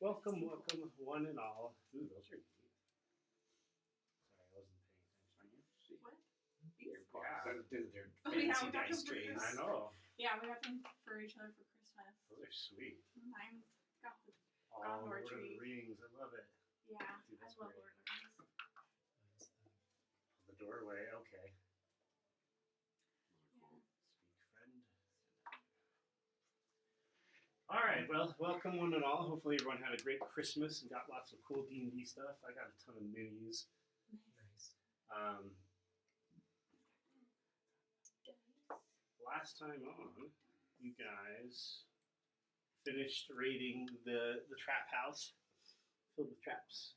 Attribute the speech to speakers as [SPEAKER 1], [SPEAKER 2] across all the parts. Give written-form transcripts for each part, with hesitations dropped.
[SPEAKER 1] Welcome, welcome, one and all. Ooh, those are neat. Sorry, I wasn't paying attention.
[SPEAKER 2] What?
[SPEAKER 1] Your
[SPEAKER 2] These?
[SPEAKER 1] box.
[SPEAKER 3] They're
[SPEAKER 2] Oh, yeah,
[SPEAKER 3] fancy
[SPEAKER 2] we got
[SPEAKER 3] dice
[SPEAKER 2] them for
[SPEAKER 3] trays.
[SPEAKER 1] I know.
[SPEAKER 2] Yeah, we got them for each other for Christmas.
[SPEAKER 1] Those are sweet.
[SPEAKER 2] Mine's got the
[SPEAKER 1] Oh,
[SPEAKER 2] Lord
[SPEAKER 1] Lord of
[SPEAKER 2] tree.
[SPEAKER 1] the Rings. I love it.
[SPEAKER 2] yeah.
[SPEAKER 1] Dude,
[SPEAKER 2] I
[SPEAKER 1] that's
[SPEAKER 2] love
[SPEAKER 1] great.
[SPEAKER 2] Lord of the Rings.
[SPEAKER 1] The doorway. Okay.
[SPEAKER 2] Yeah.
[SPEAKER 1] Speak, friend. All right. Well, welcome one and all. Hopefully everyone had a great Christmas and got lots of cool D&D stuff. I got a ton of minis.
[SPEAKER 2] Nice.
[SPEAKER 1] Last time on, you guys finished raiding the trap house filled with traps.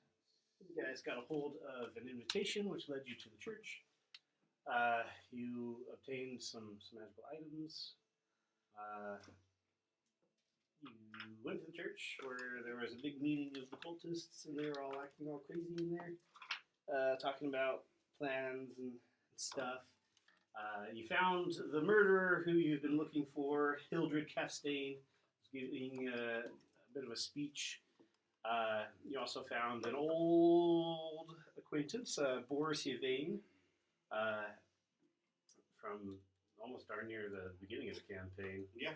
[SPEAKER 1] You guys got a hold of an invitation which led you to the church. You obtained some magical items. You went to the church where there was a big meeting of the cultists and they were all acting all crazy in there, talking about plans and stuff. You found the murderer who you've been looking for, Hildred Castaigne, giving a bit of a speech. You also found an old acquaintance, Boris Yvain, from almost darn near the beginning of the campaign.
[SPEAKER 3] Yeah.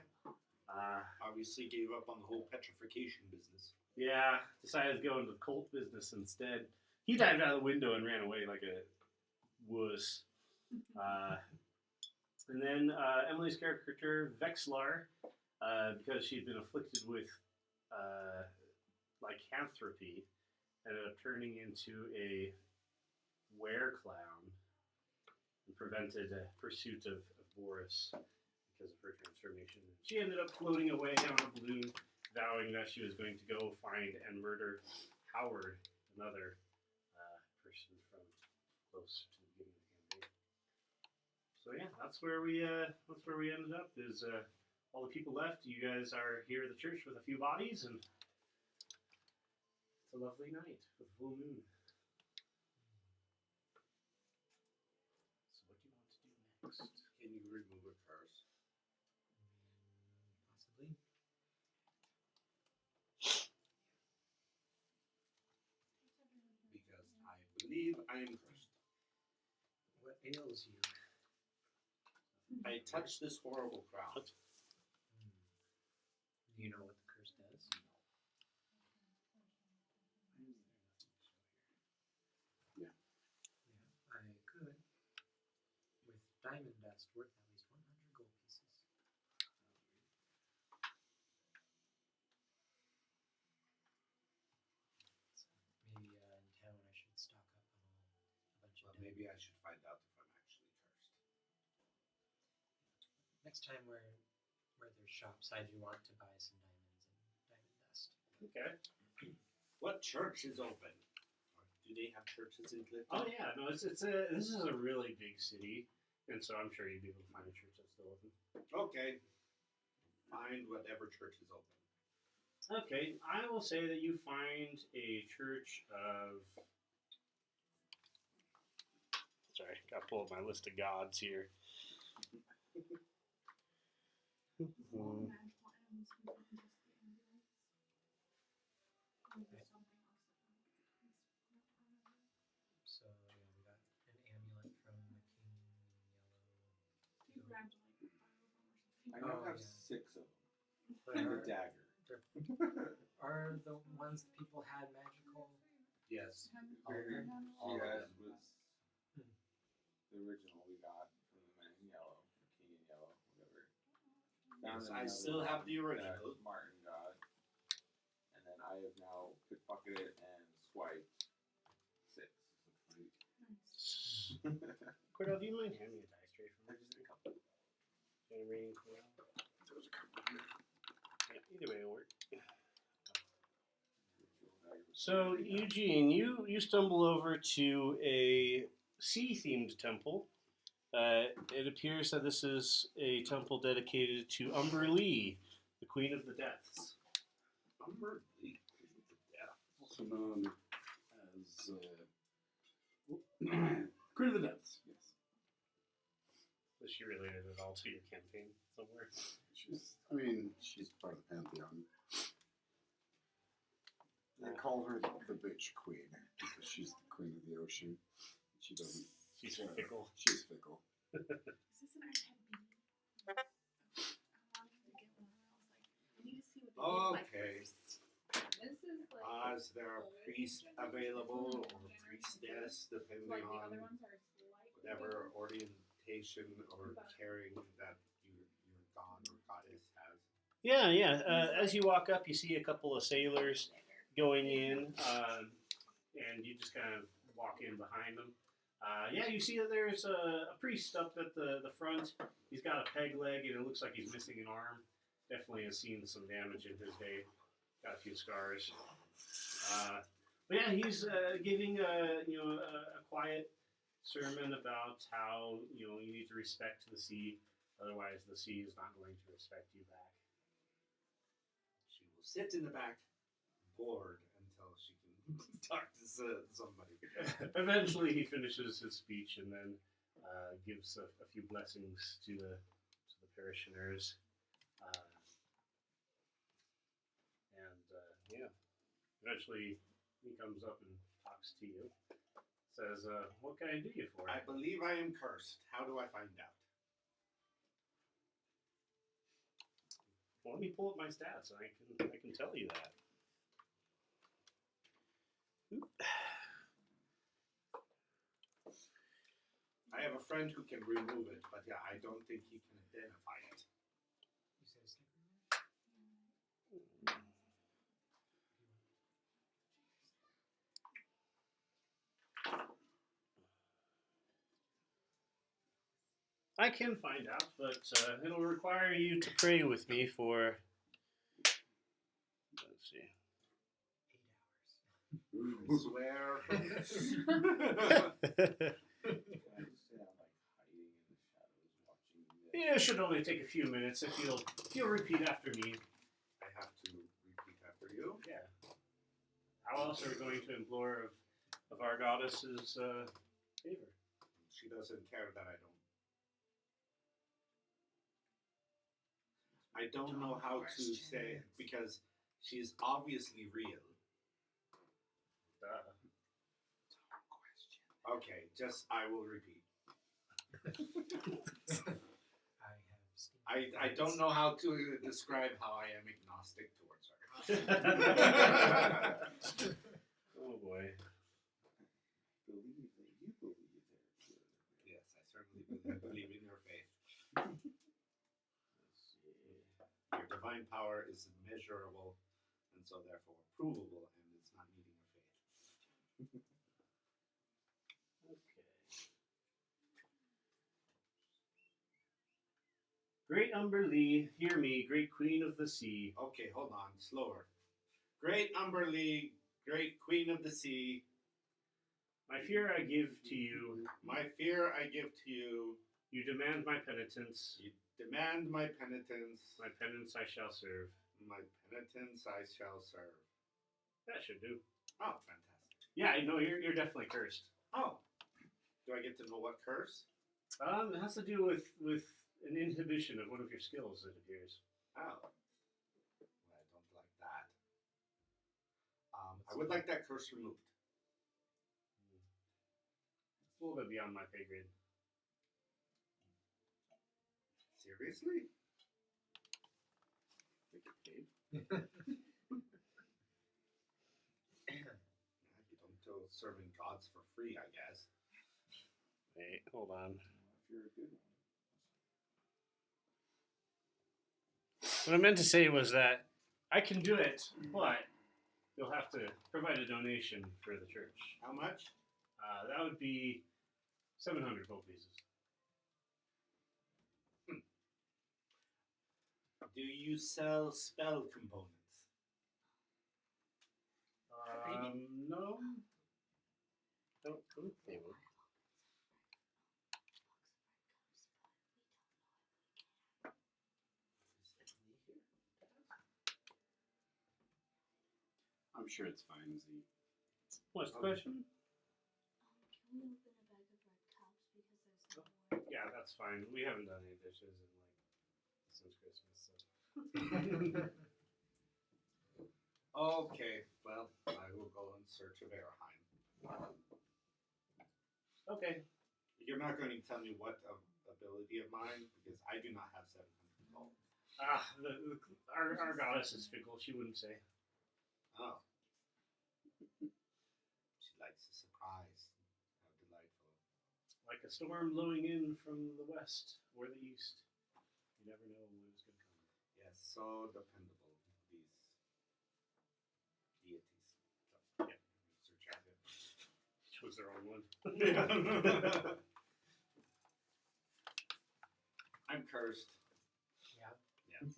[SPEAKER 3] Obviously gave up on the whole petrification business.
[SPEAKER 1] Yeah, decided to go into the cult business instead. He dived out of the window and ran away like a wuss. And then Emily's caricature, Vexlar, because she'd been afflicted with lycanthropy, ended up turning into a were-clown and prevented a pursuit of Boris because of her transformation. She ended up floating away on a balloon, vowing that she was going to go find and murder Howard, another person from close to the beginning of the campaign. So yeah, that's where we ended up. Is all the people left. You guys are here at the church with a few bodies, and it's a lovely night with a full moon. So what do you want to do next?
[SPEAKER 3] Can you remove a curse?
[SPEAKER 4] Possibly.
[SPEAKER 3] Because I believe I am cursed.
[SPEAKER 4] What ails you?
[SPEAKER 3] I touched this horrible crown.
[SPEAKER 4] Do you know what the curse does?
[SPEAKER 3] Yeah.
[SPEAKER 4] Yeah, I could. With diamond dust worth at least 100 gold pieces. So maybe in town I should stock up on a bunch of
[SPEAKER 3] Well,
[SPEAKER 4] diamond.
[SPEAKER 3] maybe I should find out if I'm actually cursed.
[SPEAKER 4] Next time where there's shops, I do want to buy some diamonds and diamond dust.
[SPEAKER 1] Okay.
[SPEAKER 3] What church is open? Or do they have churches in Clifton?
[SPEAKER 1] Oh yeah, no, this is a really big city, and so I'm sure you'd be able to find a church that's still open.
[SPEAKER 3] Okay. Find whatever church is open.
[SPEAKER 1] Okay, I will say that you find a church of. Sorry, gotta pull up my list of gods here.
[SPEAKER 2] All magical items from just the ambulance. Or there's something else that
[SPEAKER 4] So yeah, we got an amulet from the King in Yellow.
[SPEAKER 2] you grabbed like 5 of them or something.
[SPEAKER 5] I now
[SPEAKER 4] Oh,
[SPEAKER 5] have
[SPEAKER 4] yeah.
[SPEAKER 5] 6 of them.
[SPEAKER 4] But
[SPEAKER 5] And a dagger.
[SPEAKER 4] are the ones that people had magical?
[SPEAKER 3] Yes.
[SPEAKER 4] All of them?
[SPEAKER 3] All of
[SPEAKER 5] Yes,
[SPEAKER 3] them.
[SPEAKER 5] was the original we got from the man in yellow, the king in yellow, whatever. Found
[SPEAKER 3] Yes, I
[SPEAKER 5] another
[SPEAKER 3] still have
[SPEAKER 5] one
[SPEAKER 3] the
[SPEAKER 5] that
[SPEAKER 3] original.
[SPEAKER 5] Martin got. And then I have now pickpocketed and swiped 6.
[SPEAKER 2] Nice.
[SPEAKER 1] Cordell, do you mind handing me a dice tray from me?
[SPEAKER 5] Just a couple.
[SPEAKER 1] Generating Cordell?
[SPEAKER 5] There was a couple here.
[SPEAKER 1] Yeah, either way it'll work.
[SPEAKER 5] Dagger was
[SPEAKER 1] So,
[SPEAKER 5] pretty good.
[SPEAKER 1] Eugene, you stumble over to a sea-themed temple. It appears that this is a temple dedicated to Umber Lee, the Queen of the Deaths.
[SPEAKER 3] Umber Lee.
[SPEAKER 5] Also known as
[SPEAKER 6] Queen of the Depths.
[SPEAKER 5] yes.
[SPEAKER 1] Was she related at all to your campaign somewhere?
[SPEAKER 6] She's part of the pantheon. They call her the bitch queen because she's the queen of the ocean. She doesn't.
[SPEAKER 1] She's fickle.
[SPEAKER 6] She's fickle.
[SPEAKER 2] Is this an iPad mini? I wanted to get one. I need to see what they look like
[SPEAKER 3] Okay.
[SPEAKER 2] first.
[SPEAKER 7] This is like.
[SPEAKER 3] Is there a priest available or priestess, depending
[SPEAKER 7] Like the
[SPEAKER 3] on
[SPEAKER 7] other ones are slightly
[SPEAKER 3] whatever orientation or caring that your god or goddess has?
[SPEAKER 1] Yeah. As you walk up, you see a couple of sailors going in, and you just kind of walk in behind them. You see that there's a priest up at the front. He's got a peg leg, and it looks like he's missing an arm. Definitely has seen some damage in his day. Got a few scars. He's giving a quiet sermon about how you need to respect the sea, otherwise the sea is not going to respect you back.
[SPEAKER 3] She will sit in the back, bored, until she can talk to somebody.
[SPEAKER 1] Eventually, he finishes his speech and then gives a few blessings to the parishioners. Eventually, he comes up and talks to you. Says, "What can I do you for?"
[SPEAKER 3] I believe I am cursed. How do I find out?
[SPEAKER 1] Well, let me pull up my stats, and I can tell you that.
[SPEAKER 3] I have a friend who can remove it, but yeah, I don't think he can identify it.
[SPEAKER 4] You said a second one?
[SPEAKER 1] I can find out, but it'll require you to pray with me for. Let's see.
[SPEAKER 4] 8 hours.
[SPEAKER 3] Swear.
[SPEAKER 5] Can I just say I'm like hiding in the shadows watching this?
[SPEAKER 1] Yeah, it should only take a few minutes if you'll repeat after me.
[SPEAKER 3] I have to repeat after you.
[SPEAKER 1] Yeah. How else are we going to implore of our goddess's favor?
[SPEAKER 3] She doesn't care that I don't. I don't know how to say because she's obviously real. Okay, I will repeat. I don't know how to describe how I am agnostic towards her.
[SPEAKER 1] Oh boy.
[SPEAKER 5] Believe that you believe they're good.
[SPEAKER 3] Yes, I certainly believe in your faith.
[SPEAKER 1] Let's see.
[SPEAKER 3] Your divine power is immeasurable and so therefore provable and it's not needing your faith.
[SPEAKER 1] Okay. Great Umber Lee, hear me, great queen of the sea.
[SPEAKER 3] Okay, hold on, slower. Great Umberlee, great queen of the sea.
[SPEAKER 1] My fear I give to you.
[SPEAKER 3] My fear I give to you.
[SPEAKER 1] You demand my penitence.
[SPEAKER 3] You demand my penitence.
[SPEAKER 1] My penance I shall serve.
[SPEAKER 3] My penitence I shall serve.
[SPEAKER 1] That should do.
[SPEAKER 3] Oh, fantastic.
[SPEAKER 1] Yeah, I know you're definitely cursed.
[SPEAKER 3] Oh, do I get to know what curse?
[SPEAKER 1] It has to do with an inhibition of one of your skills, it appears.
[SPEAKER 3] Oh, well, I don't like that. I would like that curse removed.
[SPEAKER 1] It's a little bit beyond my pay grade.
[SPEAKER 3] Seriously?
[SPEAKER 1] I get paid.
[SPEAKER 3] You don't go serving gods for free, I guess.
[SPEAKER 1] Wait, hold on.
[SPEAKER 5] If you're a good one.
[SPEAKER 1] What I meant to say was that I can do it, but you'll have to provide a donation for the church.
[SPEAKER 3] How much?
[SPEAKER 1] That would be 700 gold pieces.
[SPEAKER 3] Do you sell spell components?
[SPEAKER 1] No. Don't think they would.
[SPEAKER 6] I'm sure it's fine, Z.
[SPEAKER 1] What's the question?
[SPEAKER 2] Can we open a bag of red cups because there's no more?
[SPEAKER 1] Yeah, that's fine. We haven't done any dishes in since Christmas. So.
[SPEAKER 3] Okay, well, I will go in search of Erheim.
[SPEAKER 1] Okay.
[SPEAKER 3] You're not going to tell me what ability of mine, because I do not have 700 gold.
[SPEAKER 1] Our goddess is fickle. She wouldn't say.
[SPEAKER 3] Oh. She likes a surprise. How delightful.
[SPEAKER 1] Like a storm blowing in from the west or the east. You never know when it's going to come.
[SPEAKER 3] Yes, so dependable, these deities. So, yeah, search out it.
[SPEAKER 1] Chose the wrong one.
[SPEAKER 3] I'm cursed.
[SPEAKER 4] Yeah.
[SPEAKER 3] Yes,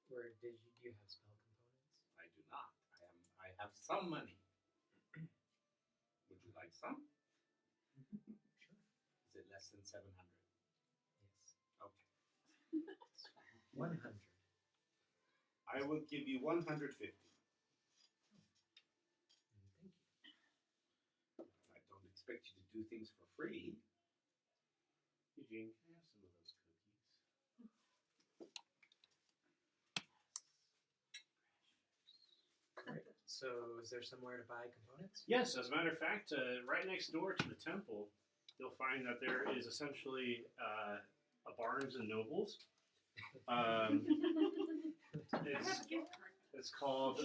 [SPEAKER 4] Or do you have spell components?
[SPEAKER 3] I do not. I have some money. Would you like some?
[SPEAKER 4] Sure.
[SPEAKER 3] Is it less than 700?
[SPEAKER 4] Yes.
[SPEAKER 3] Okay.
[SPEAKER 4] 100.
[SPEAKER 3] I will give you 150.
[SPEAKER 4] Thank you.
[SPEAKER 3] I don't expect you to do things for free.
[SPEAKER 1] Eugene, can I have some of those cookies?
[SPEAKER 4] Alright. So, is there somewhere to buy components?
[SPEAKER 1] Yes, as a matter of fact, right next door to the temple, you'll find that there is essentially a Barnes and Nobles. It's called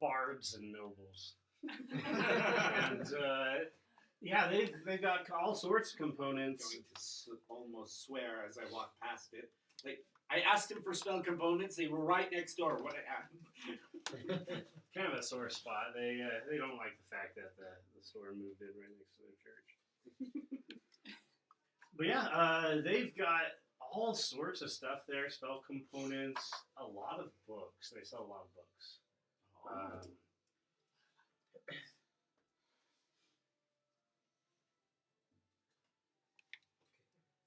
[SPEAKER 1] Bards and Nobles, and yeah, they've got all sorts of components.
[SPEAKER 3] Going to almost swear as I walk past it. Like, I asked him for spell components. They were right next door. What happened?
[SPEAKER 1] Kind of a sore spot. They don't like the fact that the store moved in right next to their church. But yeah, they've got all sorts of stuff there. Spell components, a lot of books. They sell a lot of books.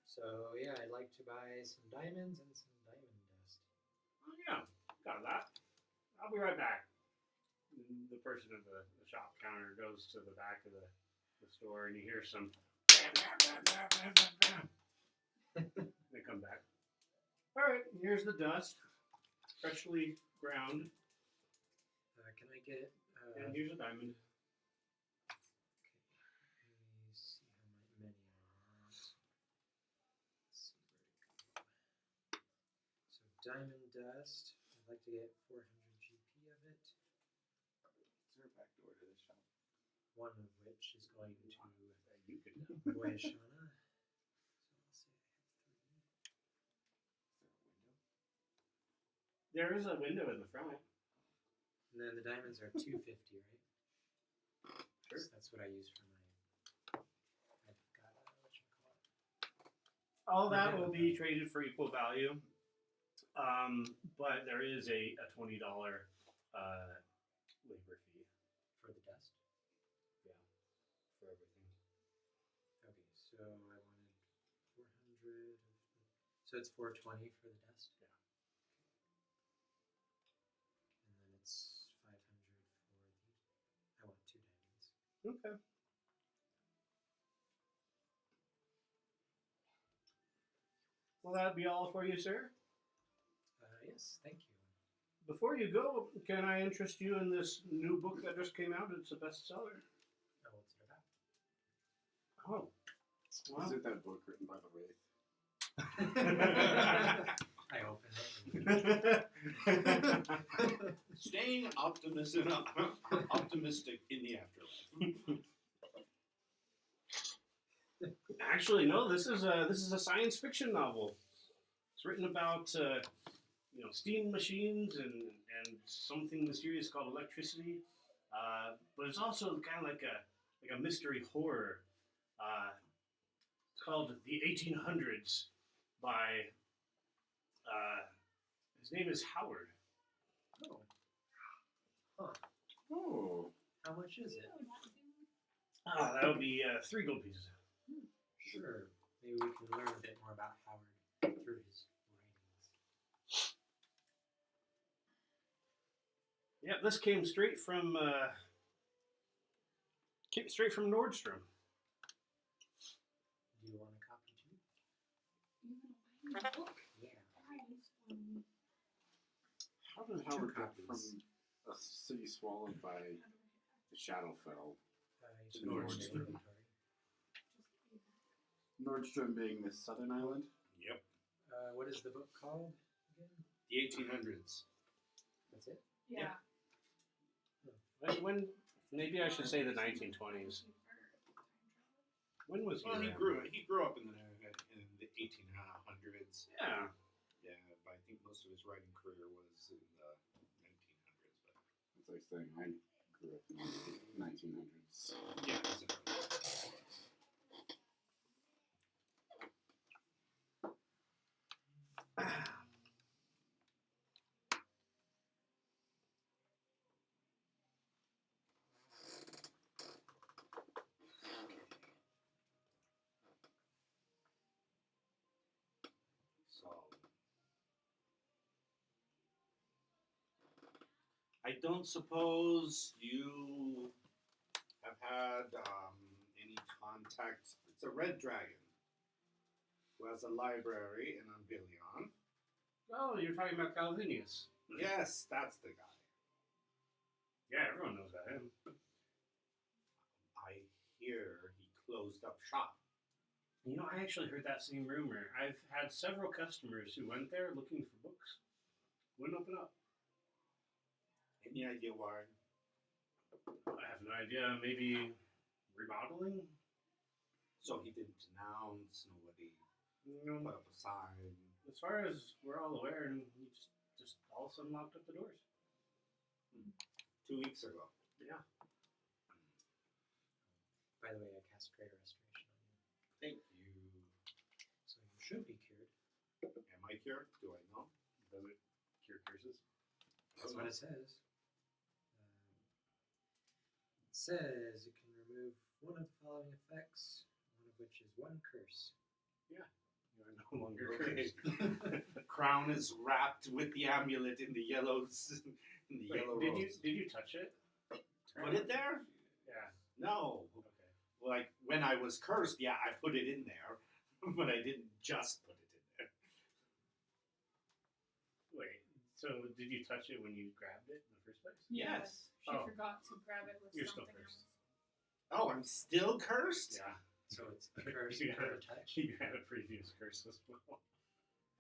[SPEAKER 4] So, yeah, I'd like to buy some diamonds and some diamond dust.
[SPEAKER 1] Oh yeah, got that. I'll be right back. The person at the shop counter goes to the back of the store, and you hear some. They come back. All right, here's the dust, freshly ground,
[SPEAKER 4] Can I get...
[SPEAKER 1] and here's a diamond.
[SPEAKER 4] Let me see how many I want. Let's see where to go. So diamond dust. I'd like to get 400 GP of it.
[SPEAKER 5] Is there a back door to this shop?
[SPEAKER 4] One of which is going to
[SPEAKER 1] You could know.
[SPEAKER 4] Boyashana. So I'll say I have 3.
[SPEAKER 5] Is there a window?
[SPEAKER 1] There is a window in the front.
[SPEAKER 4] And then the diamonds are 250, right?
[SPEAKER 1] Sure.
[SPEAKER 4] So that's what I use for my. I've got whatchamacallit.
[SPEAKER 1] All that will be traded for equal value, but there is a $20 labor fee.
[SPEAKER 4] For the dust?
[SPEAKER 1] Yeah, for everything.
[SPEAKER 4] Okay, so I wanted 400 of the, so it's 420 for the dust?
[SPEAKER 1] Yeah.
[SPEAKER 4] And then it's 500 for the, I want 2 diamonds.
[SPEAKER 1] Okay. Well, that'd be all for you, sir.
[SPEAKER 4] Yes, thank you.
[SPEAKER 1] Before you go, can I interest you in this new book that just came out? It's a bestseller.
[SPEAKER 4] Oh, what's it about?
[SPEAKER 1] Oh. Wow.
[SPEAKER 6] Is it that book written by the Wraith?
[SPEAKER 4] I opened it.
[SPEAKER 3] Staying optimistic in the afterlife.
[SPEAKER 1] Actually, no. This is a science fiction novel. It's written about steam machines and something mysterious called electricity. But it's also kind of like a mystery horror. It's called The 1800s by his name is Howard.
[SPEAKER 4] Oh. Huh.
[SPEAKER 6] Oh,
[SPEAKER 4] How much is it?
[SPEAKER 1] That would be 3 gold pieces.
[SPEAKER 4] Sure. Maybe we can learn a bit more about Howard through his writings.
[SPEAKER 1] Yeah, this came straight from Nordstrom.
[SPEAKER 4] Do you want a copy too?
[SPEAKER 2] book
[SPEAKER 4] Yeah.
[SPEAKER 2] price one.
[SPEAKER 6] How the hell
[SPEAKER 4] Two
[SPEAKER 6] did that from
[SPEAKER 4] copies.
[SPEAKER 6] a city swallowed by the Shadowfell?
[SPEAKER 4] You
[SPEAKER 6] To
[SPEAKER 4] can go
[SPEAKER 6] Nordstrom.
[SPEAKER 4] inventory.
[SPEAKER 6] Nordstrom being the southern island?
[SPEAKER 3] Yep.
[SPEAKER 4] What is the book called again?
[SPEAKER 3] The 1800s.
[SPEAKER 4] That's it?
[SPEAKER 2] Yeah.
[SPEAKER 1] When maybe I should say the 1920s. When was he?
[SPEAKER 3] Well, he
[SPEAKER 1] around?
[SPEAKER 3] grew up in the 1800s.
[SPEAKER 1] Yeah.
[SPEAKER 3] Yeah, but I think most of his writing career was in the 1900s.
[SPEAKER 6] It's like saying I grew up in the 1900s.
[SPEAKER 3] But yeah, it's so. I don't suppose you have had any contact. It's a red dragon who has a library in Anvillion.
[SPEAKER 1] Oh, you're talking about Calvinius.
[SPEAKER 3] Yes, that's the guy.
[SPEAKER 1] Yeah, everyone knows about him.
[SPEAKER 3] I hear he closed up shop.
[SPEAKER 1] You know, I actually heard that same rumor. I've had several customers who went there looking for books. Wouldn't open up.
[SPEAKER 3] Any idea why?
[SPEAKER 1] I have no idea. Maybe remodeling?
[SPEAKER 3] So he didn't announce, nobody
[SPEAKER 1] You know,
[SPEAKER 3] put up a sign.
[SPEAKER 1] as far as we're all aware, and he just all of a sudden locked up the doors.
[SPEAKER 3] 2 weeks ago.
[SPEAKER 1] Yeah.
[SPEAKER 4] By the way, I cast Greater Restoration on you.
[SPEAKER 3] Thank you.
[SPEAKER 4] So you should be cured.
[SPEAKER 3] Am I cured? Do I know?
[SPEAKER 1] Does it cure curses?
[SPEAKER 4] That's what it says. It says you can remove one of the following effects, one of which is one curse.
[SPEAKER 1] You are no longer
[SPEAKER 3] Okay.
[SPEAKER 1] cursed.
[SPEAKER 3] Crown is wrapped with the amulet in the yellows. In the
[SPEAKER 1] Wait,
[SPEAKER 3] yellow
[SPEAKER 1] did
[SPEAKER 3] rose.
[SPEAKER 1] you touch it?
[SPEAKER 3] Put it there?
[SPEAKER 1] Yeah.
[SPEAKER 3] No.
[SPEAKER 1] Okay.
[SPEAKER 3] Like when I was cursed, yeah, I put it in there, but I didn't just put it in there.
[SPEAKER 1] Wait. So did you touch it when you grabbed it in the first place?
[SPEAKER 3] Yes.
[SPEAKER 2] She
[SPEAKER 1] Oh.
[SPEAKER 2] forgot to grab it with
[SPEAKER 1] You're still
[SPEAKER 2] something
[SPEAKER 1] cursed.
[SPEAKER 2] else.
[SPEAKER 3] Oh, I'm still cursed?
[SPEAKER 1] Yeah.
[SPEAKER 4] So it's a curse
[SPEAKER 1] You
[SPEAKER 4] per
[SPEAKER 1] had,
[SPEAKER 4] touch.
[SPEAKER 1] you had a previous curse as well.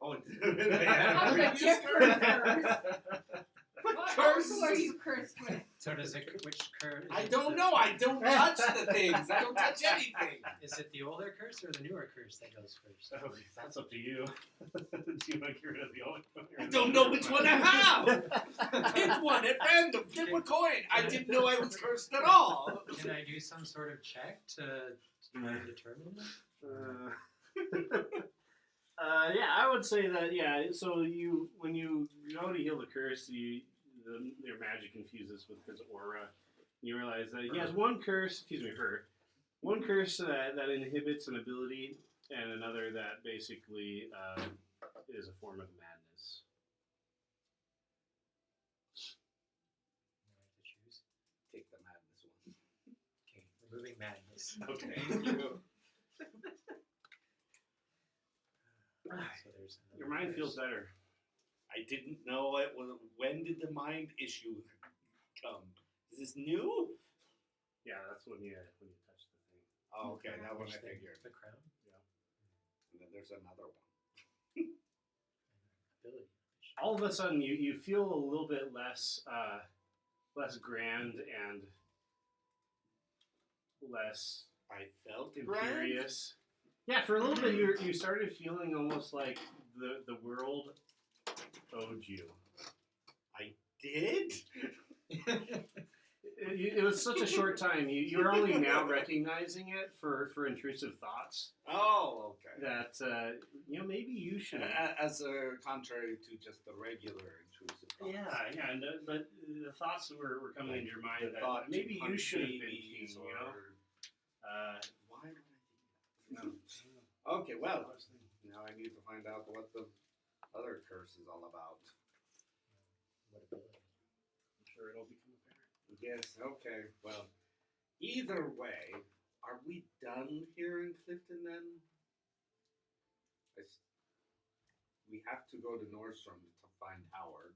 [SPEAKER 3] Oh, I had
[SPEAKER 2] That
[SPEAKER 3] a
[SPEAKER 2] was a
[SPEAKER 3] previous
[SPEAKER 2] different
[SPEAKER 3] curse?
[SPEAKER 2] curse.
[SPEAKER 3] What
[SPEAKER 2] What
[SPEAKER 3] curse?
[SPEAKER 2] else were you cursed with?
[SPEAKER 4] So does it, which curse?
[SPEAKER 3] I don't know. I don't touch the things. I don't touch anything.
[SPEAKER 4] Is it the older curse or the newer curse that goes first?
[SPEAKER 1] Oh, that's up to you. Do you want to get rid of the old one?
[SPEAKER 3] I don't know which one I have. Pick one at random. Flip a coin. I didn't know I was cursed at all.
[SPEAKER 4] Can I do some sort of check to determine that?
[SPEAKER 1] Yeah, I would say that. Yeah, so when you go to heal the curse, your magic infuses with his aura. You realize that he has one curse. One curse that inhibits an ability, and another that basically is a form of madness.
[SPEAKER 4] I have to choose.
[SPEAKER 3] Take the madness one.
[SPEAKER 4] Okay, removing madness.
[SPEAKER 3] Okay. Thank you.
[SPEAKER 4] So there's another
[SPEAKER 1] Your mind
[SPEAKER 4] curse.
[SPEAKER 1] feels better.
[SPEAKER 3] I didn't know it was. When did the mind issue come? Is this new?
[SPEAKER 1] Yeah, that's when you touch the thing.
[SPEAKER 3] Oh, okay. That one
[SPEAKER 4] Which
[SPEAKER 3] I
[SPEAKER 4] thing?
[SPEAKER 3] figured.
[SPEAKER 4] The crown?
[SPEAKER 3] And then there's another one.
[SPEAKER 4] Ability.
[SPEAKER 1] All of a sudden, you feel a little bit less grand and less
[SPEAKER 3] I felt grand.
[SPEAKER 1] imperious. Yeah, for a little bit, you started feeling almost like the world owed you.
[SPEAKER 3] Did?
[SPEAKER 1] It was such a short time. You're only now recognizing it for intrusive thoughts
[SPEAKER 3] Oh, okay.
[SPEAKER 1] that maybe you should.
[SPEAKER 3] As a contrary to just the regular intrusive thoughts.
[SPEAKER 1] Yeah, and but the thoughts were coming into your mind
[SPEAKER 3] The
[SPEAKER 1] that
[SPEAKER 3] thought to
[SPEAKER 1] maybe you
[SPEAKER 3] punch
[SPEAKER 1] should have been
[SPEAKER 3] babies
[SPEAKER 1] king.
[SPEAKER 3] or-
[SPEAKER 1] You know.
[SPEAKER 3] Why would I
[SPEAKER 1] No.
[SPEAKER 3] think that? Okay, well, now I need to find out what the other curse is all about.
[SPEAKER 4] What ability?
[SPEAKER 1] I'm sure it'll become apparent.
[SPEAKER 3] Yes, okay, well, either way, are we done here in Clifton then? we have to go to Nordstrom to find Howard.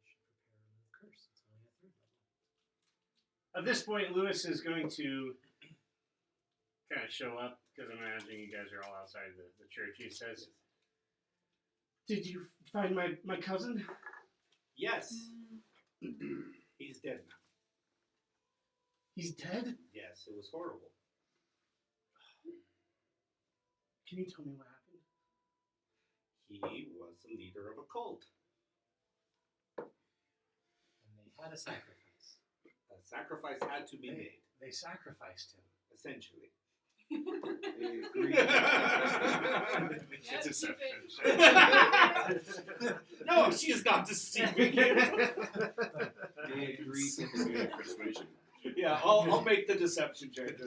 [SPEAKER 4] You should prepare a remove curse. It's only a 3rd level.
[SPEAKER 1] At this point, Lewis is going to kind of show up because I'm imagining you guys are all outside the church. He says, "Did you find my cousin?"
[SPEAKER 3] Yes. He's dead now.
[SPEAKER 1] He's dead?
[SPEAKER 3] Yes, it was horrible.
[SPEAKER 1] Can you tell me what happened?
[SPEAKER 3] He was the leader of a cult.
[SPEAKER 4] And they had a sacrifice.
[SPEAKER 3] A sacrifice had to be made,
[SPEAKER 1] They sacrificed him.
[SPEAKER 3] essentially.
[SPEAKER 5] They agreed.
[SPEAKER 7] Yeah,
[SPEAKER 1] Deception.
[SPEAKER 3] No, she is not deceiving you.
[SPEAKER 5] They agreed to the
[SPEAKER 6] Yeah, persuasion.
[SPEAKER 3] Yeah, I'll make the deception check.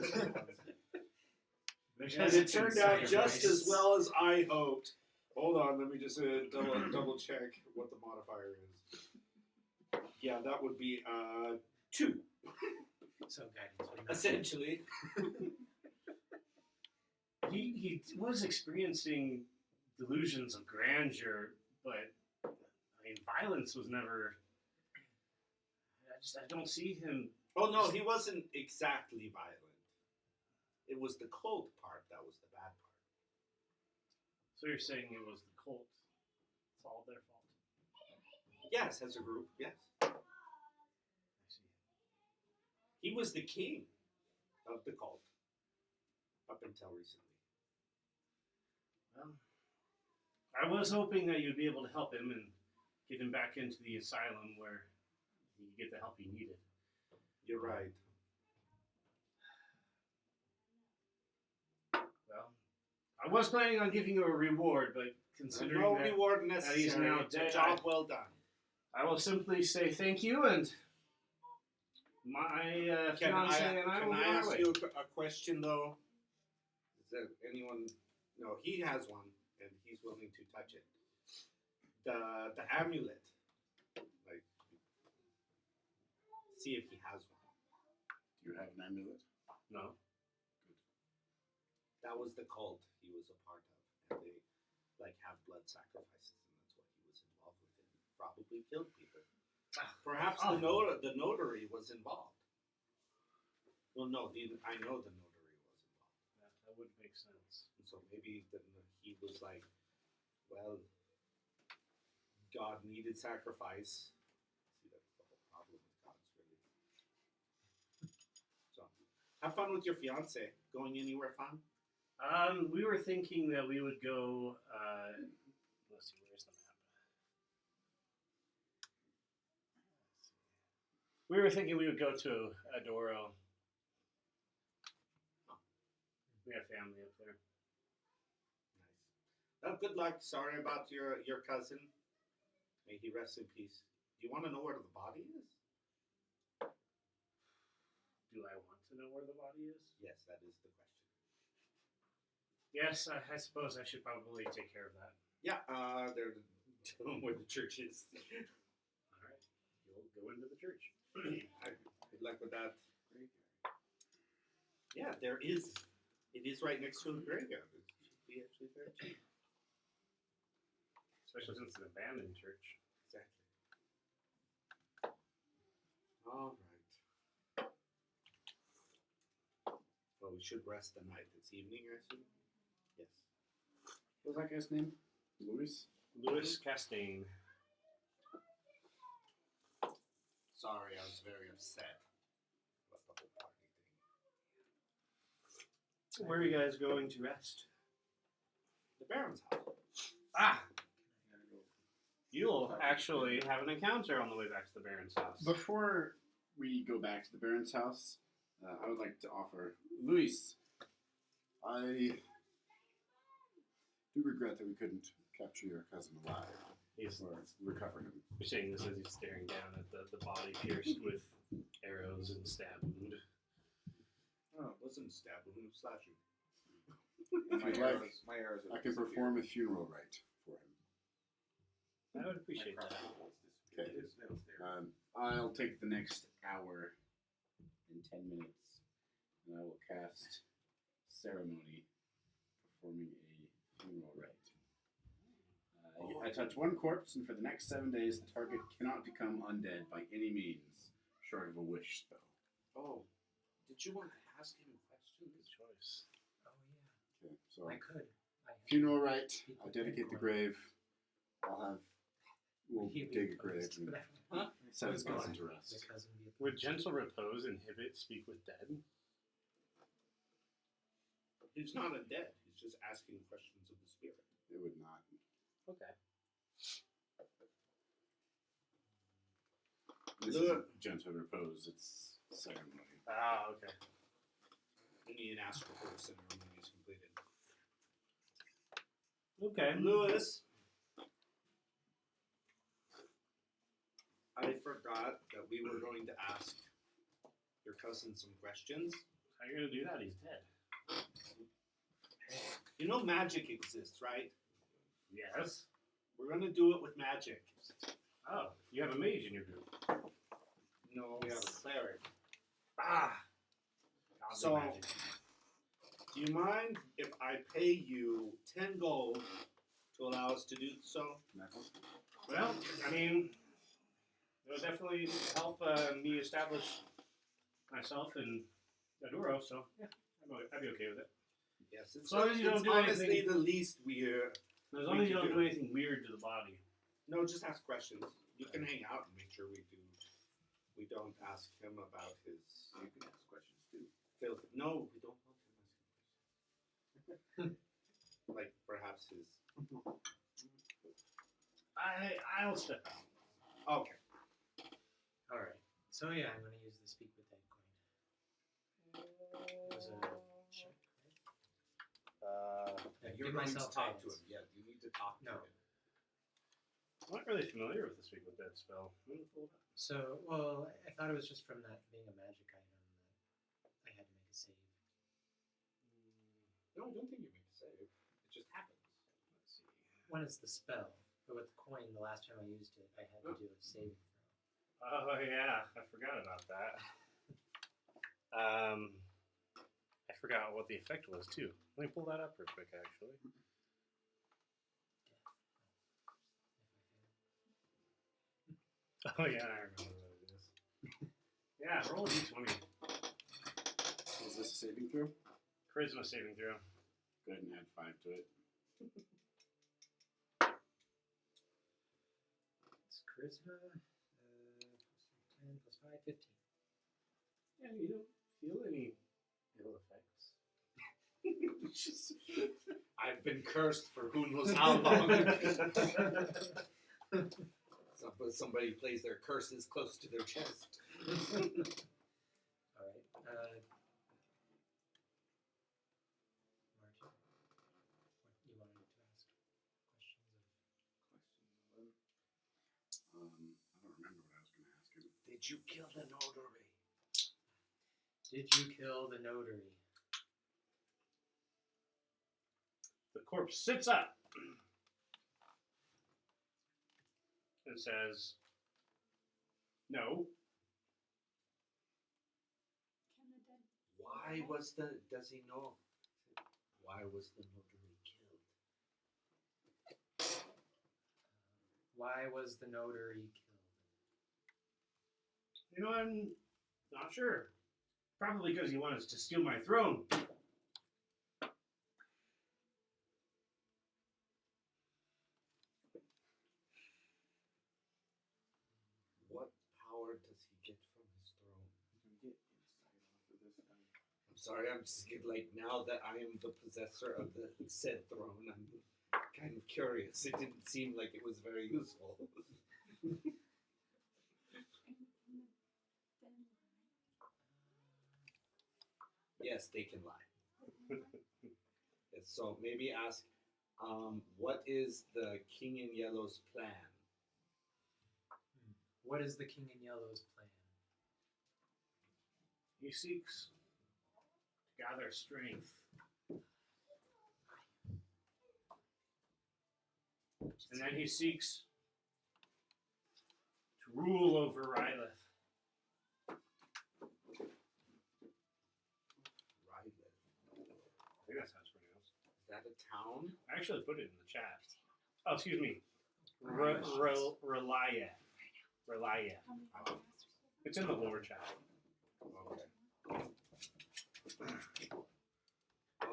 [SPEAKER 3] And it turned out just as well as I hoped. Hold on, let me just double check what the modifier is. Yeah, that would be 2,
[SPEAKER 4] So guidance would not.
[SPEAKER 3] essentially.
[SPEAKER 1] He was experiencing delusions of grandeur, but I mean, violence was never. I don't see him.
[SPEAKER 3] Oh no, he wasn't exactly violent. It was the cult part that was the bad part.
[SPEAKER 1] So you're saying it was the cult? It's all their fault.
[SPEAKER 3] Yes, as a group, yes.
[SPEAKER 1] I see.
[SPEAKER 3] He was the king of the cult up until recently.
[SPEAKER 1] Well, I was hoping that you'd be able to help him and get him back into the asylum where he could get the help he needed.
[SPEAKER 3] You're right.
[SPEAKER 1] Well, I was planning on giving you a reward, but considering
[SPEAKER 3] No
[SPEAKER 1] that
[SPEAKER 3] reward necessary.
[SPEAKER 1] he's now
[SPEAKER 3] It's a
[SPEAKER 1] dead,
[SPEAKER 3] job well done.
[SPEAKER 1] I will simply say thank you, and my
[SPEAKER 3] Can
[SPEAKER 1] fiance and I will
[SPEAKER 3] I
[SPEAKER 1] go our
[SPEAKER 3] ask
[SPEAKER 1] way.
[SPEAKER 3] you a question though? Is there anyone? No, he has one, and he's willing to touch it. The amulet. Like, see if he has one.
[SPEAKER 6] Do you have an amulet?
[SPEAKER 1] No.
[SPEAKER 3] That was the cult he was a part of, and they like have blood sacrifices, and that's what he was involved with, and probably killed people. Perhaps the notary was involved. Well, no, I know the notary was involved.
[SPEAKER 1] That would make sense.
[SPEAKER 3] And so maybe he was like, well, God needed sacrifice. See, that's the whole problem with gods, really. So, have fun with your fiance. Going anywhere fun?
[SPEAKER 1] We were thinking that we would go. Let's see, where's the map? We were thinking we would go to Adoro. We have family up there.
[SPEAKER 3] Nice. Well, good luck. Sorry about your cousin. May he rest in peace. Do you want to know where the body is?
[SPEAKER 1] Do I want to know where the body is?
[SPEAKER 3] Yes, that is the question.
[SPEAKER 1] Yes, I suppose I should probably take care of that.
[SPEAKER 3] Yeah, they're telling where the church is.
[SPEAKER 1] All right, you'll go into the church.
[SPEAKER 3] Good luck with that. Yeah, there is. It is right next to the graveyard. It should be actually very cheap.
[SPEAKER 1] Especially since it's an abandoned church.
[SPEAKER 3] Exactly. All right. Well, we should rest the night. It's evening, I assume? Yes.
[SPEAKER 6] What was that guy's name? Louis?
[SPEAKER 1] Louis Castaigne.
[SPEAKER 3] Sorry, I was very upset about the whole party thing.
[SPEAKER 1] Where are you guys going to rest?
[SPEAKER 3] The Baron's house.
[SPEAKER 1] Ah! You'll actually have an encounter on the way back to the Baron's house.
[SPEAKER 6] Before we go back to the Baron's house, I would like to offer Louis. I do regret that we couldn't capture your cousin alive
[SPEAKER 1] He's,
[SPEAKER 6] or recover him.
[SPEAKER 1] you're saying this as he's staring down at the body pierced with arrows and stab wound.
[SPEAKER 3] Oh, it wasn't stab wound, it was slashing.
[SPEAKER 6] If you'd like,
[SPEAKER 5] my arrows
[SPEAKER 6] I can perform a funeral rite for him.
[SPEAKER 1] I would appreciate that.
[SPEAKER 6] Okay. I'll take the next hour and 10 minutes, and I will cast ceremony performing a funeral rite.
[SPEAKER 3] Oh.
[SPEAKER 6] I touch one corpse, and for the next 7 days, the target cannot become undead by any means, short of a wish spell.
[SPEAKER 3] Oh, did you want to ask him questions?
[SPEAKER 1] Good choice.
[SPEAKER 4] Oh yeah.
[SPEAKER 6] Okay, so
[SPEAKER 4] I could.
[SPEAKER 6] funeral rite. I'll dedicate the grave. We'll dig a grave and set his cousin to rest.
[SPEAKER 1] Would gentle repose inhibit speak with dead?
[SPEAKER 3] He's not undead. He's just asking questions of the spirit.
[SPEAKER 6] It would not.
[SPEAKER 1] Okay.
[SPEAKER 6] This isn't gentle repose. It's ceremony.
[SPEAKER 1] Ah, okay.
[SPEAKER 3] Only an astral ceremony is completed.
[SPEAKER 1] Okay.
[SPEAKER 3] Lewis, I forgot that we were going to ask your cousin some questions.
[SPEAKER 1] How are you gonna do that? He's dead.
[SPEAKER 3] You know magic exists, right?
[SPEAKER 1] Yes.
[SPEAKER 3] We're going to do it with magic.
[SPEAKER 1] Oh, you have a mage in your group.
[SPEAKER 3] No, we have a cleric.
[SPEAKER 1] Ah. Gods of
[SPEAKER 3] So,
[SPEAKER 1] magic.
[SPEAKER 3] do you mind if I pay you 10 gold to allow us to do so?
[SPEAKER 1] Well, I mean, it would definitely help me establish myself in Aduro, so yeah, I'd be okay with it.
[SPEAKER 3] Yes, it's,
[SPEAKER 1] As long as you don't
[SPEAKER 3] it's
[SPEAKER 1] do
[SPEAKER 3] honestly
[SPEAKER 1] anything-
[SPEAKER 3] the least weird.
[SPEAKER 1] As long as you don't do anything weird to the body.
[SPEAKER 3] No, just ask questions. You can hang out and make sure we don't ask him about his
[SPEAKER 5] You can ask questions too.
[SPEAKER 3] filth. No, we don't want him asking questions. Like perhaps his.
[SPEAKER 1] I'll step out.
[SPEAKER 3] Okay.
[SPEAKER 4] All right. So yeah, I'm going to use the speak with dead coin. It was a check, right?
[SPEAKER 3] Yeah,
[SPEAKER 4] Give
[SPEAKER 3] you're going to
[SPEAKER 4] myself
[SPEAKER 3] talk to
[SPEAKER 4] hands.
[SPEAKER 3] him. Yeah, you need to talk to
[SPEAKER 4] No.
[SPEAKER 3] him.
[SPEAKER 1] I'm not really familiar with the Speak with Dead spell. I'm gonna pull it up.
[SPEAKER 4] So, well, I thought it was just from that being a magic item that I had to make a save.
[SPEAKER 3] No, I don't think you make a save. It just happens.
[SPEAKER 1] Let's see.
[SPEAKER 4] When it's the spell, but with the coin, the last time I used it, I had to do a saving throw.
[SPEAKER 1] Oh yeah, I forgot about that. I forgot what the effect was too. Let me pull that up real quick, actually. Oh yeah, I remember what it is. Yeah, roll a d20.
[SPEAKER 6] Is this a saving throw?
[SPEAKER 1] Charisma saving throw.
[SPEAKER 6] Go ahead and add 5 to it.
[SPEAKER 4] It's charisma, plus 10, plus 5, 15.
[SPEAKER 1] Yeah, you don't feel any ill effects.
[SPEAKER 3] I've been cursed for who knows how long. Somebody plays their curses close to their chest.
[SPEAKER 4] All right. Martin, what you wanted to ask questions of?
[SPEAKER 6] I don't remember what I was going to ask him.
[SPEAKER 3] Did you kill the notary?
[SPEAKER 4] Did you kill the notary?
[SPEAKER 1] The corpse sits up and says, "No."
[SPEAKER 2] Can the dead
[SPEAKER 3] Why was the? Does he know? Why was the notary killed?
[SPEAKER 4] Why was the notary killed?
[SPEAKER 1] You know, I'm not sure. Probably because he wanted to steal my throne.
[SPEAKER 3] What power does he get from his throne?
[SPEAKER 5] You can get insight off of this guy.
[SPEAKER 3] I'm sorry, I'm just like now that I am the possessor of the said throne, I'm kind of curious. It didn't seem like it was very useful.
[SPEAKER 2] and the dead
[SPEAKER 3] Yes, they can lie. Yes, so maybe ask, what is the King in Yellow's plan?
[SPEAKER 4] What is the King in Yellow's plan?
[SPEAKER 1] He seeks to gather strength. And then he seeks to rule over Rylith.
[SPEAKER 3] Rylith.
[SPEAKER 1] I think that's how it's pronounced.
[SPEAKER 3] Is that a town?
[SPEAKER 1] I actually put it in the chat. Oh, excuse me. Relia.
[SPEAKER 2] How many masters?
[SPEAKER 1] It's in the lower chat.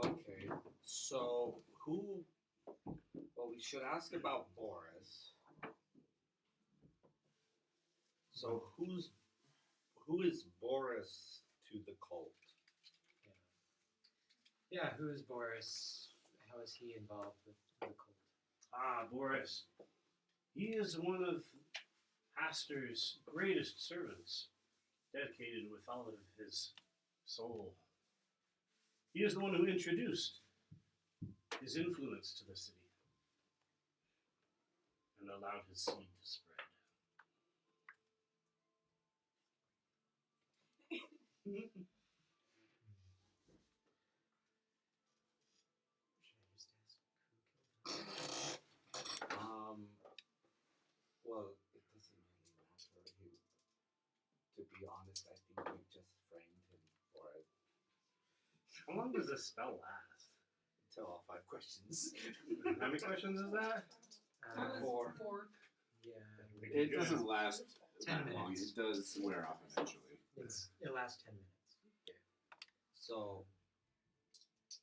[SPEAKER 3] Okay. So who? Well, we should ask about Boris. So who is Boris to the cult?
[SPEAKER 4] Yeah, who is Boris? How is he involved with the cult?
[SPEAKER 1] Ah, Boris. He is one of Astor's greatest servants, dedicated with all of his soul. He is the one who introduced his influence to the city and allowed his seed to spread.
[SPEAKER 4] Should I just ask who killed him?
[SPEAKER 3] Well, it doesn't really matter. To be honest, I think we just framed him for it
[SPEAKER 1] How long does this spell last?
[SPEAKER 3] until all 5 questions.
[SPEAKER 1] How many questions is that?
[SPEAKER 3] Four.
[SPEAKER 4] Yeah,
[SPEAKER 6] It doesn't last
[SPEAKER 4] 10
[SPEAKER 6] that long.
[SPEAKER 4] minutes.
[SPEAKER 6] It does wear off eventually.
[SPEAKER 4] it lasts 10 minutes.
[SPEAKER 3] So,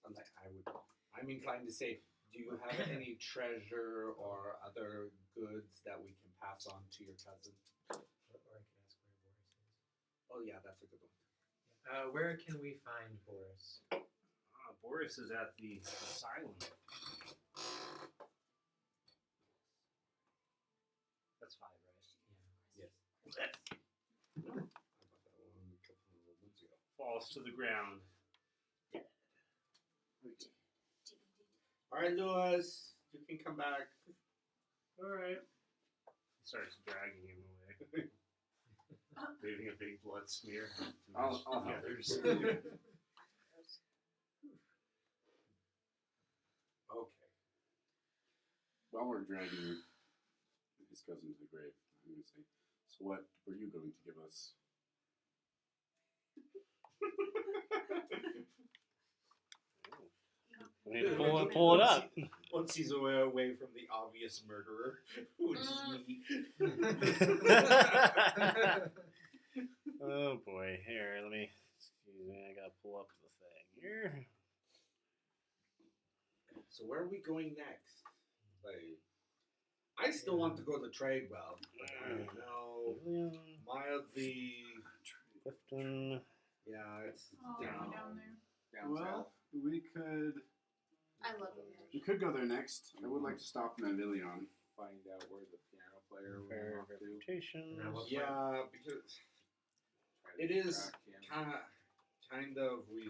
[SPEAKER 3] I'm inclined to say, do you have any treasure or other goods that we can pass on to your cousin?
[SPEAKER 4] Or I can ask where Boris is.
[SPEAKER 3] Oh yeah, that's a good one.
[SPEAKER 4] Where can we find Boris?
[SPEAKER 1] Boris is at the asylum. That's 5, right?
[SPEAKER 3] Yes. I got that one a couple of months ago.
[SPEAKER 1] Falls to the ground.
[SPEAKER 3] All right, Lewis, you can come back.
[SPEAKER 1] Alright. He starts dragging him away. Leaving a big blood smear.
[SPEAKER 6] I'll help.
[SPEAKER 1] the others.
[SPEAKER 3] Okay.
[SPEAKER 6] While we're dragging his cousin to the grave, I'm going to say, so what were you going to give us?
[SPEAKER 1] We need to pull it up.
[SPEAKER 3] Once he's away from the obvious murderer, which is me.
[SPEAKER 1] Oh boy, here, excuse me, I gotta pull up the thing here.
[SPEAKER 3] So where are we going next? Like, I still want to go to Tradewell, but I don't know. Mildly,
[SPEAKER 1] Clifton.
[SPEAKER 3] yeah, it's
[SPEAKER 2] Oh,
[SPEAKER 3] down.
[SPEAKER 2] down there.
[SPEAKER 5] Down
[SPEAKER 6] Well, we could
[SPEAKER 7] I love it.
[SPEAKER 6] we could go there next. I would like to stop in Anvillion.
[SPEAKER 5] Find out where the piano player
[SPEAKER 1] Fair
[SPEAKER 5] went off to.
[SPEAKER 1] reputation.
[SPEAKER 4] And what
[SPEAKER 3] Yeah, because
[SPEAKER 5] Try to
[SPEAKER 3] it is
[SPEAKER 5] track him.
[SPEAKER 3] kind of we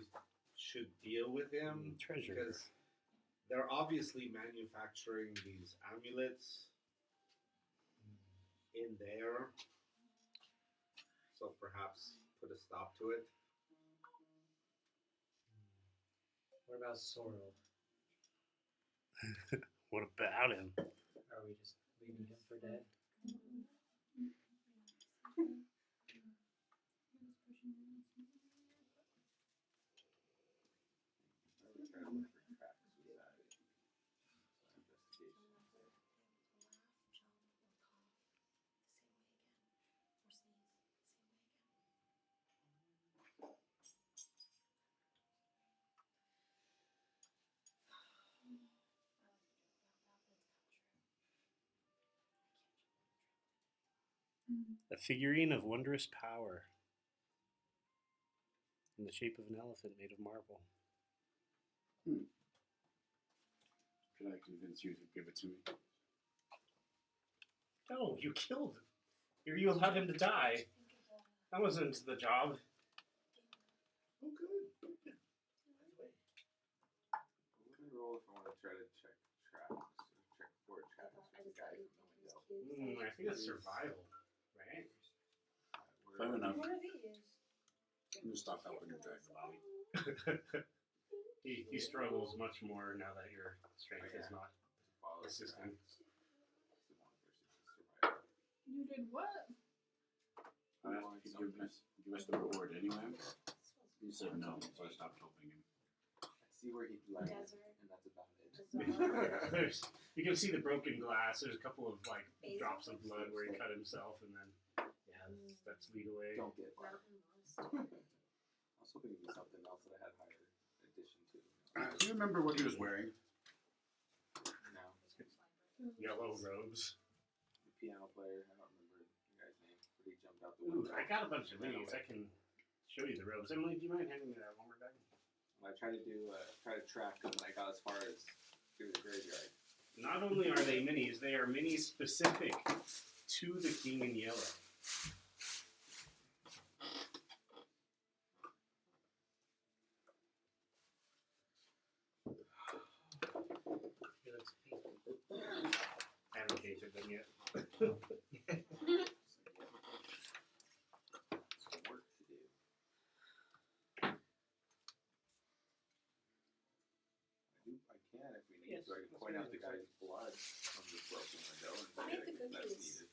[SPEAKER 3] should deal with him
[SPEAKER 1] Treasure.
[SPEAKER 3] because they're obviously manufacturing these amulets in there. So perhaps put a stop to it.
[SPEAKER 4] What about Sorrel?
[SPEAKER 1] What about him?
[SPEAKER 4] Are we just leaving him for dead?
[SPEAKER 5] I would try to look for tracks with that. Investigation.
[SPEAKER 1] A figurine of wondrous power. In the shape of an elephant made of marble.
[SPEAKER 6] Should I convince you to give it to me?
[SPEAKER 1] No, you killed him. You allowed him to die. That wasn't the job.
[SPEAKER 3] Oh, good.
[SPEAKER 5] What would I roll if I want to try to check tracks? Check for tracks with the guy from the window.
[SPEAKER 1] I think it's survival, right?
[SPEAKER 6] Fair enough.
[SPEAKER 7] What are these?
[SPEAKER 6] I'm just stop helping her drag the body.
[SPEAKER 1] he struggles much more now that your strength is not
[SPEAKER 5] Follow
[SPEAKER 1] assisting.
[SPEAKER 5] tracks. Survival.
[SPEAKER 2] You did what?
[SPEAKER 6] I asked if you give us the reward anyway. He said no, so I stopped helping him.
[SPEAKER 5] I see where he led,
[SPEAKER 7] Desert.
[SPEAKER 5] and that's about it.
[SPEAKER 7] Desert.
[SPEAKER 1] there's You can see the broken glass. There's a couple of like
[SPEAKER 7] Basil
[SPEAKER 1] drops of blood where he
[SPEAKER 5] Like-
[SPEAKER 1] cut himself, and then that's lead away.
[SPEAKER 5] Don't get that. I was hoping it'd be something else that I had higher addition to.
[SPEAKER 6] Do you remember what he was wearing?
[SPEAKER 5] No.
[SPEAKER 1] Yellow robes.
[SPEAKER 5] The piano player, I don't remember the guy's name, but he jumped out the
[SPEAKER 1] Ooh,
[SPEAKER 5] window.
[SPEAKER 1] I got a bunch of minis. I can show you the robes. Emily, do you mind handing me that one more bag?
[SPEAKER 5] I tried to track them, and I got as far as through the graveyard.
[SPEAKER 1] Not only are they minis, they are minis specific to the King in Yellow.
[SPEAKER 4] He looks pink.
[SPEAKER 1] I haven't tasted them yet.
[SPEAKER 5] Some work to do. I can if we need
[SPEAKER 1] Yes,
[SPEAKER 5] to. I can
[SPEAKER 1] that's
[SPEAKER 5] point
[SPEAKER 1] what
[SPEAKER 5] out the
[SPEAKER 1] it looks like.
[SPEAKER 5] guy's blood from the broken window and
[SPEAKER 7] Make
[SPEAKER 5] say
[SPEAKER 7] the
[SPEAKER 5] that's
[SPEAKER 7] cookies.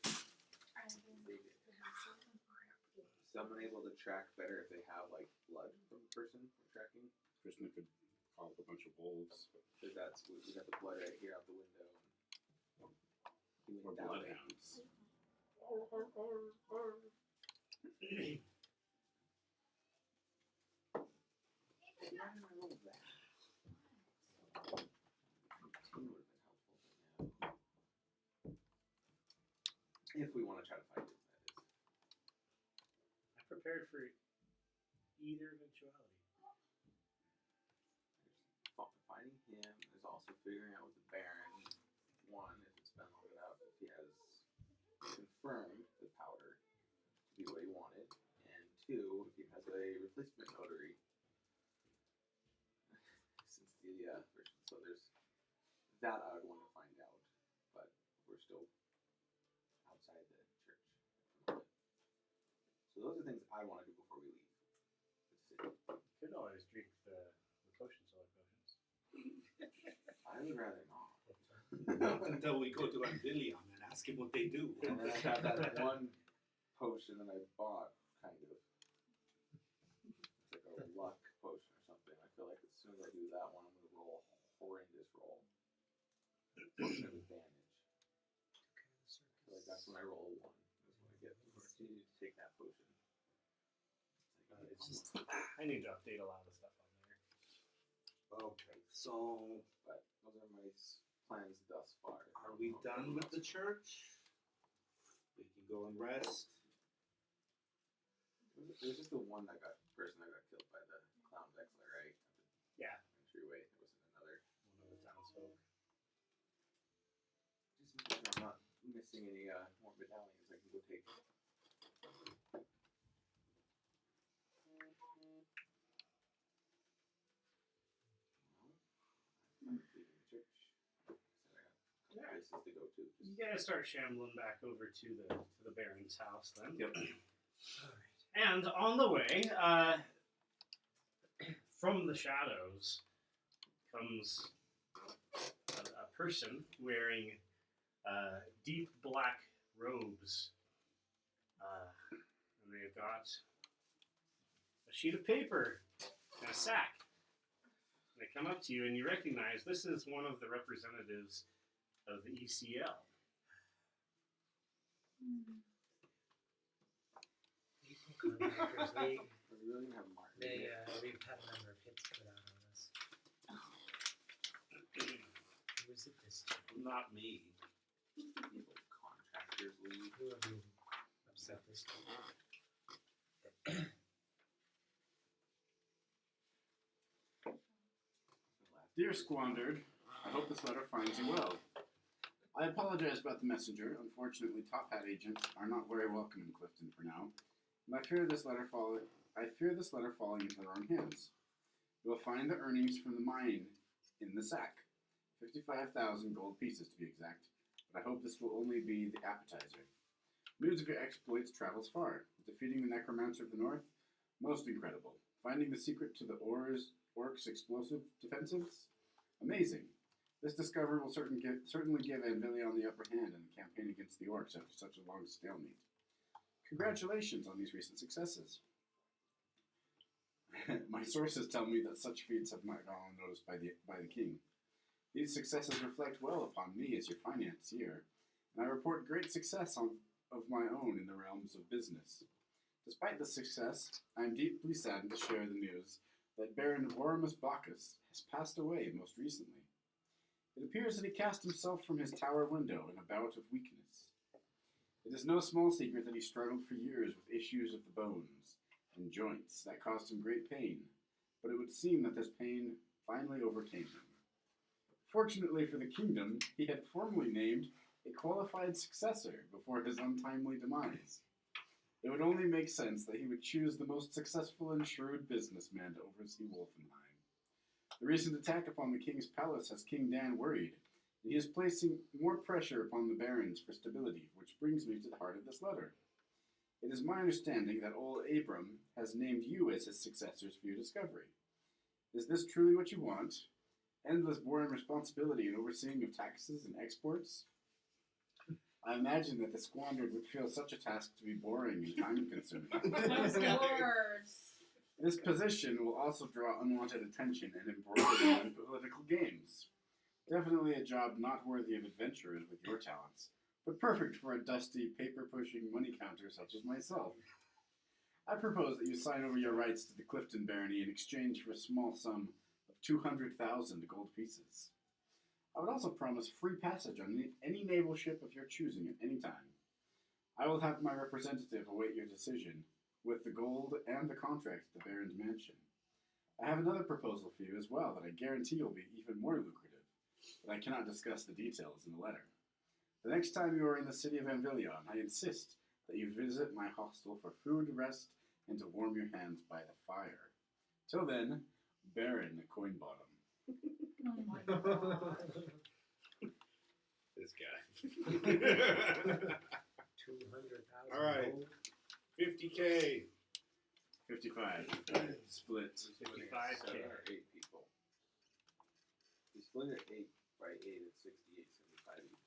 [SPEAKER 5] needed. Someone able to track better if they have like blood from the person we're tracking.
[SPEAKER 6] Krishna could call up a bunch of wolves.
[SPEAKER 5] Because that's we got the blood right here out the window. And he
[SPEAKER 6] Or
[SPEAKER 5] went down it.
[SPEAKER 6] bloodhounds.
[SPEAKER 5] Why did I roll that? 15 would have been helpful, but yeah. If we want to try to find it, that is.
[SPEAKER 1] I'm prepared for either eventuality.
[SPEAKER 5] Finding him is also figuring out with the Baron. One, if it's been long enough, if he has confirmed the powder to be what he wanted, and two, if he has a replacement notary since the version. So there's that I would want to find out, but we're still outside the church. So those are things I want to do before we leave the city.
[SPEAKER 1] Could always drink the potions, solar potions.
[SPEAKER 5] I would rather not.
[SPEAKER 3] Until we go to Anvillion and ask him what they do.
[SPEAKER 5] And then I got that one potion that I bought, kind of. It's like a luck potion or something. I feel like as soon as I do that one, I'm going to roll a horrendous roll. Potion of advantage. I feel like that's when I roll a 1. That's when I get the opportunity to take that potion.
[SPEAKER 1] It's just I need to update a lot of stuff on there.
[SPEAKER 3] Okay, so
[SPEAKER 5] But those are my plans thus far.
[SPEAKER 3] are we done with the church? We can go and rest.
[SPEAKER 5] It was just the one person that got killed by the clown Vexler, right?
[SPEAKER 1] Yeah.
[SPEAKER 5] Entryway. There wasn't another.
[SPEAKER 1] One of the townsfolk.
[SPEAKER 5] Just making sure I'm not missing any more medallions I can go take. Well, I'm leaving the church. Said I got a couple places to go to.
[SPEAKER 1] You guys start shambling back over to the Baron's house then.
[SPEAKER 3] Yep.
[SPEAKER 4] Alright.
[SPEAKER 1] And on the way, from the shadows comes a person wearing deep black robes. And they've got a sheet of paper and a sack. They come up to you and you recognize this is one of the representatives of the ECL.
[SPEAKER 4] Contractors,
[SPEAKER 5] We really gonna have Martin.
[SPEAKER 4] we've had a number of hits put out on us. Who is it this time?
[SPEAKER 3] Not me.
[SPEAKER 5] Evil contractors league.
[SPEAKER 4] Who have you upset this time?
[SPEAKER 6] Dear Squandered, I hope this letter finds you well. I apologize about the messenger. Unfortunately, Top Hat agents are not very welcome in Clifton for now, and I fear this letter falling into the wrong hands. You will find the earnings from the mine in the sack, 55,000 gold pieces to be exact. But I hope this will only be the appetizer. News of your exploits travels far. Defeating the necromancer of the north, most incredible. Finding the secret to the orcs' explosive defensives, amazing. This discovery will certainly give Anvillion the upper hand in the campaign against the orcs after such a long stalemate. Congratulations on these recent successes. My sources tell me that such feats have not gone unnoticed by the king. These successes reflect well upon me as your financier, and I report great success of my own in the realms of business. Despite the success, I am deeply saddened to share the news that Baron Horamus Bacchus has passed away most recently. It appears that he cast himself from his tower window in a bout of weakness. It is no small secret that he struggled for years with issues of the bones and joints that caused him great pain, but it would seem that this pain finally overcame him. Fortunately for the kingdom, he had formally named a qualified successor before his untimely demise. It would only make sense that he would choose the most successful and shrewd businessman to oversee Wolfenheim. The recent attack upon the king's palace has King Dan worried, and he is placing more pressure upon the barons for stability, which brings me to the heart of this letter. It is my understanding that old Abram has named you as his successors for your discovery. Is this truly what you want? Endless boring responsibility and overseeing of taxes and exports? I imagine that the squandered would feel such a task to be boring and time-consuming.
[SPEAKER 2] Worse.
[SPEAKER 6] This position will also draw unwanted attention and embroidery in political games. Definitely a job not worthy of adventurers with your talents, but perfect for a dusty, paper-pushing money counter such as myself. I propose that you sign over your rights to the Clifton Barony in exchange for a small sum of 200,000 gold pieces. I would also promise free passage on any naval ship of your choosing at any time. I will have my representative await your decision with the gold and the contract at the Baron's mansion. I have another proposal for you as well that I guarantee will be even more lucrative, but I cannot discuss the details in the letter. The next time you are in the city of Anvillion, I insist that you visit my hostel for food, rest, and to warm your hands by the fire. Till then, Baron Coinbottom.
[SPEAKER 2] Oh my god.
[SPEAKER 3] This guy.
[SPEAKER 4] 200,000
[SPEAKER 3] All right.
[SPEAKER 4] gold.
[SPEAKER 3] 50K.
[SPEAKER 6] 55. Split.
[SPEAKER 1] 55K.
[SPEAKER 5] 7 or 8 people. We split it 8 by 8, it's 68, 75 each.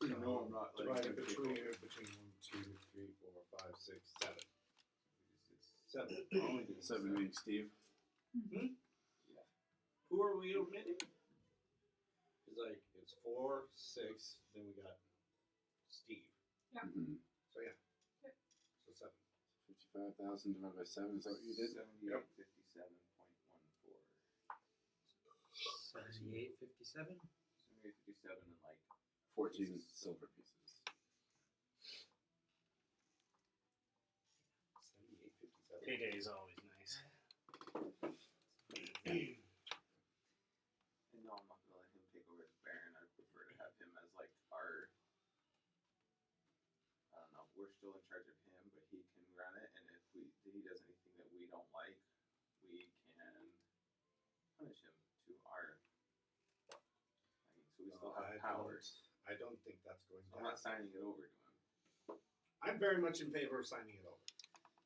[SPEAKER 5] You know I'm not
[SPEAKER 3] Divided
[SPEAKER 5] letting
[SPEAKER 3] between
[SPEAKER 5] people.
[SPEAKER 3] 1, 2, 3, 4, 5, 6, 7.
[SPEAKER 5] It's
[SPEAKER 3] 7.
[SPEAKER 5] only doing
[SPEAKER 6] 7 being Steve.
[SPEAKER 3] Who are we omitting? It's like it's 4, 6. Then we got Steve.
[SPEAKER 2] Yeah.
[SPEAKER 6] Mm-hmm.
[SPEAKER 3] So yeah. So 7.
[SPEAKER 6] 55,000 divided by 7. Is that what you did?
[SPEAKER 5] 78, 57.14.
[SPEAKER 4] 78, 57?
[SPEAKER 5] 78, 57 and like
[SPEAKER 6] 14 silver pieces.
[SPEAKER 3] 78, 57.
[SPEAKER 1] Payday is always nice.
[SPEAKER 5] And no, I'm not gonna let him take over as Baron. I prefer to have him as like our. I don't know. We're still in charge of him, but he can run it. And if he does anything that we don't like, we can punish him to our. I mean, so we still have powers.
[SPEAKER 3] I don't think that's going to
[SPEAKER 5] I'm not
[SPEAKER 3] happen.
[SPEAKER 5] signing it over to him.
[SPEAKER 3] I'm very much in favor of signing it over.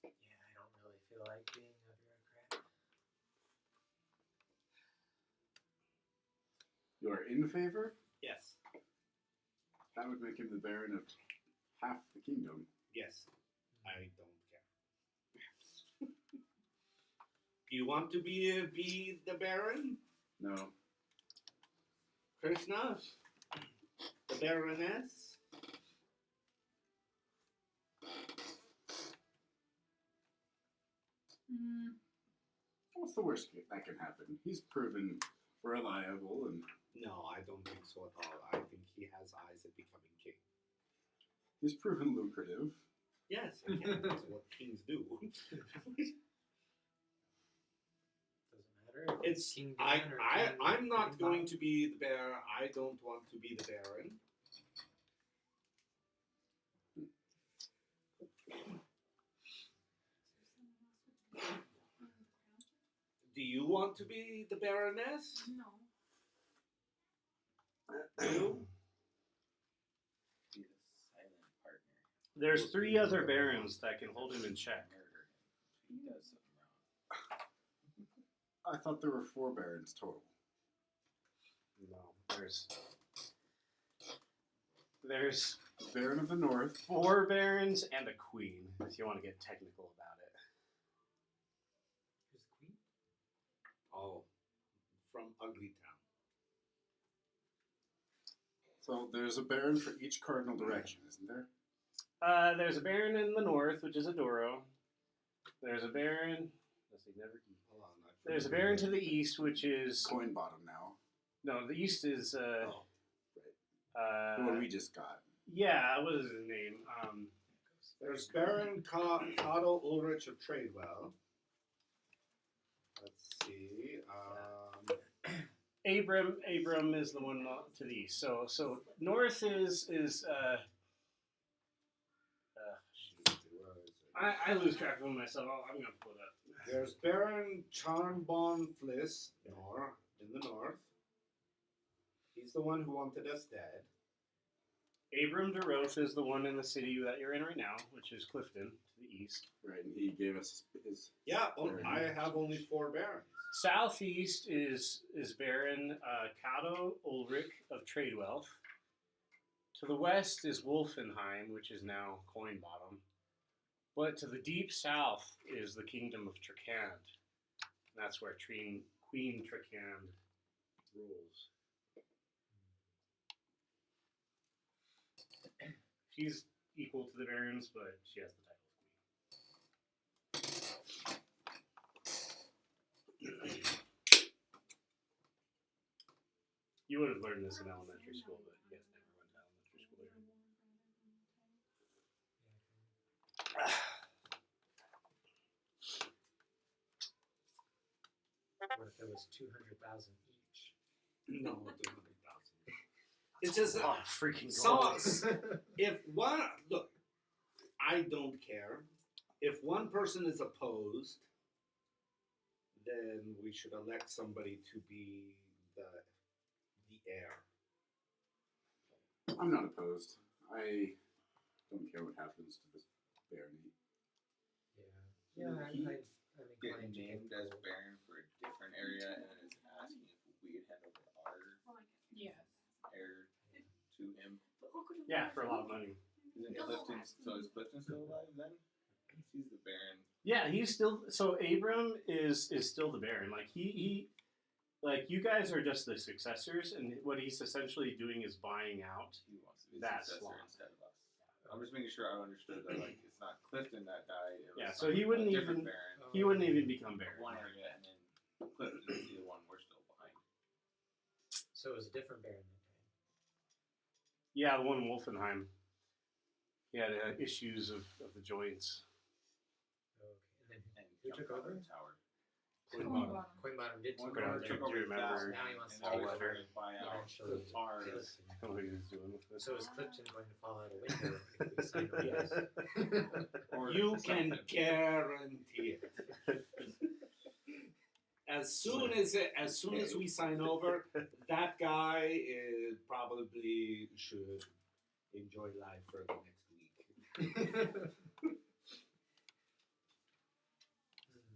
[SPEAKER 4] Yeah, I don't really feel like being a bureaucrat.
[SPEAKER 6] You are in favor?
[SPEAKER 3] Yes.
[SPEAKER 6] That would make him the Baron of half the kingdom.
[SPEAKER 3] Yes. I don't care. Do you want to be the Baron?
[SPEAKER 6] No.
[SPEAKER 3] Krishna? The Baroness?
[SPEAKER 6] What's the worst that can happen? He's proven reliable and
[SPEAKER 3] No, I don't think so at all. I think he has eyes at becoming king.
[SPEAKER 6] he's proven lucrative.
[SPEAKER 3] Yes, again, that's what kings do.
[SPEAKER 4] Doesn't matter. If
[SPEAKER 3] It's
[SPEAKER 4] King
[SPEAKER 3] I
[SPEAKER 4] Dan or
[SPEAKER 3] I
[SPEAKER 4] King
[SPEAKER 3] I'm not
[SPEAKER 4] King
[SPEAKER 3] going
[SPEAKER 4] Bob.
[SPEAKER 3] to be the Baron. I don't want to be the Baron. Do you want to be the Baroness?
[SPEAKER 2] No.
[SPEAKER 3] You?
[SPEAKER 5] Be the silent partner.
[SPEAKER 1] There's 3 other barons that can hold him in check.
[SPEAKER 5] Murder him. He does something wrong.
[SPEAKER 6] I thought there were 4 barons total.
[SPEAKER 1] No, there's
[SPEAKER 6] Baron of the North.
[SPEAKER 1] 4 barons and a queen, if you want to get technical about it.
[SPEAKER 4] Who's the queen?
[SPEAKER 3] Oh, from from Ugly Town.
[SPEAKER 6] So there's a baron for each cardinal direction, isn't there?
[SPEAKER 1] There's a baron in the north, which is a Doro. There's a baron. Let's see, never keep.
[SPEAKER 3] Hold on, I
[SPEAKER 1] There's a
[SPEAKER 3] forget.
[SPEAKER 1] baron to the east, which is
[SPEAKER 6] Coin bottom now.
[SPEAKER 1] no. The east is
[SPEAKER 6] Oh, right. The one
[SPEAKER 1] uh,
[SPEAKER 6] we just got.
[SPEAKER 1] yeah. What is his name?
[SPEAKER 3] There's Baron Cotto Ulrich of Tradewell. Let's see.
[SPEAKER 1] Abram is the one to the east. So north is
[SPEAKER 3] Shoot, where is it?
[SPEAKER 1] I lose track of them myself. I'm gonna pull it up.
[SPEAKER 3] There's Baron Charnbon Fliss in the north. He's the one who wanted us dead.
[SPEAKER 1] Abram DeRoche is the one in the city that you're in right now, which is Clifton to the east.
[SPEAKER 6] Right, and he gave us his.
[SPEAKER 3] Yeah,
[SPEAKER 6] Baron.
[SPEAKER 3] I have only 4 barons.
[SPEAKER 1] Southeast is Baron Cado Ulrich of Tradewealth. To the west is Wolfenheim, which is now Coin Bottom. But to the deep south is the Kingdom of Trakand. That's where Queen Trakand rules. She's equal to the barons, but she has the title of queen. You would have learned this in elementary school, but you guys never went to elementary school there.
[SPEAKER 4] What if it was 200,000 each?
[SPEAKER 3] No, 200,000. It's just
[SPEAKER 1] Oh, freaking
[SPEAKER 3] so.
[SPEAKER 1] God.
[SPEAKER 3] If one look, I don't care. If one person is opposed, then we should elect somebody to be the heir.
[SPEAKER 6] I'm not opposed. I don't care what happens to this barony.
[SPEAKER 4] Yeah, I'm
[SPEAKER 5] Get
[SPEAKER 4] inclined to
[SPEAKER 5] named as Baron for a different area and then is asking if we would hand over our
[SPEAKER 2] Yes.
[SPEAKER 5] heir to him.
[SPEAKER 1] Yeah, for a lot of money.
[SPEAKER 5] Isn't Clifton, so is Clifton still alive then? He's the Baron.
[SPEAKER 1] Yeah, he's still. So Abram is still the Baron. Like he like you guys are just the successors, and what he's essentially doing is buying out.
[SPEAKER 5] He wants to be
[SPEAKER 1] That
[SPEAKER 5] successor
[SPEAKER 1] slot.
[SPEAKER 5] instead of us. I'm just making sure I understood that like it's not Clifton that died. It was
[SPEAKER 1] Yeah, so he wouldn't
[SPEAKER 5] a different
[SPEAKER 1] even-
[SPEAKER 5] Baron.
[SPEAKER 1] He wouldn't even become Baron.
[SPEAKER 5] One area and then Clifton is the one we're still behind.
[SPEAKER 4] So it was a different baron that time.
[SPEAKER 1] Yeah, the one in Wolfenheim. He had issues of the joints.
[SPEAKER 4] Okay. And then
[SPEAKER 5] And
[SPEAKER 4] who
[SPEAKER 5] jumped
[SPEAKER 4] took
[SPEAKER 5] out of
[SPEAKER 4] over?
[SPEAKER 5] the tower.
[SPEAKER 4] Coin Bottom did
[SPEAKER 5] One
[SPEAKER 4] take
[SPEAKER 5] guy
[SPEAKER 4] over.
[SPEAKER 5] took
[SPEAKER 1] Do you
[SPEAKER 5] over
[SPEAKER 1] remember
[SPEAKER 5] fast,
[SPEAKER 4] Now he wants
[SPEAKER 5] and
[SPEAKER 4] to
[SPEAKER 5] now
[SPEAKER 4] take
[SPEAKER 5] he's
[SPEAKER 1] over
[SPEAKER 5] trying to buy out
[SPEAKER 4] eventually
[SPEAKER 5] ours.
[SPEAKER 4] Clifton.
[SPEAKER 1] What he was doing with this.
[SPEAKER 4] So is Clifton going to fall out a window if we sign over?
[SPEAKER 1] Yes.
[SPEAKER 5] Or
[SPEAKER 3] You can
[SPEAKER 5] something.
[SPEAKER 3] guarantee it. As soon as we sign over, that guy probably should enjoy life for the next week.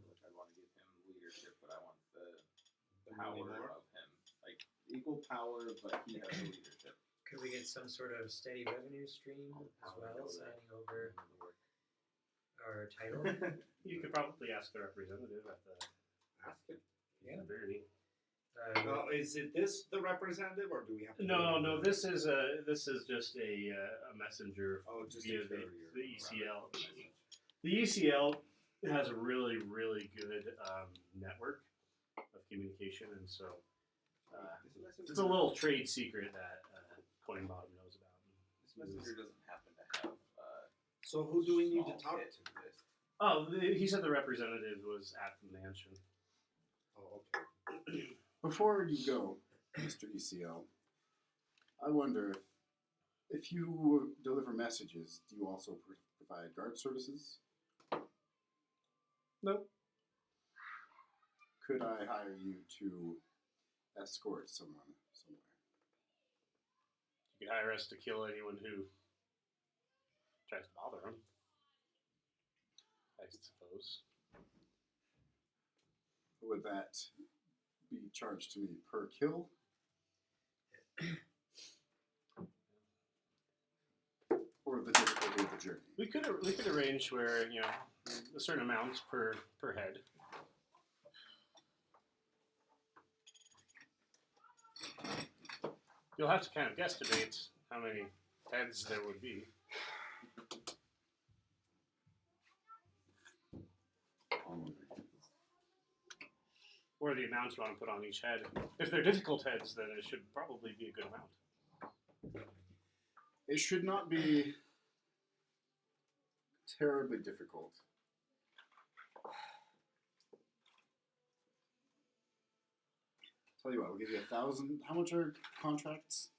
[SPEAKER 5] Which I want to give him leadership, but I want the
[SPEAKER 3] The
[SPEAKER 5] power
[SPEAKER 3] money more.
[SPEAKER 5] of him. Like equal power, but he has the leadership.
[SPEAKER 4] Could we get some sort of steady revenue stream as well, signing over our title?
[SPEAKER 1] You could probably ask the representative at the
[SPEAKER 3] Ask him.
[SPEAKER 1] barony.
[SPEAKER 3] Is it this the representative, or do we have to?
[SPEAKER 1] No. This is just a messenger
[SPEAKER 3] Oh, just
[SPEAKER 1] via
[SPEAKER 3] a carrier.
[SPEAKER 1] the ECL. The ECL has a really good network of communication, and so it's a little trade secret that Coin Bottom knows about.
[SPEAKER 5] This messenger doesn't happen to have.
[SPEAKER 3] So who do we need to
[SPEAKER 5] small
[SPEAKER 3] talk
[SPEAKER 5] hit
[SPEAKER 3] to?
[SPEAKER 5] this.
[SPEAKER 1] Oh, he said the representative was at the mansion.
[SPEAKER 3] Oh, okay.
[SPEAKER 6] Before you go, Mr. ECL, I wonder if you deliver messages, do you also provide guard services?
[SPEAKER 1] Nope.
[SPEAKER 6] Could I hire you to escort someone somewhere?
[SPEAKER 1] You could hire us to kill anyone who tries to bother him, I suppose.
[SPEAKER 6] Would that be charged to me per kill? Or the difficulty of the journey?
[SPEAKER 1] We could arrange where a certain amount per head. You'll have to kind of guesstimate how many heads there would be. Or the amount you want to put on each head. If they're difficult heads, then it should probably be a good amount.
[SPEAKER 6] It should not be terribly difficult. Tell you what, we'll give you 1,000. How much are contracts?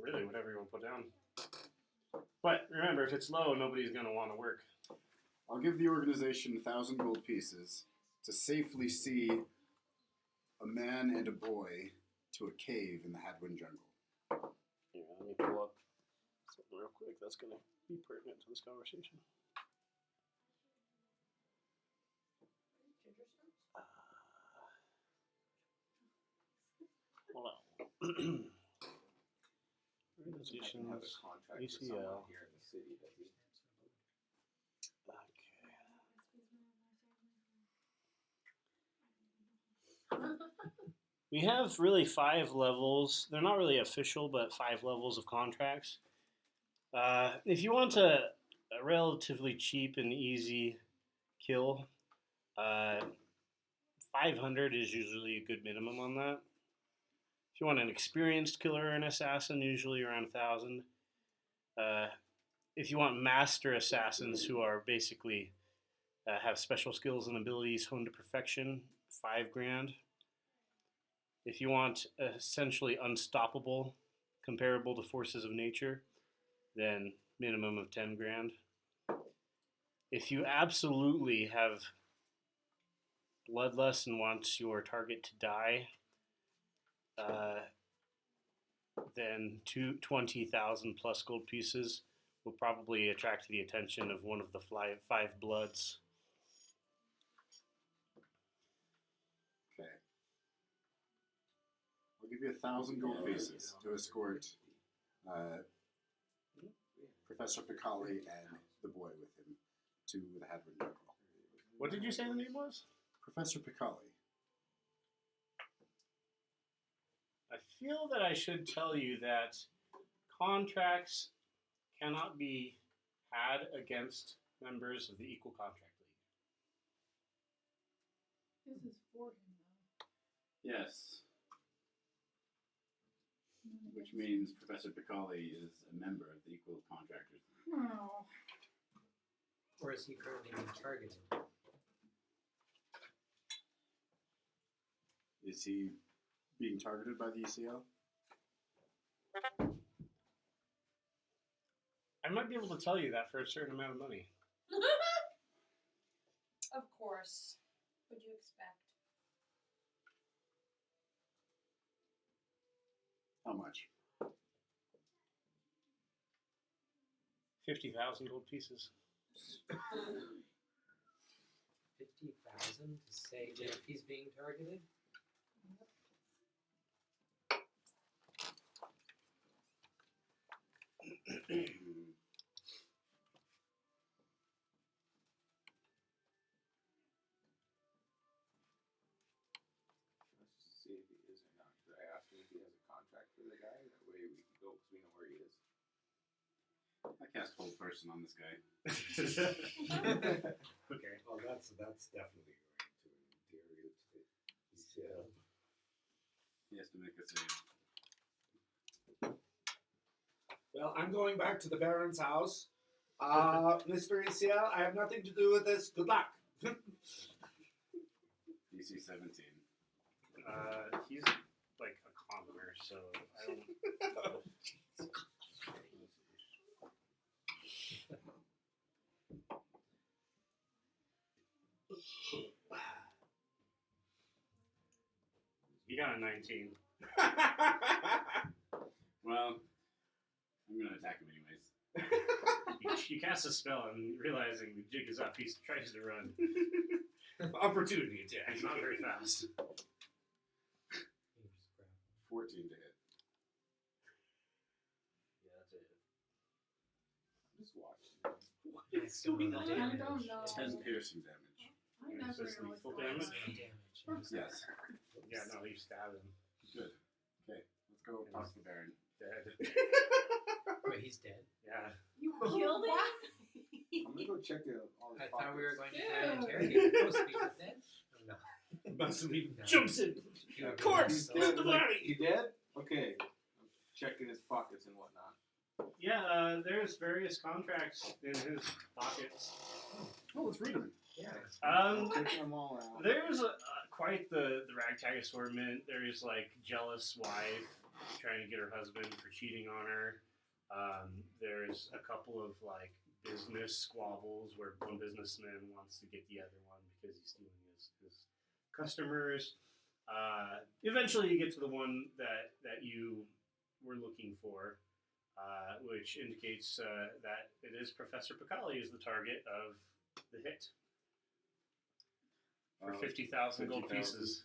[SPEAKER 1] Really, whatever you want to put down. But remember, if it's low, nobody's going to want to work.
[SPEAKER 6] I'll give the organization 1,000 gold pieces to safely see a man and a boy to a cave in the Hadwin jungle.
[SPEAKER 1] Yeah, let me pull up something real quick that's going to be pertinent to this conversation. Hold on.
[SPEAKER 5] I can have a
[SPEAKER 1] Organizations.
[SPEAKER 5] contract with
[SPEAKER 1] ACL.
[SPEAKER 5] someone here in the city, does he?
[SPEAKER 1] We have really 5 levels. They're not really official, but 5 levels of contracts. If you want a relatively cheap and easy kill, 500 is usually a good minimum on that. If you want an experienced killer or an assassin, usually around 1,000. If you want master assassins who are basically have special skills and abilities honed to perfection, 5 grand. If you want essentially unstoppable, comparable to forces of nature, then minimum of 10 grand. If you absolutely have bloodlust and want your target to die, then 20,000 plus gold pieces will probably attract the attention of one of the 5 bloods.
[SPEAKER 6] Okay. I'll give you 1,000 gold pieces to escort Professor Picali and the boy with him to the Hadwin jungle.
[SPEAKER 1] What did you say the name was?
[SPEAKER 6] Professor Picali.
[SPEAKER 1] I feel that I should tell you that contracts cannot be had against members of the Equal Contract League.
[SPEAKER 2] This is for him, though.
[SPEAKER 6] Yes.
[SPEAKER 2] Not
[SPEAKER 6] Which
[SPEAKER 2] against
[SPEAKER 6] means Professor Picali is a member of the Equal Contractors.
[SPEAKER 2] him. Oh.
[SPEAKER 4] Or is he currently being targeted?
[SPEAKER 6] Is he being targeted by the ECL?
[SPEAKER 1] I might be able to tell you that for a certain amount of money.
[SPEAKER 7] Of course. What'd you expect?
[SPEAKER 6] How much?
[SPEAKER 1] 50,000 gold pieces.
[SPEAKER 4] 50,000 to say if he's being targeted?
[SPEAKER 5] Let's just see if he is or not. Should I ask him if he has a contract for the guy? That way we can go because we know where he is.
[SPEAKER 6] I cast Hold Person on this guy.
[SPEAKER 1] Okay.
[SPEAKER 3] Well, that's definitely going to endear you to the ECL.
[SPEAKER 6] He has to make a save.
[SPEAKER 3] Well, I'm going back to the Baron's house. Mr. ECL, I have nothing to do with this. Good luck.
[SPEAKER 6] DC 17.
[SPEAKER 1] He's like a commoner, so I don't know. You got a 19.
[SPEAKER 6] Well, I'm going to attack him anyways.
[SPEAKER 1] You cast a spell and realizing the jig is up, he tries to run.
[SPEAKER 3] Opportunity attack.
[SPEAKER 1] He's not very fast.
[SPEAKER 6] 14 to hit.
[SPEAKER 1] Yeah, that's it.
[SPEAKER 5] Just watch.
[SPEAKER 2] What is going on? I don't know.
[SPEAKER 6] 10 piercing damage.
[SPEAKER 2] I never
[SPEAKER 1] Is this
[SPEAKER 2] know what's
[SPEAKER 1] lethal
[SPEAKER 2] going
[SPEAKER 1] damage?
[SPEAKER 2] on.
[SPEAKER 6] Yes.
[SPEAKER 1] Yeah, no, you stab him.
[SPEAKER 6] Good. Okay, let's go talk to the Baron.
[SPEAKER 1] Dead.
[SPEAKER 4] Wait, he's dead.
[SPEAKER 1] Yeah.
[SPEAKER 2] You killed him?
[SPEAKER 5] I'm gonna go check all the
[SPEAKER 4] I thought we were going to
[SPEAKER 2] Ew.
[SPEAKER 4] try and interrogate him. Oh, speak with Ned? Oh, no.
[SPEAKER 3] Massively
[SPEAKER 4] No.
[SPEAKER 3] jumps in.
[SPEAKER 4] He would be
[SPEAKER 3] Corpse!
[SPEAKER 4] like,
[SPEAKER 3] Get the body!
[SPEAKER 5] You dead? Okay. I'm checking his pockets and whatnot.
[SPEAKER 1] Yeah, there's various contracts in his pockets.
[SPEAKER 6] Oh, let's read them.
[SPEAKER 4] Yeah.
[SPEAKER 5] Checking them all out.
[SPEAKER 1] There's quite the ragtag assortment. There's like jealous wife trying to get her husband for cheating on her. There's a couple of like business squabbles where one businessman wants to get the other one because he's stealing his customers. Eventually, you get to the one that you were looking for, which indicates that it is Professor Picali is the target of the hit for 50,000 gold
[SPEAKER 6] 50,000.
[SPEAKER 1] pieces.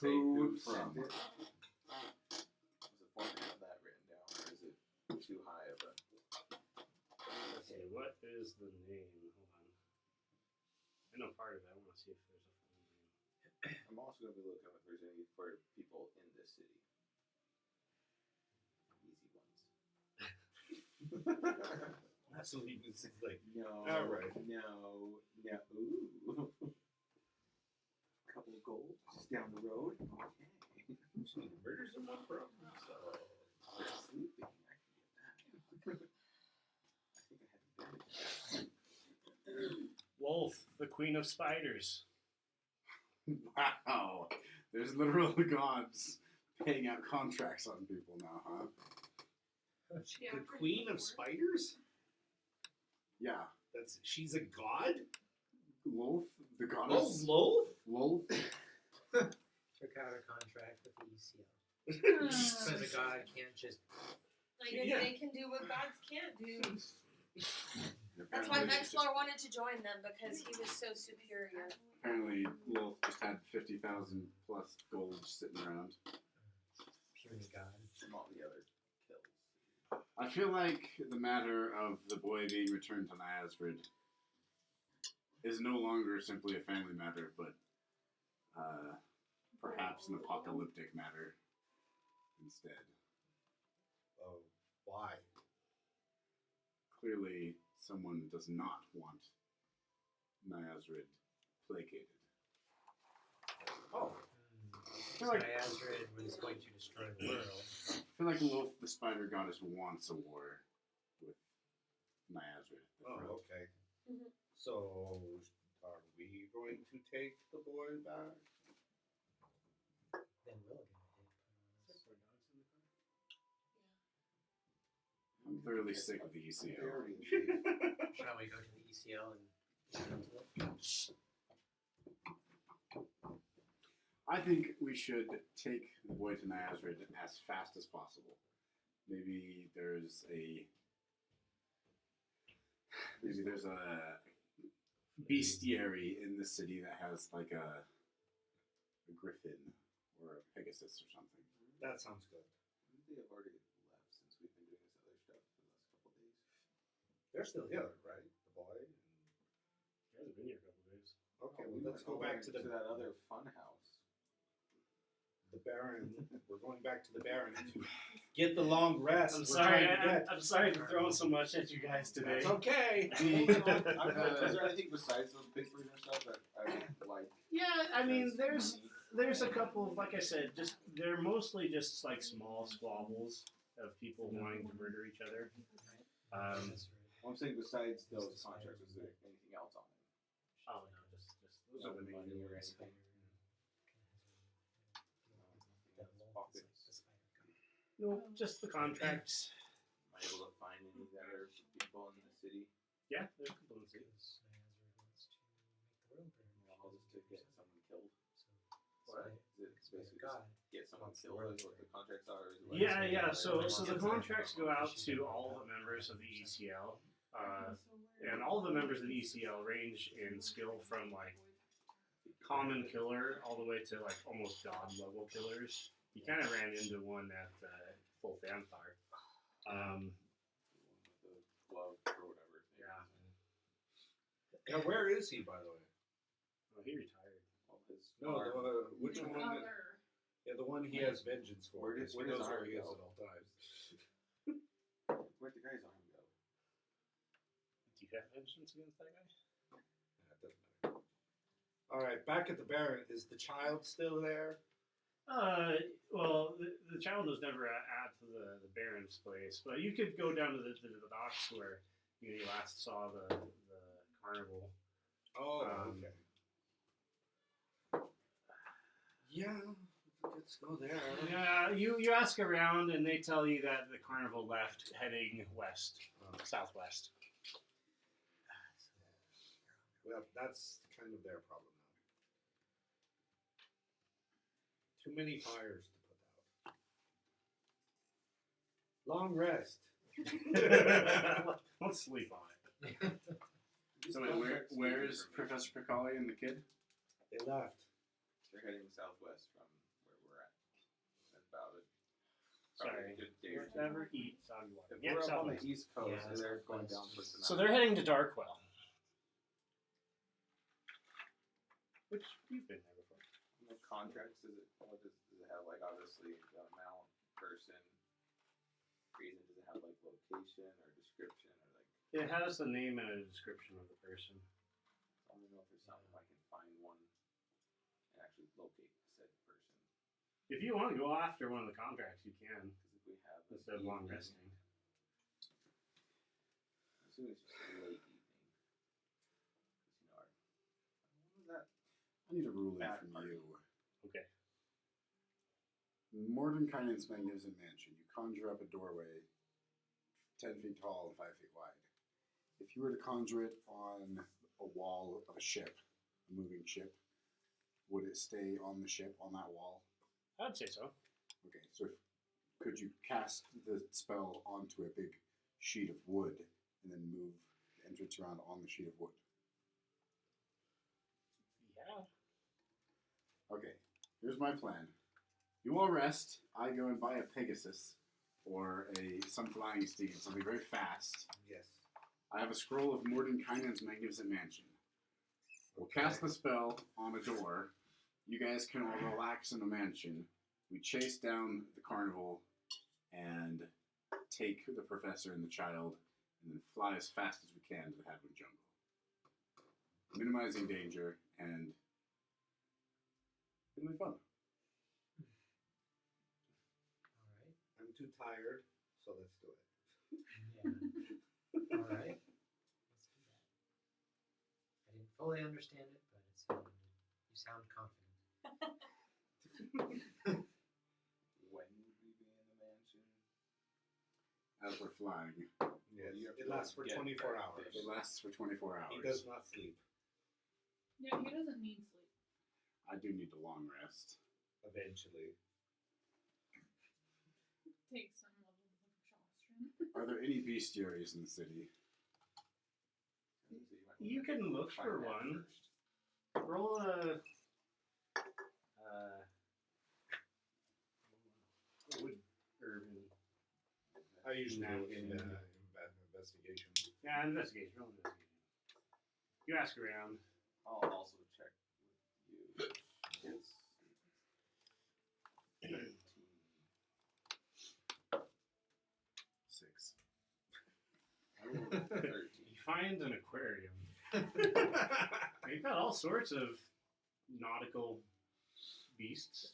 [SPEAKER 5] Who
[SPEAKER 6] from?
[SPEAKER 5] sent it? Was it fun to have that written down, or is it too high of a?
[SPEAKER 1] Let's see, what is the name? Hold on. I know part of it. I want to see if there's a full name.
[SPEAKER 5] I'm also gonna be looking if there's any for people in this city. Easy ones.
[SPEAKER 3] Massively is like,
[SPEAKER 5] No.
[SPEAKER 3] All right.
[SPEAKER 5] No. No. Ooh. Couple of gold just down the road. Okay.
[SPEAKER 3] murder's in one problem. So.
[SPEAKER 5] Sleeping. I can get that. I think I had advantage.
[SPEAKER 1] Wolf, the queen of spiders.
[SPEAKER 6] Wow. There's literal gods paying out contracts on people now, huh?
[SPEAKER 3] The queen of spiders?
[SPEAKER 6] Yeah.
[SPEAKER 3] She's a god?
[SPEAKER 6] Loth, the
[SPEAKER 3] Oh,
[SPEAKER 6] goddess.
[SPEAKER 3] Loth?
[SPEAKER 6] Loth.
[SPEAKER 4] Took out a contract with the ECL. So the god can't just.
[SPEAKER 7] I guess
[SPEAKER 3] Yeah.
[SPEAKER 7] they can do what gods can't do. That's
[SPEAKER 6] Apparently
[SPEAKER 7] why
[SPEAKER 6] she just-
[SPEAKER 7] Vexlar wanted to join them, because he was so superior.
[SPEAKER 6] Apparently, Loth just had 50,000 plus gold sitting around.
[SPEAKER 4] Puny god.
[SPEAKER 5] From all the other kills.
[SPEAKER 6] I feel like the matter of the boy being returned to Niazrid is no longer simply a family matter, but perhaps an apocalyptic matter instead.
[SPEAKER 3] Oh, why?
[SPEAKER 6] Clearly, someone does not want Niazrid placated.
[SPEAKER 3] Oh.
[SPEAKER 6] feel like-
[SPEAKER 4] Niazrid was going to destroy the world.
[SPEAKER 6] I feel like Loth, the spider goddess, wants a war with Niazrid at the front.
[SPEAKER 3] Oh, okay.
[SPEAKER 7] Mhm.
[SPEAKER 3] So, are we going to take the boy back?
[SPEAKER 4] Then we'll get a hit put on us.
[SPEAKER 6] I'm thoroughly sick of the ECL.
[SPEAKER 4] Shall we go to the ECL and dismantle it?
[SPEAKER 6] I think we should take the boy to Niazrid as fast as possible. Maybe there's a bestiary in the city that has like a griffin or a pegasus or something.
[SPEAKER 3] That sounds good.
[SPEAKER 5] Wouldn't they have already left since we've been doing this other stuff for the last couple of days?
[SPEAKER 3] They're still here, right? The boy?
[SPEAKER 1] He hasn't been here a couple days.
[SPEAKER 3] Okay,
[SPEAKER 5] We
[SPEAKER 3] well, let's
[SPEAKER 5] went
[SPEAKER 3] go back
[SPEAKER 5] over
[SPEAKER 3] to the
[SPEAKER 5] that other fun house.
[SPEAKER 3] the Baron. We're going back to the Baron to get the long rest.
[SPEAKER 1] I'm
[SPEAKER 3] we're
[SPEAKER 1] sorry.
[SPEAKER 3] trying to get.
[SPEAKER 1] I'm sorry for throwing so much at you guys today.
[SPEAKER 3] That's okay.
[SPEAKER 5] Is there anything besides those papers and stuff that I would like?
[SPEAKER 1] Yeah, I mean,
[SPEAKER 5] Because-
[SPEAKER 1] there's a couple of, like I said, just they're mostly just like small squabbles of people wanting to murder each other.
[SPEAKER 5] Well, I'm saying besides those contracts, is there anything else on it?
[SPEAKER 1] Oh no, just those are the main
[SPEAKER 5] Money or
[SPEAKER 1] ones.
[SPEAKER 5] anything?
[SPEAKER 1] No, just the contracts.
[SPEAKER 5] Am I able to find any that are people in the city?
[SPEAKER 1] Yeah, there's a couple of things.
[SPEAKER 5] All just to get someone killed?
[SPEAKER 1] What?
[SPEAKER 5] Is it basically
[SPEAKER 4] God.
[SPEAKER 5] just get someone
[SPEAKER 4] Wants the
[SPEAKER 5] killed?
[SPEAKER 4] world
[SPEAKER 5] Is what the contracts are? Or is it like
[SPEAKER 1] Yeah, yeah. So
[SPEAKER 5] like-
[SPEAKER 1] the contracts go out to all the members of the ECL, and all the members of the ECL range in skill from like common killer all the way to like almost god level killers. You kind of ran into one at full fanfare.
[SPEAKER 5] The glove or whatever.
[SPEAKER 1] Yeah.
[SPEAKER 3] Now, where is he, by the way?
[SPEAKER 1] Oh, he retired.
[SPEAKER 5] All his
[SPEAKER 3] No, which
[SPEAKER 2] The
[SPEAKER 3] one?
[SPEAKER 2] other.
[SPEAKER 3] Yeah, the one he has vengeance for.
[SPEAKER 5] Where
[SPEAKER 3] Because he
[SPEAKER 5] does
[SPEAKER 3] knows where
[SPEAKER 5] arm
[SPEAKER 3] he is
[SPEAKER 5] go?
[SPEAKER 3] at all times.
[SPEAKER 5] Where'd the guy's arm go?
[SPEAKER 1] Do you have vengeance against that guy?
[SPEAKER 3] That doesn't matter. All right, back at the Baron. Is the child still there?
[SPEAKER 1] Well, the child was never at the Baron's place, but you could go down to the docks where you last saw the carnival.
[SPEAKER 3] Oh,
[SPEAKER 1] Um,
[SPEAKER 3] okay. Yeah, let's go there.
[SPEAKER 1] Yeah, you ask around and they tell you that the carnival left heading west, southwest.
[SPEAKER 3] Well, that's kind of their problem now. Too many fires to put out. Long rest.
[SPEAKER 1] Let's sleep on it.
[SPEAKER 6] So wait, where's Professor Picali and the kid?
[SPEAKER 3] They left.
[SPEAKER 5] They're heading southwest from where we're at. That's about it.
[SPEAKER 1] Sorry.
[SPEAKER 5] Probably a good day or two.
[SPEAKER 1] Never eat soggy water.
[SPEAKER 5] If
[SPEAKER 1] Yep,
[SPEAKER 5] we're up on the
[SPEAKER 1] southwest.
[SPEAKER 5] east coast,
[SPEAKER 4] Yeah,
[SPEAKER 5] they're going
[SPEAKER 4] southwest.
[SPEAKER 5] down towards the
[SPEAKER 1] So they're heading to Darkwell. Which you've been there before.
[SPEAKER 5] The contracts, what does it have? Like, obviously, the amount, person, reason, does it have, like, location or description or, like,
[SPEAKER 1] It has the name and a description of the person.
[SPEAKER 5] I don't know if there's something I can find one and actually locate said person.
[SPEAKER 1] If you want to go after one of the contracts, you can,
[SPEAKER 5] Because if we have
[SPEAKER 1] instead of long resting.
[SPEAKER 5] I assume it's just a late evening. Because, what was that?
[SPEAKER 6] I need a ruling
[SPEAKER 5] Bad
[SPEAKER 6] from
[SPEAKER 5] party.
[SPEAKER 6] you.
[SPEAKER 1] Okay.
[SPEAKER 6] Mordenkainen's magnificent mansion. You conjure up a doorway 10 feet tall and 5 feet wide. If you were to conjure it on a wall of a ship, a moving ship, would it stay on the ship, on that wall?
[SPEAKER 1] I'd say so.
[SPEAKER 6] Okay, so could you cast the spell onto a big sheet of wood and then move the entrance around on the sheet of wood?
[SPEAKER 1] Yeah.
[SPEAKER 6] Okay, here's my plan. You all rest. I go and buy a Pegasus or some flying steed, something very fast.
[SPEAKER 3] Yes.
[SPEAKER 6] I have a scroll of Mordenkainen's magnificent mansion. We'll cast the spell on a door. You guys can all relax in the mansion. We chase down the carnival and take the professor and the child and then fly as fast as we can to the Hadwin jungle. Minimizing danger and it'll be fun.
[SPEAKER 4] Alright.
[SPEAKER 3] I'm too tired, so let's do it.
[SPEAKER 4] Yeah. Alright. Let's do that. I didn't fully understand it, but you sound confident.
[SPEAKER 5] When would we be in the mansion?
[SPEAKER 6] As we're flying,
[SPEAKER 3] Yes.
[SPEAKER 5] You have
[SPEAKER 3] It
[SPEAKER 5] to
[SPEAKER 3] lasts for
[SPEAKER 5] get
[SPEAKER 3] 24
[SPEAKER 5] back
[SPEAKER 3] hours.
[SPEAKER 6] it lasts for 24 hours.
[SPEAKER 3] He does not sleep,
[SPEAKER 2] Yeah, he doesn't need sleep.
[SPEAKER 6] I do need a long rest.
[SPEAKER 3] eventually.
[SPEAKER 2] Take some level of exhaustion.
[SPEAKER 6] Are there any bestiaries in the city?
[SPEAKER 5] So might
[SPEAKER 1] You
[SPEAKER 5] wanna
[SPEAKER 1] can look
[SPEAKER 5] find
[SPEAKER 1] for
[SPEAKER 5] that
[SPEAKER 1] one.
[SPEAKER 5] first.
[SPEAKER 1] Roll a. Wood urban.
[SPEAKER 3] I usually do
[SPEAKER 1] Napkin.
[SPEAKER 3] investigation.
[SPEAKER 1] Yeah, investigation. Roll investigation. You ask around.
[SPEAKER 5] I'll also check with you. Yes. 13.
[SPEAKER 6] 6.
[SPEAKER 5] I rolled a 13.
[SPEAKER 1] You find an aquarium. They've got all sorts of nautical beasts.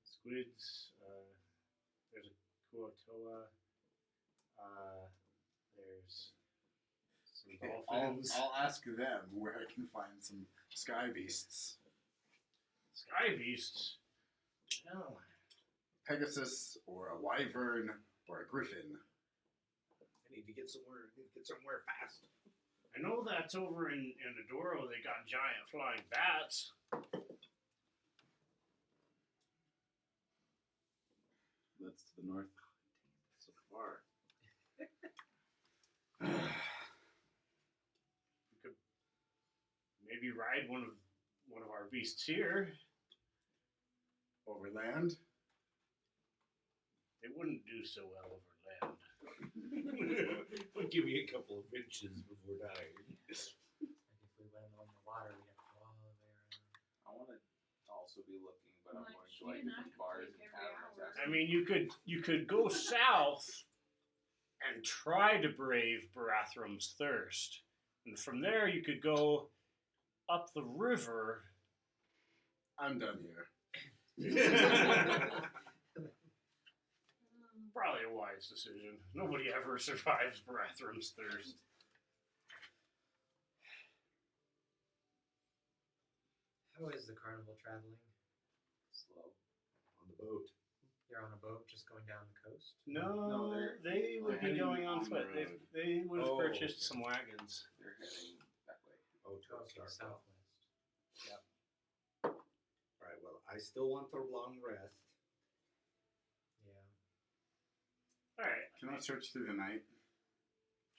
[SPEAKER 1] Squids. There's a kuotoa. There's some dolphins.
[SPEAKER 6] I'll ask them where I can find some sky beasts.
[SPEAKER 1] Sky beasts. Oh.
[SPEAKER 6] Pegasus, or a wyvern, or a griffin.
[SPEAKER 3] I need to get somewhere fast.
[SPEAKER 1] I know that over in Adoro they got giant flying bats.
[SPEAKER 6] That's to the north. So far.
[SPEAKER 1] You could maybe ride one of our beasts here.
[SPEAKER 6] Over land?
[SPEAKER 1] It wouldn't do so well over land.
[SPEAKER 3] We'll give you a couple of inches before dying.
[SPEAKER 4] Like if we went on the water, we'd have to go all the way around.
[SPEAKER 5] I want to also be looking, but I'm
[SPEAKER 2] Like,
[SPEAKER 5] going
[SPEAKER 2] she
[SPEAKER 5] to like
[SPEAKER 2] and I
[SPEAKER 5] different
[SPEAKER 2] could
[SPEAKER 5] bars
[SPEAKER 2] take
[SPEAKER 5] in
[SPEAKER 2] every
[SPEAKER 5] town.
[SPEAKER 2] hour.
[SPEAKER 1] I mean, you could go south and try to brave Barathram's thirst, and from there you could go up the river.
[SPEAKER 6] I'm done here.
[SPEAKER 1] Probably a wise decision. Nobody ever survives Barathram's thirst.
[SPEAKER 4] How is the carnival traveling?
[SPEAKER 5] Slow.
[SPEAKER 3] On the boat.
[SPEAKER 4] You're on a boat just going down the coast?
[SPEAKER 1] No,
[SPEAKER 5] they're
[SPEAKER 1] they would be
[SPEAKER 6] heading
[SPEAKER 1] going on
[SPEAKER 6] on the
[SPEAKER 1] foot.
[SPEAKER 6] road.
[SPEAKER 1] They would have
[SPEAKER 3] Oh,
[SPEAKER 1] purchased
[SPEAKER 3] okay.
[SPEAKER 1] some wagons.
[SPEAKER 5] They're heading that way.
[SPEAKER 3] Oh, to
[SPEAKER 4] Okay,
[SPEAKER 3] Starkville.
[SPEAKER 4] southwest.
[SPEAKER 3] Alright, well, I still want a long rest.
[SPEAKER 4] Yeah.
[SPEAKER 1] All right.
[SPEAKER 6] Can I search through the night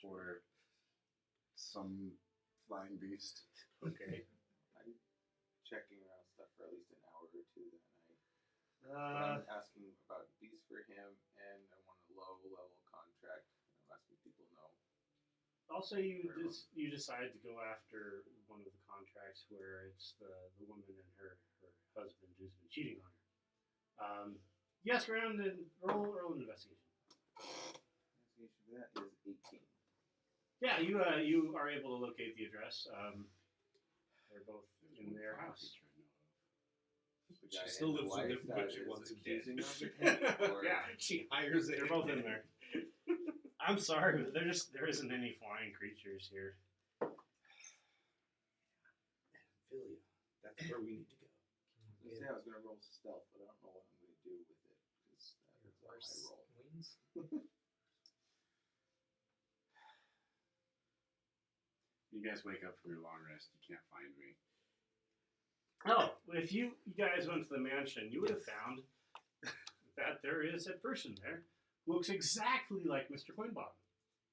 [SPEAKER 6] for some flying beast?
[SPEAKER 1] Okay.
[SPEAKER 5] I'm checking around stuff for at least an hour or two that night. But I'm asking about bees for him, and I want a low-level contract. I'm asking people know.
[SPEAKER 1] Also, you decide to go after one of the contracts where it's the woman and her husband who's been cheating on her. You ask around and roll an investigation.
[SPEAKER 5] Investigation for that is 18.
[SPEAKER 1] Yeah, you are able to locate the address. They're both in their house.
[SPEAKER 5] The
[SPEAKER 3] She
[SPEAKER 5] guy
[SPEAKER 3] still
[SPEAKER 5] and the
[SPEAKER 3] lives with
[SPEAKER 5] wife
[SPEAKER 3] him,
[SPEAKER 5] that
[SPEAKER 3] but she
[SPEAKER 5] is
[SPEAKER 3] wants him dead.
[SPEAKER 5] accusing him, or-
[SPEAKER 1] Yeah,
[SPEAKER 3] She hires it.
[SPEAKER 1] they're both in there. I'm sorry, but there isn't any flying creatures here.
[SPEAKER 3] Anvillion. That's where we need to go.
[SPEAKER 5] I was gonna say I was gonna roll stealth, but I don't know what I'm gonna do with it because
[SPEAKER 4] Your
[SPEAKER 5] that's how
[SPEAKER 4] horse
[SPEAKER 5] I roll.
[SPEAKER 4] wings?
[SPEAKER 6] You guys wake up from your long rest. You can't find me.
[SPEAKER 1] Oh, if you guys went to the mansion, you would have found that there is a person there who looks exactly like Mr. Coinbottom,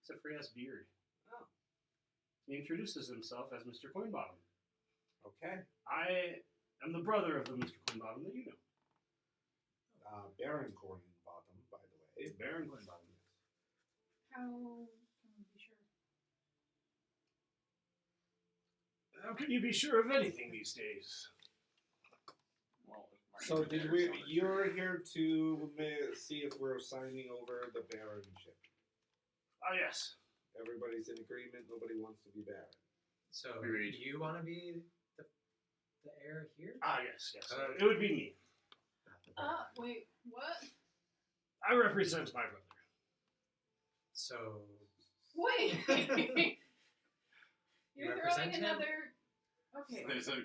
[SPEAKER 1] except for he has a beard.
[SPEAKER 3] Oh.
[SPEAKER 1] He introduces himself as Mr. Coinbottom.
[SPEAKER 3] Okay.
[SPEAKER 1] I am the brother of the Mr. Coinbottom that you know.
[SPEAKER 3] Baron Cornbottom, by the way.
[SPEAKER 1] Baron Coinbottom.
[SPEAKER 2] How can we be sure?
[SPEAKER 1] How can you be sure of anything these days?
[SPEAKER 5] Well, my
[SPEAKER 3] So
[SPEAKER 5] name
[SPEAKER 3] did
[SPEAKER 5] is
[SPEAKER 3] we?
[SPEAKER 5] Arizona
[SPEAKER 3] You're
[SPEAKER 5] Tree.
[SPEAKER 3] here to see if we're signing over the baronship.
[SPEAKER 1] Ah, yes.
[SPEAKER 3] Everybody's in agreement. Nobody wants to be baron.
[SPEAKER 4] So
[SPEAKER 6] Agreed.
[SPEAKER 4] you want to be the heir here?
[SPEAKER 1] Ah, yes. It would be me.
[SPEAKER 2] Wait, what?
[SPEAKER 1] I represent my brother.
[SPEAKER 4] So
[SPEAKER 2] Wait!
[SPEAKER 4] You
[SPEAKER 2] You're
[SPEAKER 4] represent
[SPEAKER 2] throwing
[SPEAKER 4] him?
[SPEAKER 2] another. Okay.
[SPEAKER 6] There's a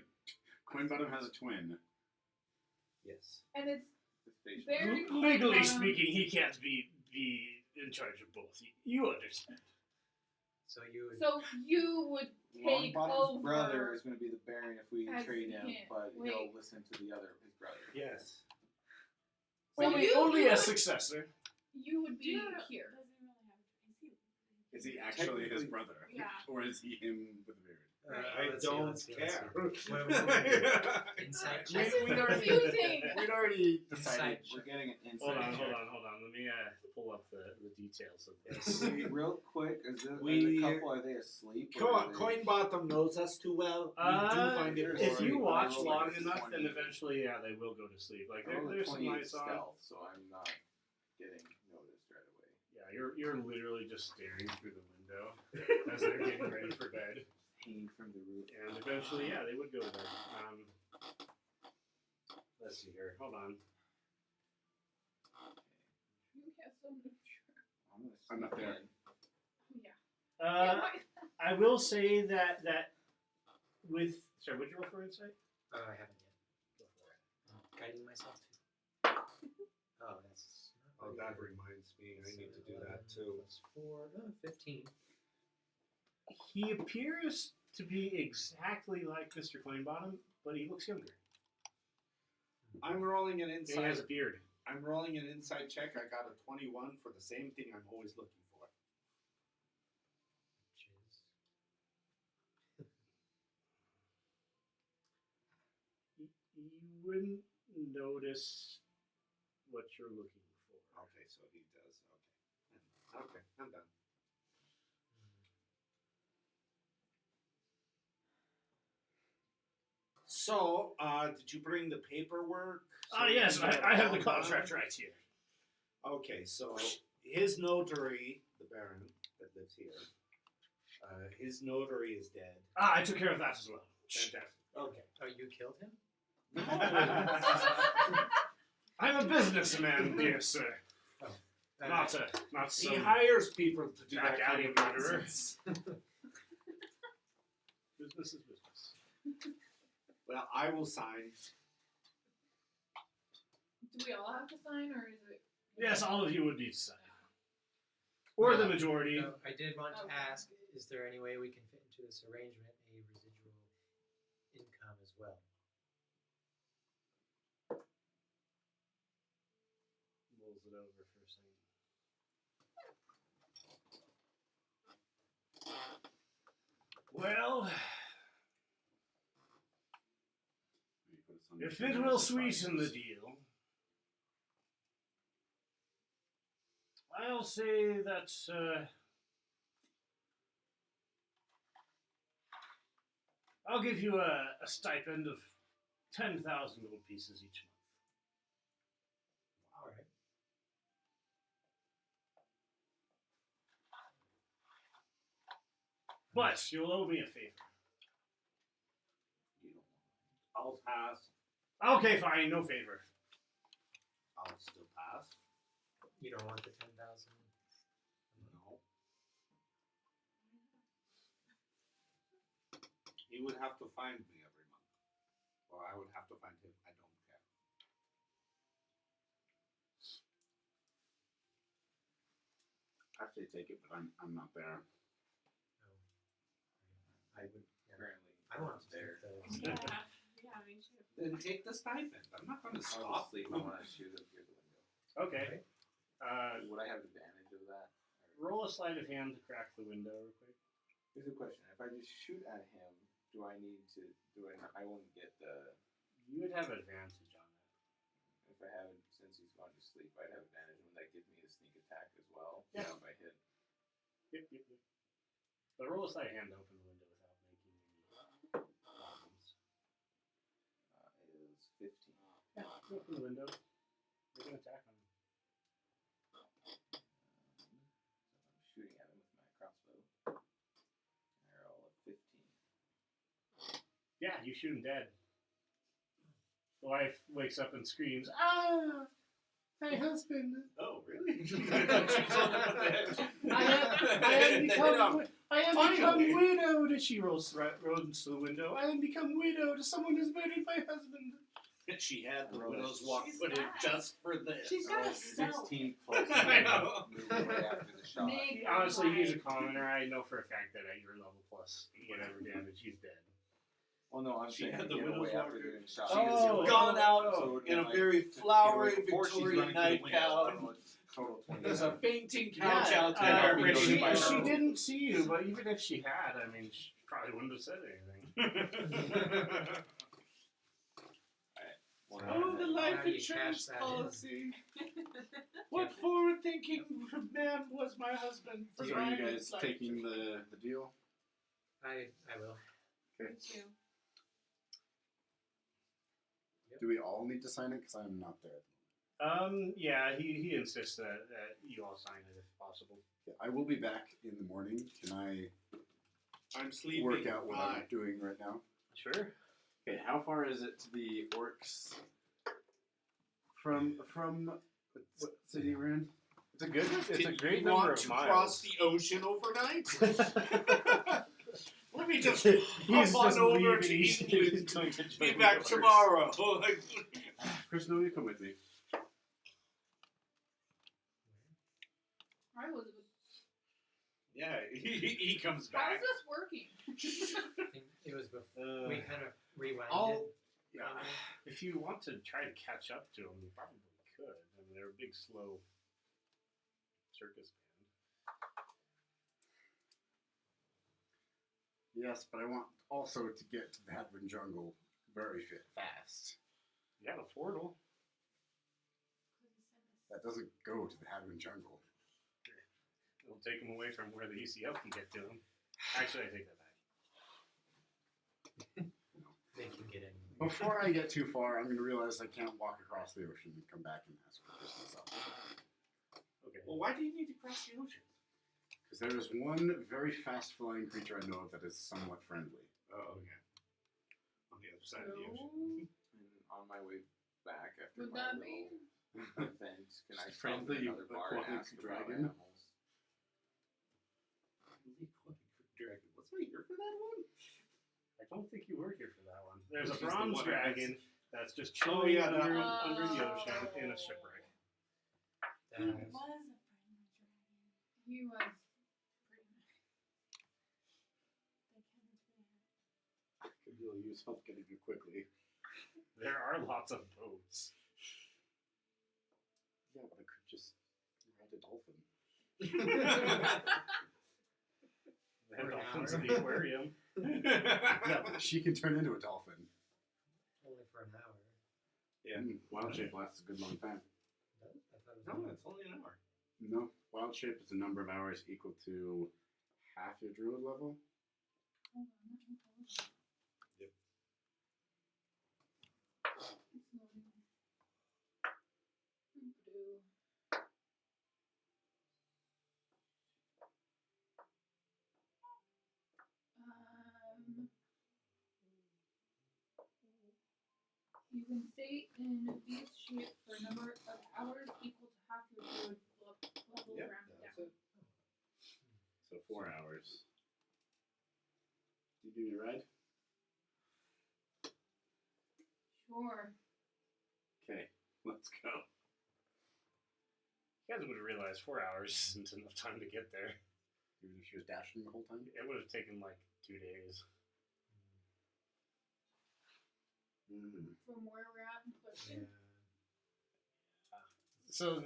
[SPEAKER 6] Coinbottom has a twin.
[SPEAKER 3] Yes.
[SPEAKER 2] And it's
[SPEAKER 5] His facial-
[SPEAKER 2] very.
[SPEAKER 1] Legally speaking, he can't be in charge of both. You understand.
[SPEAKER 4] so you would
[SPEAKER 2] So you would take
[SPEAKER 5] Longbottom's
[SPEAKER 2] over.
[SPEAKER 5] brother is going to be the baron if we
[SPEAKER 2] as
[SPEAKER 5] trade him,
[SPEAKER 2] him.
[SPEAKER 5] but
[SPEAKER 2] Wait.
[SPEAKER 5] he'll listen to the other his brother.
[SPEAKER 3] Yes.
[SPEAKER 2] So
[SPEAKER 1] Only
[SPEAKER 2] you
[SPEAKER 1] a
[SPEAKER 2] would-
[SPEAKER 1] successor.
[SPEAKER 2] You would be
[SPEAKER 7] Dude,
[SPEAKER 2] here.
[SPEAKER 7] doesn't really have a
[SPEAKER 6] Is he actually his
[SPEAKER 5] Technically-
[SPEAKER 6] brother?
[SPEAKER 7] Yeah.
[SPEAKER 6] Or is he him with a beard?
[SPEAKER 3] I
[SPEAKER 4] let's see,
[SPEAKER 3] don't
[SPEAKER 4] let's see.
[SPEAKER 3] care.
[SPEAKER 4] What inside
[SPEAKER 1] We-
[SPEAKER 4] check?
[SPEAKER 2] This is
[SPEAKER 1] we already-
[SPEAKER 2] confusing.
[SPEAKER 6] We'd already
[SPEAKER 4] Inside
[SPEAKER 6] decided.
[SPEAKER 5] We're getting an
[SPEAKER 1] Hold
[SPEAKER 5] inside
[SPEAKER 1] on.
[SPEAKER 5] check.
[SPEAKER 1] Let me pull up the details of this.
[SPEAKER 5] See, real quick, is it,
[SPEAKER 3] We-
[SPEAKER 5] are the couple, are they asleep? or are they-
[SPEAKER 3] Coinbottom knows us too well. We do find it
[SPEAKER 1] if you
[SPEAKER 3] boring.
[SPEAKER 1] watch
[SPEAKER 5] I rolled
[SPEAKER 1] long
[SPEAKER 5] like a
[SPEAKER 1] enough, then
[SPEAKER 5] 20.
[SPEAKER 1] eventually, yeah, they will go to sleep. Like
[SPEAKER 5] I rolled a
[SPEAKER 1] there's some
[SPEAKER 5] 28
[SPEAKER 1] lights on.
[SPEAKER 5] stealth, so I'm not getting noticed right away.
[SPEAKER 1] Yeah, you're literally just staring through the window as they're getting ready for bed.
[SPEAKER 5] Hanging from the roof.
[SPEAKER 1] And eventually, yeah, they would go to bed. Let's see here. Hold on.
[SPEAKER 2] You have so much.
[SPEAKER 5] I'm gonna
[SPEAKER 6] I'm not
[SPEAKER 5] sneak
[SPEAKER 6] there.
[SPEAKER 5] in.
[SPEAKER 2] Oh, yeah.
[SPEAKER 1] Uh, I will say that with sorry, would you roll for insight?
[SPEAKER 4] I haven't yet.
[SPEAKER 1] Go for it.
[SPEAKER 4] I'm guiding myself too. Oh, that's.
[SPEAKER 3] Oh,
[SPEAKER 4] not
[SPEAKER 3] that
[SPEAKER 4] very
[SPEAKER 3] reminds me. I
[SPEAKER 4] good.
[SPEAKER 3] need to do
[SPEAKER 4] 11
[SPEAKER 3] that too.
[SPEAKER 4] plus 4, 15.
[SPEAKER 1] He appears to be exactly like Mr. Coinbottom, but he looks younger.
[SPEAKER 3] I'm rolling an
[SPEAKER 1] And he
[SPEAKER 3] inside.
[SPEAKER 1] has a beard.
[SPEAKER 3] I'm rolling an inside check. I got a 21 for the same thing I'm always looking for.
[SPEAKER 1] You wouldn't notice what you're looking for.
[SPEAKER 3] Okay, so he does. Okay. Okay, I'm done. So, did you bring the paperwork?
[SPEAKER 1] Yes, I have the contract right here.
[SPEAKER 3] Okay, so his notary, the Baron that lives here, his notary is dead.
[SPEAKER 1] I took care of that as well. Fantastic.
[SPEAKER 3] Okay.
[SPEAKER 4] Oh, you killed him?
[SPEAKER 1] I'm a businessman, dear sir. Not
[SPEAKER 3] He
[SPEAKER 1] some
[SPEAKER 3] hires people to do
[SPEAKER 1] back
[SPEAKER 3] that kind
[SPEAKER 1] alley
[SPEAKER 3] of
[SPEAKER 1] murderer.
[SPEAKER 3] nonsense.
[SPEAKER 1] Business is business.
[SPEAKER 3] Well, I will sign.
[SPEAKER 2] Do we all have to sign, or is it?
[SPEAKER 1] Yes, all of you would need to sign. Or the majority.
[SPEAKER 4] No, I did want to
[SPEAKER 2] Okay.
[SPEAKER 4] ask, is there any way we can fit into this arrangement a residual income as well?
[SPEAKER 1] Mulls it over for a second. Well,
[SPEAKER 6] Maybe put us on
[SPEAKER 1] if
[SPEAKER 6] the
[SPEAKER 1] it will sweeten the deal, I'll say that I'll give you a stipend of 10,000 gold pieces each month.
[SPEAKER 4] All right.
[SPEAKER 1] But you'll owe me a favor.
[SPEAKER 3] You don't I'll pass.
[SPEAKER 1] Okay, fine, no favor.
[SPEAKER 3] I'll still pass.
[SPEAKER 4] You don't want the 10,000?
[SPEAKER 3] No. He would have to find me every month. Or I would have to find him. I don't care.
[SPEAKER 6] I'd say take it, but I'm not there.
[SPEAKER 4] No. I would. Yeah.
[SPEAKER 5] Currently,
[SPEAKER 4] I want to
[SPEAKER 5] there.
[SPEAKER 4] take the.
[SPEAKER 2] Yeah, me too.
[SPEAKER 3] Then take the stipend. I'm not going to
[SPEAKER 5] I'll
[SPEAKER 3] stop.
[SPEAKER 5] sleep. I want to shoot him through the window.
[SPEAKER 1] Okay.
[SPEAKER 5] Would I have advantage of that?
[SPEAKER 1] Roll a sleight of hand to crack the window real quick.
[SPEAKER 5] Here's a question: if I just shoot at him, do I need to? I won't get the.
[SPEAKER 1] You would have advantage on that.
[SPEAKER 5] If I haven't, since he's gone to sleep, I'd have advantage. Would that give me a sneak attack as well?
[SPEAKER 1] Yeah.
[SPEAKER 5] If I hit.
[SPEAKER 1] Yep. But roll a sleight of hand to open the window without making any problems.
[SPEAKER 5] Is 15.
[SPEAKER 1] Yeah, you open the window. Make an attack on him.
[SPEAKER 5] So I'm shooting at him with my crossbow. And I roll a 15.
[SPEAKER 1] Yeah, you shoot him dead. The wife wakes up and screams, "Ah! My husband!
[SPEAKER 3] Oh, really?
[SPEAKER 1] I am
[SPEAKER 3] Finally.
[SPEAKER 1] become widowed!" And she rolls to the window. "I am become widowed. Someone has murdered my husband."
[SPEAKER 3] She had the
[SPEAKER 5] I rolled a
[SPEAKER 3] widow's walk
[SPEAKER 2] She's
[SPEAKER 3] put in
[SPEAKER 2] bad.
[SPEAKER 3] just for this.
[SPEAKER 2] She's
[SPEAKER 5] I
[SPEAKER 2] got a
[SPEAKER 5] rolled
[SPEAKER 2] cell.
[SPEAKER 5] 16 plus.
[SPEAKER 3] I know.
[SPEAKER 5] Move right after the shot.
[SPEAKER 2] Maybe.
[SPEAKER 1] Honestly, he's a commoner. I know for a fact that at your level plus whatever damage, he's dead.
[SPEAKER 5] Well, no, I'm
[SPEAKER 3] She
[SPEAKER 5] saying
[SPEAKER 3] had
[SPEAKER 5] he
[SPEAKER 3] the
[SPEAKER 5] get away
[SPEAKER 3] widow's
[SPEAKER 5] after
[SPEAKER 3] walker.
[SPEAKER 5] doing the shot.
[SPEAKER 3] She
[SPEAKER 1] Oh,
[SPEAKER 3] has gone out
[SPEAKER 5] So it would've
[SPEAKER 3] in a
[SPEAKER 5] been like
[SPEAKER 3] very
[SPEAKER 5] to get away
[SPEAKER 3] flowery
[SPEAKER 5] before she's
[SPEAKER 3] Victorian
[SPEAKER 5] running to the window. I
[SPEAKER 3] nightgown.
[SPEAKER 5] don't know, it's total 20.
[SPEAKER 3] There's a fainting couch
[SPEAKER 1] Yeah,
[SPEAKER 3] out there.
[SPEAKER 5] we go to
[SPEAKER 1] she
[SPEAKER 5] the fire.
[SPEAKER 1] didn't see you, but even if she had, I mean, she probably wouldn't have said anything.
[SPEAKER 3] Oh, the life
[SPEAKER 4] How do you
[SPEAKER 3] insurance
[SPEAKER 4] cash that in?
[SPEAKER 3] policy. What forward-thinking man was my husband? For
[SPEAKER 6] So are you
[SPEAKER 3] buying
[SPEAKER 6] guys
[SPEAKER 3] this life
[SPEAKER 6] taking the deal?
[SPEAKER 4] I will.
[SPEAKER 2] Me too.
[SPEAKER 6] Do we all need to sign it? Because I'm not there.
[SPEAKER 1] Yeah, he insists that you all sign it if possible.
[SPEAKER 6] Okay, I will be back in the morning. Can I
[SPEAKER 3] I'm sleeping.
[SPEAKER 6] work out what I'm
[SPEAKER 3] Bye.
[SPEAKER 6] doing right now?
[SPEAKER 1] Sure.
[SPEAKER 6] Okay, how far is it to the orcs from what city we're in? It's a
[SPEAKER 3] Did
[SPEAKER 1] great
[SPEAKER 3] you
[SPEAKER 1] number
[SPEAKER 3] want
[SPEAKER 1] of
[SPEAKER 3] to
[SPEAKER 1] miles.
[SPEAKER 3] cross the ocean overnight? Let me just
[SPEAKER 1] He's
[SPEAKER 3] hop on
[SPEAKER 1] just
[SPEAKER 3] over
[SPEAKER 1] leaving.
[SPEAKER 3] to
[SPEAKER 1] He's
[SPEAKER 3] England.
[SPEAKER 1] going to
[SPEAKER 3] Be
[SPEAKER 1] join
[SPEAKER 3] back
[SPEAKER 1] the
[SPEAKER 3] tomorrow.
[SPEAKER 6] Chris, no, you come with me.
[SPEAKER 2] Hi, Elizabeth.
[SPEAKER 3] Yeah, he comes
[SPEAKER 2] How
[SPEAKER 3] back.
[SPEAKER 2] is this working?
[SPEAKER 4] I think it was before we kind of rewound
[SPEAKER 1] I'll-
[SPEAKER 4] it.
[SPEAKER 1] Yeah, if you want to try to catch up to him, you probably could. I mean, they're a big, slow circus band.
[SPEAKER 6] Yes, but I want also to get to the Hadwin jungle very fast.
[SPEAKER 1] You have a portal.
[SPEAKER 6] That doesn't go to the Hadwin jungle.
[SPEAKER 1] It'll take him away from where the ECF can get to him. Actually, I take that back.
[SPEAKER 4] They can get in
[SPEAKER 6] Before I get too far, I'm going to realize I can't walk across the ocean and come back and ask for this myself.
[SPEAKER 1] Okay.
[SPEAKER 3] Well, why do you need to cross the ocean?
[SPEAKER 6] Because there is one very fast flying creature I know of that is somewhat friendly.
[SPEAKER 3] Oh, okay. On the other side of the
[SPEAKER 2] So,
[SPEAKER 3] ocean.
[SPEAKER 5] And on my way back after
[SPEAKER 2] would
[SPEAKER 5] my
[SPEAKER 2] that
[SPEAKER 5] little
[SPEAKER 2] be?
[SPEAKER 5] event, can I
[SPEAKER 6] Just
[SPEAKER 5] stop at
[SPEAKER 6] friendly
[SPEAKER 5] another bar and
[SPEAKER 6] aquatic
[SPEAKER 5] ask
[SPEAKER 6] dragon?
[SPEAKER 5] about animals?
[SPEAKER 3] Dragon. Was I here for that one?
[SPEAKER 1] I don't think you were here for that one. There's a
[SPEAKER 3] She's the
[SPEAKER 1] bronze
[SPEAKER 3] one
[SPEAKER 1] dragon that's just
[SPEAKER 3] Oh,
[SPEAKER 1] chilling
[SPEAKER 3] yeah, that
[SPEAKER 1] under,
[SPEAKER 3] one.
[SPEAKER 1] under the ocean in a shipwreck.
[SPEAKER 2] He was a friendly dragon. He was pretty nice. They can
[SPEAKER 6] I could really use help getting there quickly.
[SPEAKER 1] There are lots of boats.
[SPEAKER 6] Yeah, but I could just ride a dolphin.
[SPEAKER 1] And
[SPEAKER 4] For an
[SPEAKER 1] dolphins
[SPEAKER 4] hour.
[SPEAKER 1] in the aquarium.
[SPEAKER 6] Yeah, but she can turn into a dolphin.
[SPEAKER 4] Only for an hour.
[SPEAKER 3] Yeah.
[SPEAKER 6] Wild shape lasts a good long time.
[SPEAKER 4] No, I thought it was
[SPEAKER 3] No,
[SPEAKER 4] an hour.
[SPEAKER 3] it's only an hour.
[SPEAKER 6] No, wild shape is a number of hours equal to half your druid level.
[SPEAKER 2] Hold on, let me pull it up.
[SPEAKER 3] Yep.
[SPEAKER 2] It's loading. Boop-a-doo. You can stay in beast shape for a number of hours equal to half your druid level
[SPEAKER 3] Yep,
[SPEAKER 2] rounded
[SPEAKER 3] that's
[SPEAKER 2] down.
[SPEAKER 3] it.
[SPEAKER 6] So 4 hours. You give me a ride?
[SPEAKER 2] Sure.
[SPEAKER 6] Okay, let's go.
[SPEAKER 1] You guys would have realized 4 hours isn't enough time to get there.
[SPEAKER 6] Even if she was dashing the whole time?
[SPEAKER 1] It would have taken like 2 days.
[SPEAKER 2] From where we're at in Clifton.
[SPEAKER 4] Yeah.
[SPEAKER 1] So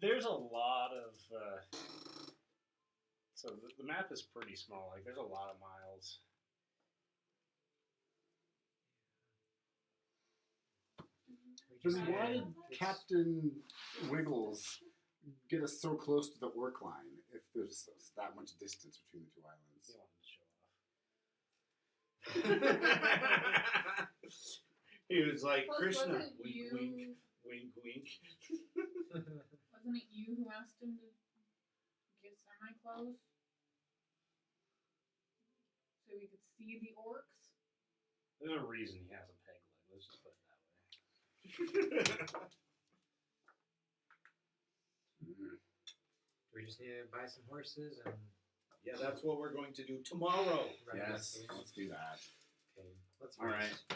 [SPEAKER 1] there's a lot of. So the map is pretty small. Like there's a lot of miles.
[SPEAKER 4] We
[SPEAKER 6] Then
[SPEAKER 4] just
[SPEAKER 6] why
[SPEAKER 4] had-
[SPEAKER 6] did
[SPEAKER 4] it's-
[SPEAKER 6] Captain Wiggles get us so close to the orc line if there's that much distance between the two islands?
[SPEAKER 1] He wanted to show off.
[SPEAKER 3] He was like,
[SPEAKER 2] Plus,
[SPEAKER 3] Krishna,
[SPEAKER 2] wasn't
[SPEAKER 3] wink,
[SPEAKER 2] you,
[SPEAKER 3] wink, wink, wink.
[SPEAKER 2] Wasn't it you who asked him to get semi-close? So we could see the orcs?
[SPEAKER 1] There's a reason he has a peg leg. Let's just put it that way.
[SPEAKER 4] We just need to buy some horses and
[SPEAKER 3] Yeah, that's what we're going to do tomorrow.
[SPEAKER 4] ride
[SPEAKER 6] Yes,
[SPEAKER 4] horses.
[SPEAKER 6] let's do that.
[SPEAKER 4] Okay, let's
[SPEAKER 6] All right.
[SPEAKER 4] rest.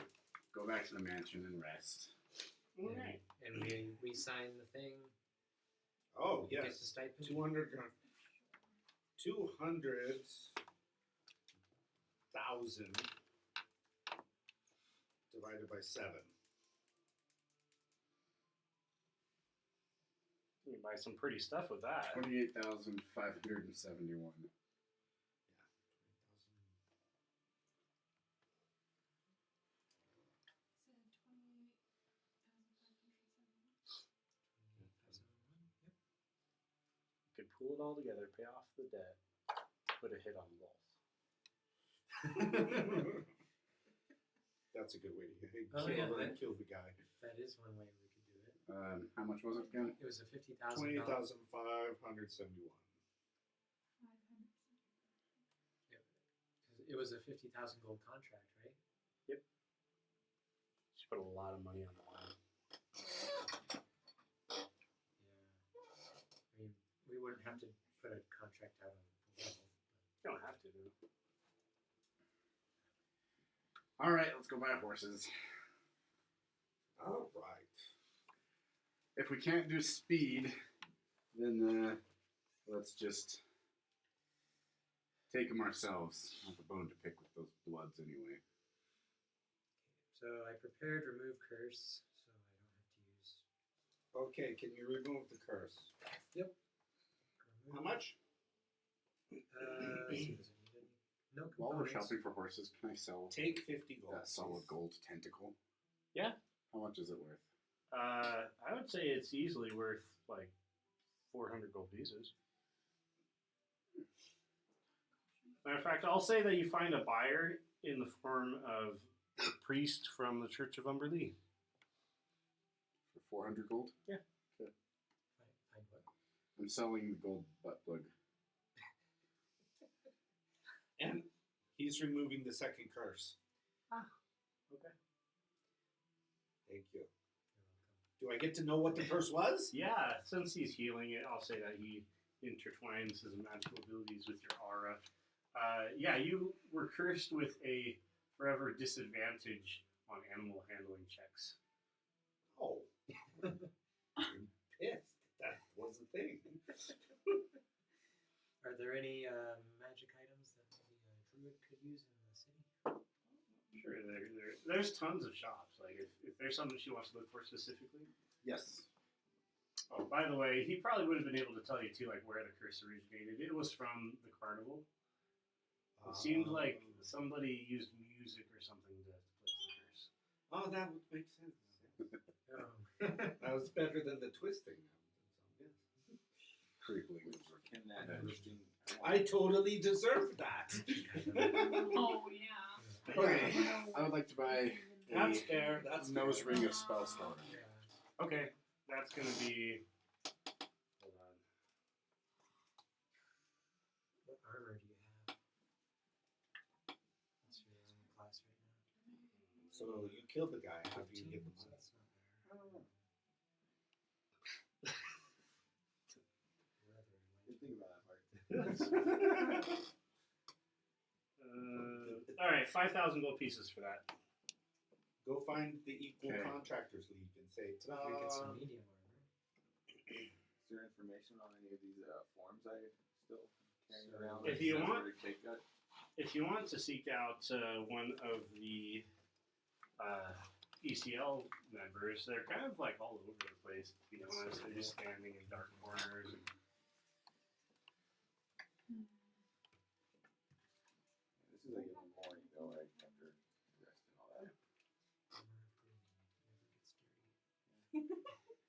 [SPEAKER 6] Go back to the mansion and rest.
[SPEAKER 1] Alright.
[SPEAKER 4] And we sign the thing.
[SPEAKER 3] Oh,
[SPEAKER 4] Get the
[SPEAKER 3] yes.
[SPEAKER 4] stipend.
[SPEAKER 3] 200,000 divided by 7.
[SPEAKER 1] You can buy some pretty stuff with that.
[SPEAKER 6] 28,571.
[SPEAKER 1] You could pool it all together, pay off the debt, put a hit on the wolf.
[SPEAKER 3] That's a good way to
[SPEAKER 4] Oh,
[SPEAKER 3] kill,
[SPEAKER 4] yeah,
[SPEAKER 3] her
[SPEAKER 4] that-
[SPEAKER 3] and kill the guy.
[SPEAKER 4] That is one way we could do it.
[SPEAKER 6] How much was it again?
[SPEAKER 4] It was a $50,000.
[SPEAKER 3] 28,571.
[SPEAKER 4] It was a 50,000 gold contract, right?
[SPEAKER 1] She put a lot of money on the line.
[SPEAKER 4] Yeah. I mean, we wouldn't have to put a contract out on the level.
[SPEAKER 1] You don't have to do it.
[SPEAKER 6] All right, let's go buy horses.
[SPEAKER 3] All right.
[SPEAKER 6] If we can't do speed, then let's just take them ourselves. I have a bone to pick with those bloods anyway.
[SPEAKER 4] So I prepared remove curse, so I don't have to use.
[SPEAKER 3] Okay, can you remove the curse?
[SPEAKER 4] Remove.
[SPEAKER 3] How much?
[SPEAKER 4] Let's see, does it need any? No
[SPEAKER 6] While we're
[SPEAKER 4] components.
[SPEAKER 6] shopping for horses, can I sell
[SPEAKER 3] Take 50 gold.
[SPEAKER 6] that solid gold tentacle?
[SPEAKER 1] Yeah.
[SPEAKER 6] How much is it worth?
[SPEAKER 1] I would say it's easily worth like 400 gold pieces. Matter of fact, I'll say that you find a buyer in the form of priest from the Church of Umberlee.
[SPEAKER 6] For 400 gold.
[SPEAKER 4] Find what?
[SPEAKER 6] I'm selling the gold butt plug.
[SPEAKER 3] And he's removing the second curse.
[SPEAKER 1] Okay.
[SPEAKER 3] Thank you. Do I get to know what the curse was?
[SPEAKER 1] Yeah, since he's healing it, I'll say that he intertwines his magical abilities with your aura. Yeah, you were cursed with a forever disadvantage on animal handling checks.
[SPEAKER 3] Oh. I'm pissed. That was a thing.
[SPEAKER 4] Are there any magic items that maybe a druid could use in the city?
[SPEAKER 1] Sure, there's tons of shops. Like, if there's something she wants to look for specifically.
[SPEAKER 3] Yes.
[SPEAKER 1] Oh, by the way, he probably would have been able to tell you, too, like, where the curse originated. It was from the carnival. It seemed like somebody used music or something to place the curse.
[SPEAKER 3] Oh, that would make sense.
[SPEAKER 4] Oh.
[SPEAKER 3] That was better than the twisting. Yes.
[SPEAKER 6] Crippling.
[SPEAKER 5] Can that interesting?
[SPEAKER 3] I totally deserve that.
[SPEAKER 2] Oh yeah.
[SPEAKER 6] Okay, I would like to buy
[SPEAKER 3] That's
[SPEAKER 6] a
[SPEAKER 3] fair. That's
[SPEAKER 6] nose
[SPEAKER 3] fair.
[SPEAKER 6] ring of Spellstone.
[SPEAKER 4] Yeah.
[SPEAKER 1] Okay, that's going to be... Hold on.
[SPEAKER 4] What armor do you have? What's your armor class right now?
[SPEAKER 3] So you killed the guy. How do you
[SPEAKER 4] 15?
[SPEAKER 3] get the
[SPEAKER 4] So
[SPEAKER 3] money?
[SPEAKER 4] that's not bad.
[SPEAKER 5] I don't know.
[SPEAKER 4] Rather
[SPEAKER 5] Didn't think about that part.
[SPEAKER 1] All right, 5,000 gold pieces for that.
[SPEAKER 3] Go find the Equal
[SPEAKER 6] Okay.
[SPEAKER 3] Contractors League and say,
[SPEAKER 4] We get some
[SPEAKER 3] ta-da!
[SPEAKER 4] medium armor.
[SPEAKER 5] Is there information on any of these forms I still carrying
[SPEAKER 4] So
[SPEAKER 5] around?
[SPEAKER 1] if you want-
[SPEAKER 5] sensory cake gut?
[SPEAKER 1] If you want to seek out one of the ECL members, they're kind of like all over the place, to be honest. They're just standing in dark corners. And
[SPEAKER 5] This is like in the morning though, right? After rest and all that.
[SPEAKER 4] Armor of green. Never gets dirty.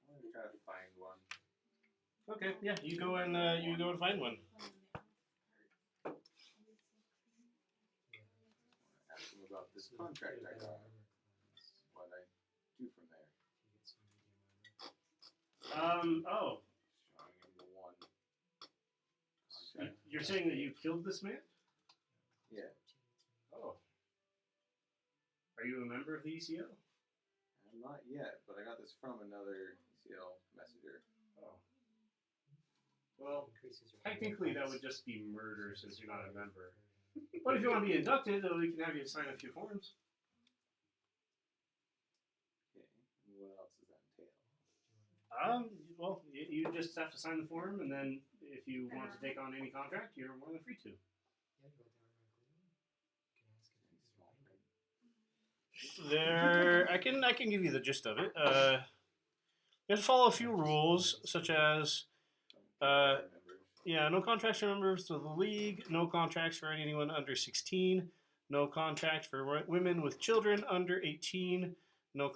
[SPEAKER 5] I'm gonna try to find one.
[SPEAKER 1] okay, yeah, you go and find one.
[SPEAKER 5] Ask them about this
[SPEAKER 4] So you
[SPEAKER 5] contract
[SPEAKER 4] get a
[SPEAKER 5] I
[SPEAKER 4] better
[SPEAKER 5] got.
[SPEAKER 4] armor class
[SPEAKER 5] What I do from there.
[SPEAKER 4] if you get some medium armor.
[SPEAKER 1] Oh,
[SPEAKER 5] Showing him the one contract.
[SPEAKER 1] you're saying that you killed this man?
[SPEAKER 5] Yeah.
[SPEAKER 1] Oh. Are you a member of the ECL?
[SPEAKER 5] I'm not yet, but I got this from another ECL messenger.
[SPEAKER 1] Oh. Well,
[SPEAKER 4] Increases your
[SPEAKER 1] technically that
[SPEAKER 4] armor
[SPEAKER 1] would
[SPEAKER 4] class.
[SPEAKER 1] just be murder since you're not a member. But if you want to be inducted, then we can have you sign a few forms.
[SPEAKER 5] Okay. And what else does that entail?
[SPEAKER 1] Well, you just have to sign the form, and then if you want to take on any contract, you're more than free to.
[SPEAKER 4] Yeah, you want the armor of green? You can ask if
[SPEAKER 5] Any
[SPEAKER 4] it's
[SPEAKER 5] small
[SPEAKER 4] your
[SPEAKER 5] print?
[SPEAKER 1] There, I can give you the gist of it. You have to follow a few rules, such as
[SPEAKER 5] Members.
[SPEAKER 1] yeah, no contracts for members of the league, no contracts for anyone under 16, no contract for women with children under 18, no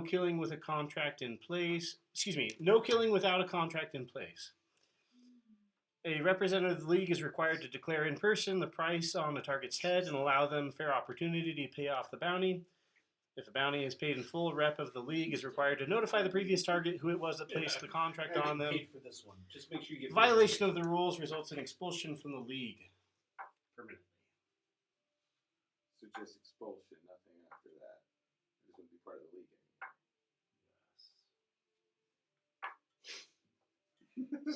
[SPEAKER 1] killing with a contract in place. Excuse me, no killing without a contract in place. A representative of the league is required to declare in person the price on the target's head and allow them fair opportunity to pay off the bounty. If the bounty is paid in full, a rep of the league is required to notify the previous target who it was that placed the contract
[SPEAKER 3] I
[SPEAKER 1] on
[SPEAKER 3] get
[SPEAKER 1] them.
[SPEAKER 3] paid for this one. Just make sure you get
[SPEAKER 1] Violation of the rules results in expulsion from the league. Permanently.
[SPEAKER 5] So just expulsion, nothing after that. I just wouldn't be part of the league anymore.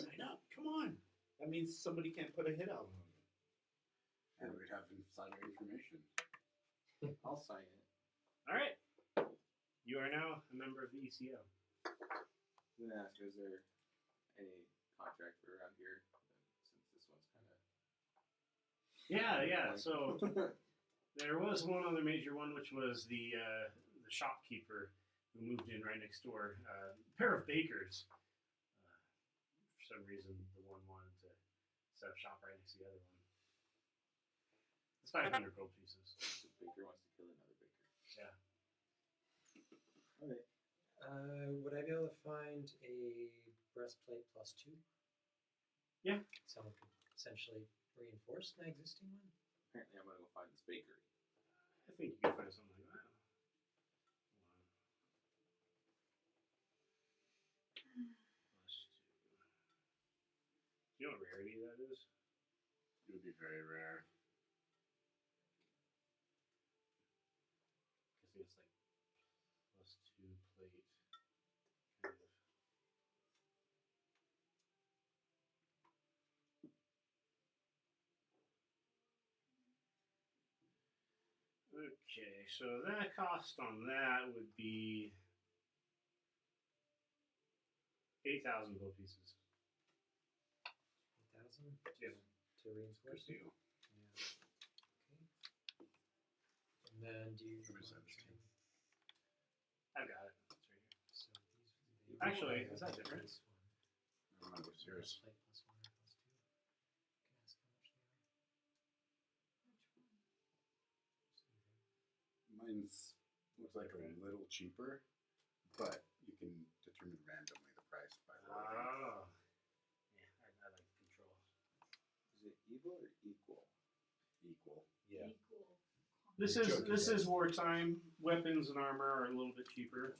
[SPEAKER 3] Sign up. Come on. That means somebody can't put a hit out on you.
[SPEAKER 6] And we'd have insider information.
[SPEAKER 5] I'll sign it.
[SPEAKER 1] Alright. You are now a member of the ECO.
[SPEAKER 5] I'm gonna ask, is there any contract for around here? Since this one's kind of.
[SPEAKER 1] Yeah. So there was one other major one, which was the shopkeeper who moved in right next door. A pair of bakers. For some reason, the one wanted to set up shop right next to the other one. It's 500 gold pieces.
[SPEAKER 5] The baker wants to kill another baker.
[SPEAKER 1] Yeah.
[SPEAKER 5] Alright.
[SPEAKER 4] Would I be able to find a breastplate +2?
[SPEAKER 1] Yeah.
[SPEAKER 4] Someone could essentially reinforce my existing one.
[SPEAKER 5] Apparently, I'm gonna go find this bakery.
[SPEAKER 1] I think you can find something like that. rarity that is.
[SPEAKER 6] It would be very rare.
[SPEAKER 1] Because it's like +2 plate, kind of. Okay, so that cost on that would be 8,000 gold pieces.
[SPEAKER 4] 8,000
[SPEAKER 1] Yes.
[SPEAKER 4] to reinforce
[SPEAKER 6] Good
[SPEAKER 4] it.
[SPEAKER 6] deal.
[SPEAKER 4] Yeah. Okay. And then do you
[SPEAKER 6] Where is
[SPEAKER 4] want
[SPEAKER 6] that?
[SPEAKER 4] to-
[SPEAKER 1] I've got it. It's right here.
[SPEAKER 4] So these
[SPEAKER 1] Actually,
[SPEAKER 4] require
[SPEAKER 1] is that different?
[SPEAKER 4] this one.
[SPEAKER 6] I don't know what's yours.
[SPEAKER 4] Breastplate plus 1 or plus 2. Can I ask how much they are?
[SPEAKER 6] Mine's looks like a little cheaper, but you can determine randomly the price by rolling.
[SPEAKER 1] Oh. Yeah, I like control.
[SPEAKER 5] Is it evil or equal?
[SPEAKER 6] Equal.
[SPEAKER 4] Yeah.
[SPEAKER 2] Equal.
[SPEAKER 1] This
[SPEAKER 6] You're
[SPEAKER 1] is
[SPEAKER 6] joking,
[SPEAKER 1] this
[SPEAKER 6] right?
[SPEAKER 1] is wartime. Weapons and armor are a little bit cheaper.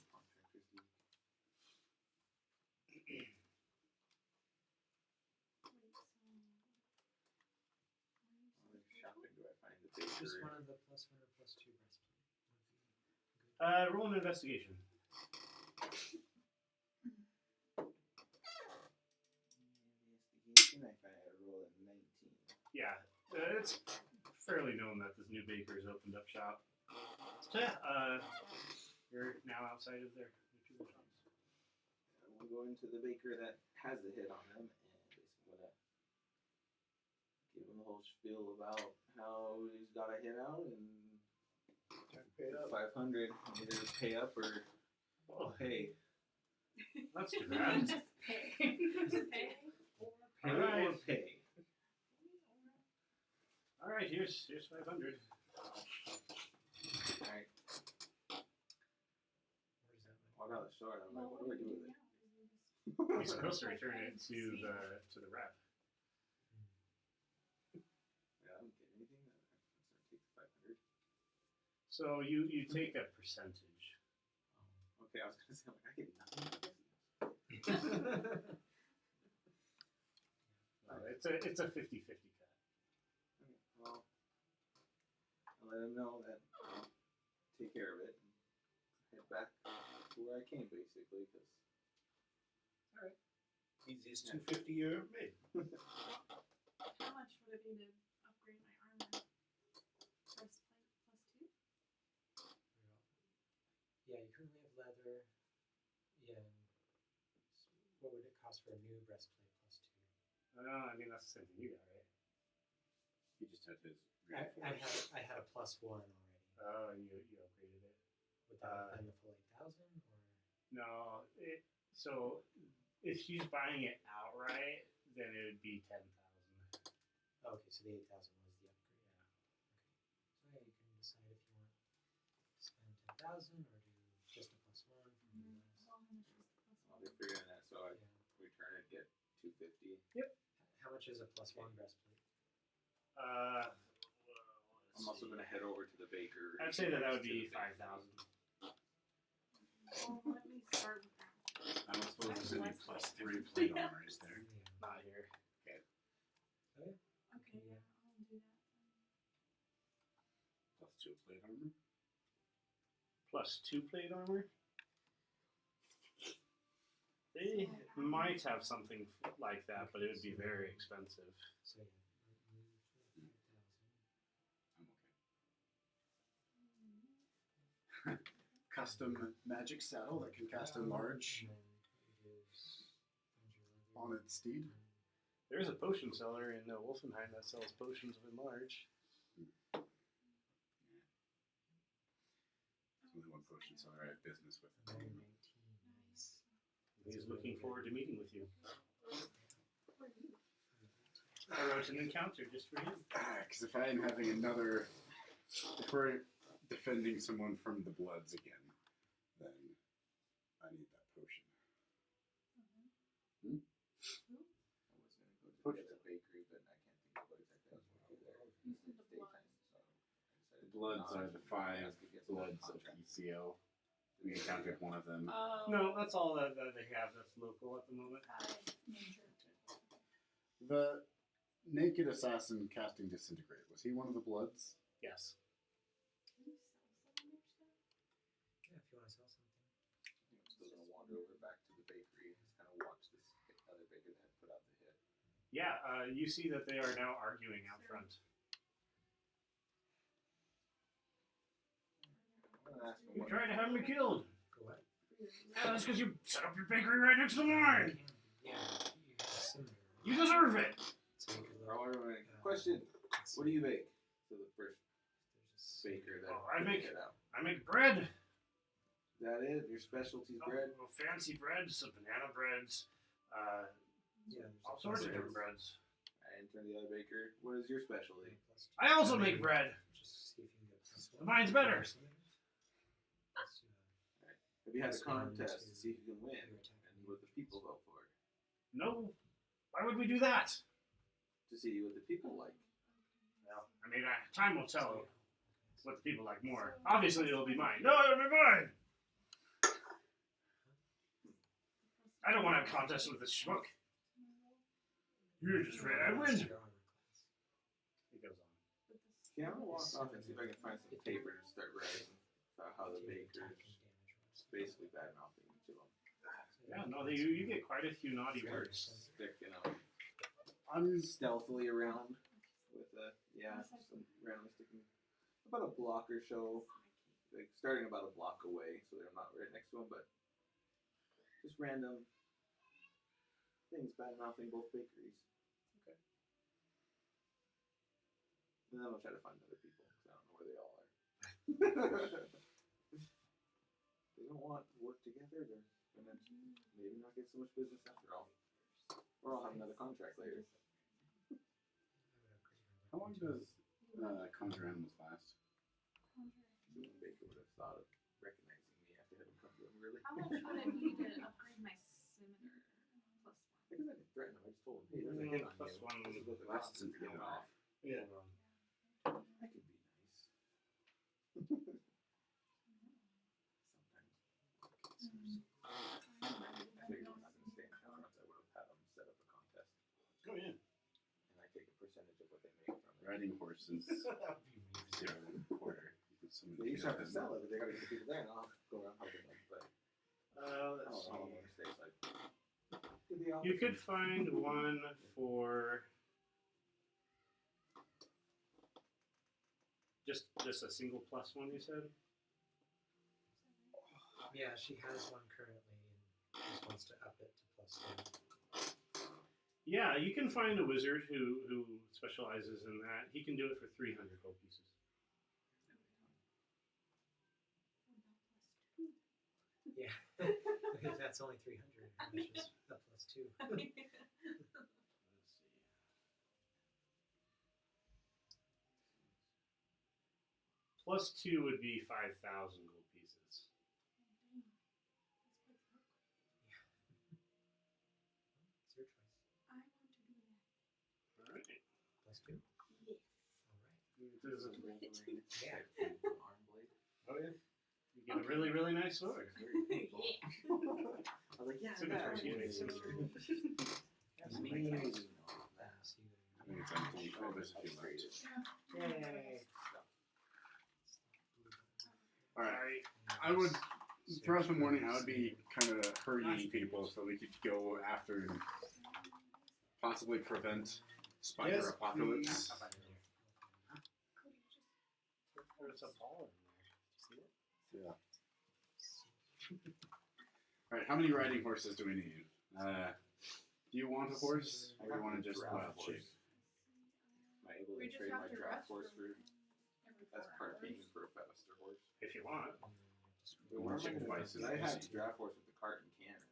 [SPEAKER 5] Shopping, do I find the baker?
[SPEAKER 4] Just one of the plus 1 or plus 2 breastplate would be good.
[SPEAKER 1] Roll an investigation.
[SPEAKER 5] Investigation, I find I roll a 19.
[SPEAKER 1] Yeah, it's fairly known that this new baker's opened up shop. So yeah, you're now outside of their two shops.
[SPEAKER 5] I will go into the baker that has the hit on him, and basically gonna give him the whole spiel about how he's got a hit out and
[SPEAKER 3] Pay up.
[SPEAKER 5] 500 either pay up or
[SPEAKER 1] Oh,
[SPEAKER 5] pay.
[SPEAKER 1] that's too bad.
[SPEAKER 2] Just pay. Just pay.
[SPEAKER 5] Pay
[SPEAKER 1] Alright.
[SPEAKER 5] or pay.
[SPEAKER 1] All right, here's 500.
[SPEAKER 5] Alright,
[SPEAKER 4] Where's that one?
[SPEAKER 5] I got the short. I'm like, what do I do with it?
[SPEAKER 1] You're supposed to return it to the rep.
[SPEAKER 5] Yeah, I don't get anything. I'm gonna take the 500.
[SPEAKER 1] So you take a percentage.
[SPEAKER 5] Okay, I was gonna say, like, I get nothing.
[SPEAKER 1] It's a 50-50 cut.
[SPEAKER 5] Okay, well, I'll let him know that I'll take care of it and head back to where I came, basically, because
[SPEAKER 3] Easiest 250 you ever made.
[SPEAKER 2] How much would it be to upgrade my armor? Breastplate +2?
[SPEAKER 4] Yeah, you currently have leather. Yeah. And what would it cost for a new breastplate plus 2?
[SPEAKER 1] I mean, that's the same thing you got, right?
[SPEAKER 6] He just had his
[SPEAKER 4] I had a plus 1 already.
[SPEAKER 1] Oh, and you upgraded it.
[SPEAKER 4] Would that have been the full 8,000 or?
[SPEAKER 1] No, so if she's buying it outright, then it would be 10,000.
[SPEAKER 4] Oh, okay, so the 8,000 was the upgrade.
[SPEAKER 1] Yeah.
[SPEAKER 4] Okay. So yeah, you can decide if you want to spend 10,000 or do just a plus 1 from the last.
[SPEAKER 2] Well, how much is the
[SPEAKER 5] I'll be figuring that, so I
[SPEAKER 4] Yeah.
[SPEAKER 5] return it, get 250.
[SPEAKER 4] How much is a plus 1 breastplate?
[SPEAKER 5] I'm also gonna head over to the baker.
[SPEAKER 1] I'd say that would
[SPEAKER 5] to
[SPEAKER 1] be
[SPEAKER 5] the baker.
[SPEAKER 1] 5,000.
[SPEAKER 2] Well, let me start with that.
[SPEAKER 6] I don't suppose there's any +3 plate armor, is there?
[SPEAKER 4] Yeah.
[SPEAKER 1] Not here.
[SPEAKER 2] Okay, yeah, I'll do that.
[SPEAKER 6] +2 plate armor?
[SPEAKER 1] +2 plate armor? They might have something like that, but it would be very expensive.
[SPEAKER 4] So yeah, move to 5,000.
[SPEAKER 6] I'm okay. Custom magic saddle that can cast enlarge
[SPEAKER 4] And then reduce
[SPEAKER 6] on its steed.
[SPEAKER 1] There's a potion seller in Wolfenheim that sells potions of enlarge.
[SPEAKER 6] There's only one potion seller I have business with.
[SPEAKER 4] 19.
[SPEAKER 2] Nice.
[SPEAKER 1] He's looking forward to meeting with you.
[SPEAKER 2] Where are you?
[SPEAKER 1] I wrote an encounter just for him.
[SPEAKER 6] Because if I am having another, if we're defending someone from the Bloods again, then I need that potion.
[SPEAKER 5] I was gonna go to the other bakery, but I can't think of what exactly I was gonna do there.
[SPEAKER 2] You said the
[SPEAKER 5] It's daytime,
[SPEAKER 2] Bloods.
[SPEAKER 5] so I decided
[SPEAKER 6] The Bloods
[SPEAKER 5] not
[SPEAKER 6] are
[SPEAKER 5] to
[SPEAKER 6] the 5
[SPEAKER 5] ask to get some
[SPEAKER 6] Bloods of
[SPEAKER 5] contract.
[SPEAKER 6] ECO. We encountered one of them.
[SPEAKER 2] Oh.
[SPEAKER 1] No, that's all that they have that's local at the moment.
[SPEAKER 2] Got it. Nature.
[SPEAKER 6] The naked assassin casting disintegrate, was he one of the Bloods?
[SPEAKER 1] Yes.
[SPEAKER 2] Can you sell some of your stuff?
[SPEAKER 4] Yeah, if you want to sell something.
[SPEAKER 5] I'm still gonna wander over back to the bakery and just kind of watch this other baker that put out the hit.
[SPEAKER 1] Yeah, you see that they are now arguing out front.
[SPEAKER 5] I'm gonna ask him
[SPEAKER 1] You
[SPEAKER 5] what.
[SPEAKER 1] tried to have me killed.
[SPEAKER 4] For what?
[SPEAKER 1] Yeah, that's because you set up your bakery right next to mine.
[SPEAKER 4] Yeah, you have a similar.
[SPEAKER 1] You deserve it.
[SPEAKER 4] So you could
[SPEAKER 5] Oh,
[SPEAKER 4] look.
[SPEAKER 5] wait. Question: What do you bake? So the first
[SPEAKER 4] There's
[SPEAKER 5] baker that
[SPEAKER 1] Oh, I
[SPEAKER 5] put the
[SPEAKER 1] make-
[SPEAKER 5] hit out.
[SPEAKER 1] I make bread.
[SPEAKER 5] Is that it? Your specialty's bread?
[SPEAKER 1] Oh, fancy breads, some banana breads,
[SPEAKER 4] yeah, there's
[SPEAKER 1] all sorts of
[SPEAKER 4] plus
[SPEAKER 1] different
[SPEAKER 4] two,
[SPEAKER 1] breads.
[SPEAKER 5] I turn the other baker. What is your specialty?
[SPEAKER 4] plus two.
[SPEAKER 1] I also make bread.
[SPEAKER 4] Just see if you can get plus one.
[SPEAKER 1] Mine's better.
[SPEAKER 4] Plus two,
[SPEAKER 5] Have you had a
[SPEAKER 4] Plus one
[SPEAKER 5] contest
[SPEAKER 4] to
[SPEAKER 5] to see who can win
[SPEAKER 4] your attack
[SPEAKER 5] and what the people vote for?
[SPEAKER 1] No, why would we do that?
[SPEAKER 5] To see what the people like.
[SPEAKER 1] Well, I mean, time will tell what the people like more. Obviously, it'll be mine. No, it'll be mine. I don't want to have a contest with this schmuck. You're just afraid I win. He goes on.
[SPEAKER 5] Yeah, I'm gonna walk off and see if I can find some paper and start writing about how the bakers basically bad mouthing each of them.
[SPEAKER 1] Yeah, no, you get quite a few naughty words.
[SPEAKER 5] Sticking them
[SPEAKER 6] I'm
[SPEAKER 5] stealthily around with some randomly sticking about a block or so, like starting about a block away, so they're not right next to them, but just random things bad mouthing both bakeries.
[SPEAKER 1] Okay.
[SPEAKER 5] And then I'll try to find other people because I don't know where they all are. They don't want to work together. They're gonna maybe not get so much business after all, or I'll have another contract later.
[SPEAKER 6] How long does conjure animals last?
[SPEAKER 5] One baker would have thought of recognizing me after having come to him. Really?
[SPEAKER 2] How much would it be to upgrade my scimitar plus one?
[SPEAKER 5] Because I didn't threaten him. I just told him, hey, there's a hit on
[SPEAKER 1] Plus
[SPEAKER 5] you.
[SPEAKER 1] one
[SPEAKER 5] This is what the
[SPEAKER 6] lasts
[SPEAKER 5] cost is to get
[SPEAKER 6] an
[SPEAKER 5] him
[SPEAKER 6] hour.
[SPEAKER 5] off.
[SPEAKER 1] Yeah.
[SPEAKER 5] I can be nice. Sometimes. I figured I'm not going to stay in town once I would have had them set up a contest.
[SPEAKER 1] Oh, yeah.
[SPEAKER 5] And I take a percentage of what they make from it.
[SPEAKER 6] Riding horses, 0 quarter.
[SPEAKER 5] They each have to sell it, but they got to get the people there, and I'll go around helping them. But I
[SPEAKER 1] Let's
[SPEAKER 5] don't know how long I'm
[SPEAKER 1] see.
[SPEAKER 5] going to stay, so give the
[SPEAKER 1] You
[SPEAKER 5] office
[SPEAKER 1] could find one for just a single plus one. You said.
[SPEAKER 4] Yeah, she has one currently and just wants to up it to plus one.
[SPEAKER 1] Yeah, you can find a wizard who specializes in that. He can do it for 300 gold pieces.
[SPEAKER 4] Yeah, if that's only 300, how much is a plus two?
[SPEAKER 1] Let's see. Plus 2 would be 5,000 gold pieces.
[SPEAKER 4] It's your choice.
[SPEAKER 2] I want to do that.
[SPEAKER 1] All right.
[SPEAKER 4] Plus two.
[SPEAKER 2] Yes.
[SPEAKER 4] All right. Yeah.
[SPEAKER 5] arm blade.
[SPEAKER 1] Oh yeah. You get a really really nice sword.
[SPEAKER 5] Very painful.
[SPEAKER 2] Yeah.
[SPEAKER 5] I was like, yeah,
[SPEAKER 1] Scimitar,
[SPEAKER 5] that.
[SPEAKER 1] excuse me, scimitar.
[SPEAKER 4] That's
[SPEAKER 5] Amazing.
[SPEAKER 4] nice.
[SPEAKER 5] That.
[SPEAKER 4] So you
[SPEAKER 6] I think it's empty. Oh, there's a few left.
[SPEAKER 4] Yay.
[SPEAKER 6] Alright, I would, throughout the morning, I would be kind of hurrying people so we could go after and possibly prevent spider
[SPEAKER 3] Yes,
[SPEAKER 6] apocalypse.
[SPEAKER 1] There's a ball in there.
[SPEAKER 6] Yeah. Alright, how many riding horses do we need? Do you want a horse? Or do you want to just
[SPEAKER 5] Giraffe
[SPEAKER 6] wild shape?
[SPEAKER 5] Am I able
[SPEAKER 2] We
[SPEAKER 5] to
[SPEAKER 2] just
[SPEAKER 5] trade
[SPEAKER 2] have
[SPEAKER 5] my
[SPEAKER 2] to
[SPEAKER 5] draft
[SPEAKER 2] rest
[SPEAKER 5] horse for
[SPEAKER 2] every
[SPEAKER 5] as
[SPEAKER 2] 4
[SPEAKER 5] part
[SPEAKER 2] hours.
[SPEAKER 5] payment for a faster horse?
[SPEAKER 1] If you want.
[SPEAKER 6] You
[SPEAKER 5] Where
[SPEAKER 6] want
[SPEAKER 5] am I
[SPEAKER 6] to
[SPEAKER 5] gonna
[SPEAKER 6] twice
[SPEAKER 5] find-
[SPEAKER 6] as
[SPEAKER 5] I had
[SPEAKER 6] easy.
[SPEAKER 5] the draft horse with the cart and cannon.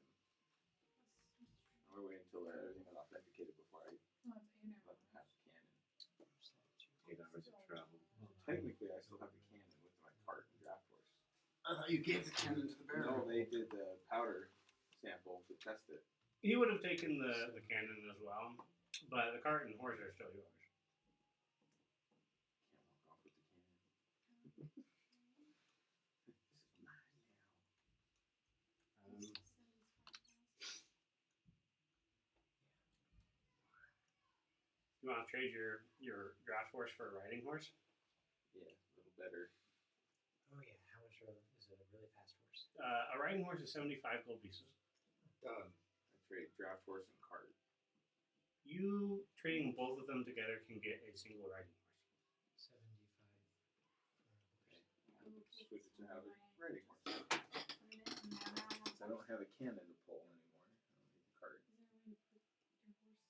[SPEAKER 5] We're waiting until everything got authenticated before I
[SPEAKER 2] Oh, it's 8
[SPEAKER 5] let them have
[SPEAKER 2] hours.
[SPEAKER 5] the cannon.
[SPEAKER 6] 8 hours of travel.
[SPEAKER 5] Technically, I still have the cannon with my cart and draft horse.
[SPEAKER 6] I thought you gave the cannon to the
[SPEAKER 5] No, they did the powder sample to test it.
[SPEAKER 1] He would have taken the cannon as well, but the cart and horse are still yours.
[SPEAKER 5] Can't walk off with the cannon. This is mine now.
[SPEAKER 1] You want to trade your draft horse for a riding horse?
[SPEAKER 5] Yeah, a little better.
[SPEAKER 4] Oh yeah, how much is it? A really fast horse?
[SPEAKER 1] A riding horse is 75 gold pieces.
[SPEAKER 3] Done.
[SPEAKER 5] I trade draft horse and cart.
[SPEAKER 1] You trading both of them together can get a single riding horse.
[SPEAKER 4] 75.
[SPEAKER 2] Oh,
[SPEAKER 5] Switch it to have a
[SPEAKER 2] my-
[SPEAKER 5] riding horse.
[SPEAKER 2] Put it in, and now I
[SPEAKER 5] Since I don't have a cannon to pull anymore. I don't need a cart.
[SPEAKER 2] Is there a way to put your horse?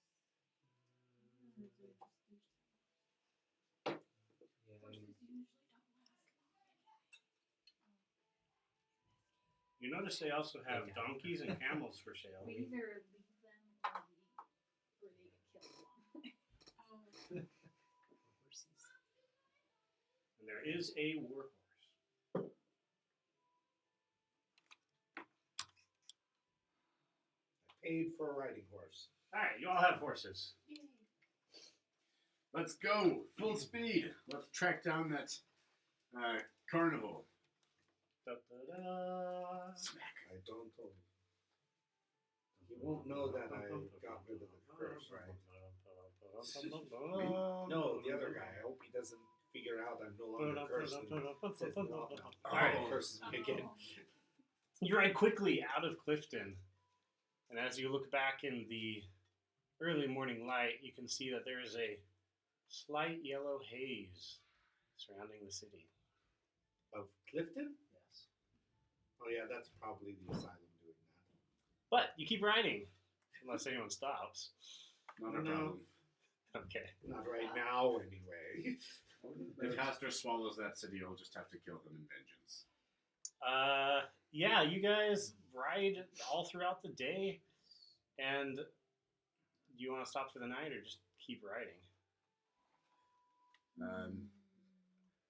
[SPEAKER 2] Or is it just you just have
[SPEAKER 4] Yeah,
[SPEAKER 2] horses usually don't last long
[SPEAKER 1] You notice they also have
[SPEAKER 4] Yeah.
[SPEAKER 1] donkeys and camels for sale.
[SPEAKER 8] We either leave them or they get killed along the way.
[SPEAKER 2] anyway.
[SPEAKER 4] horses.
[SPEAKER 1] And there is a war horse.
[SPEAKER 3] I paid for a riding horse.
[SPEAKER 1] Alright, you all have horses.
[SPEAKER 2] Yay.
[SPEAKER 6] Let's go! Full speed! Let's track down that carnival.
[SPEAKER 1] Da-da-da.
[SPEAKER 6] Smack.
[SPEAKER 3] I don't know. He won't know that I got rid of the curse, right? No, the other guy. I hope he doesn't figure out I'm no longer cursed and says no, no.
[SPEAKER 1] Alright.
[SPEAKER 3] Curses me again.
[SPEAKER 1] You ride quickly out of Clifton, and as you look back in the early morning light, you can see that there is a slight yellow haze surrounding the city.
[SPEAKER 3] Of Clifton?
[SPEAKER 1] Yes.
[SPEAKER 3] Oh yeah, that's probably the asylum doing that.
[SPEAKER 1] But you keep riding, unless anyone stops.
[SPEAKER 6] Not a
[SPEAKER 3] No.
[SPEAKER 6] problem.
[SPEAKER 1] Okay.
[SPEAKER 3] Not right now, anyway.
[SPEAKER 6] If Hastur swallows that city, you'll just have to kill him in vengeance.
[SPEAKER 1] Yeah, you guys ride all throughout the day, and do you want to stop for the night or just keep riding?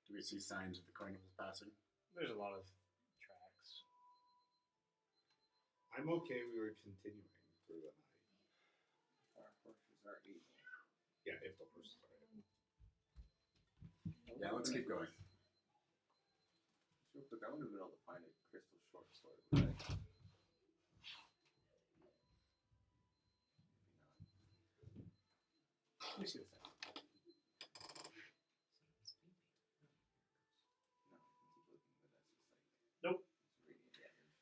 [SPEAKER 6] Do we see signs of the carnival passing?
[SPEAKER 1] There's a lot of tracks.
[SPEAKER 3] I'm okay. We were continuing through the night.
[SPEAKER 5] Our horses are able.
[SPEAKER 3] Yeah, if the horses are able.
[SPEAKER 6] Yeah, let's keep going.
[SPEAKER 5] Real quick, I wouldn't have been able to find a crystal short sword, would I?
[SPEAKER 1] Let me see the thing.
[SPEAKER 5] No, I can keep looking, but that's just like.
[SPEAKER 1] Nope.
[SPEAKER 5] It's radiant damage.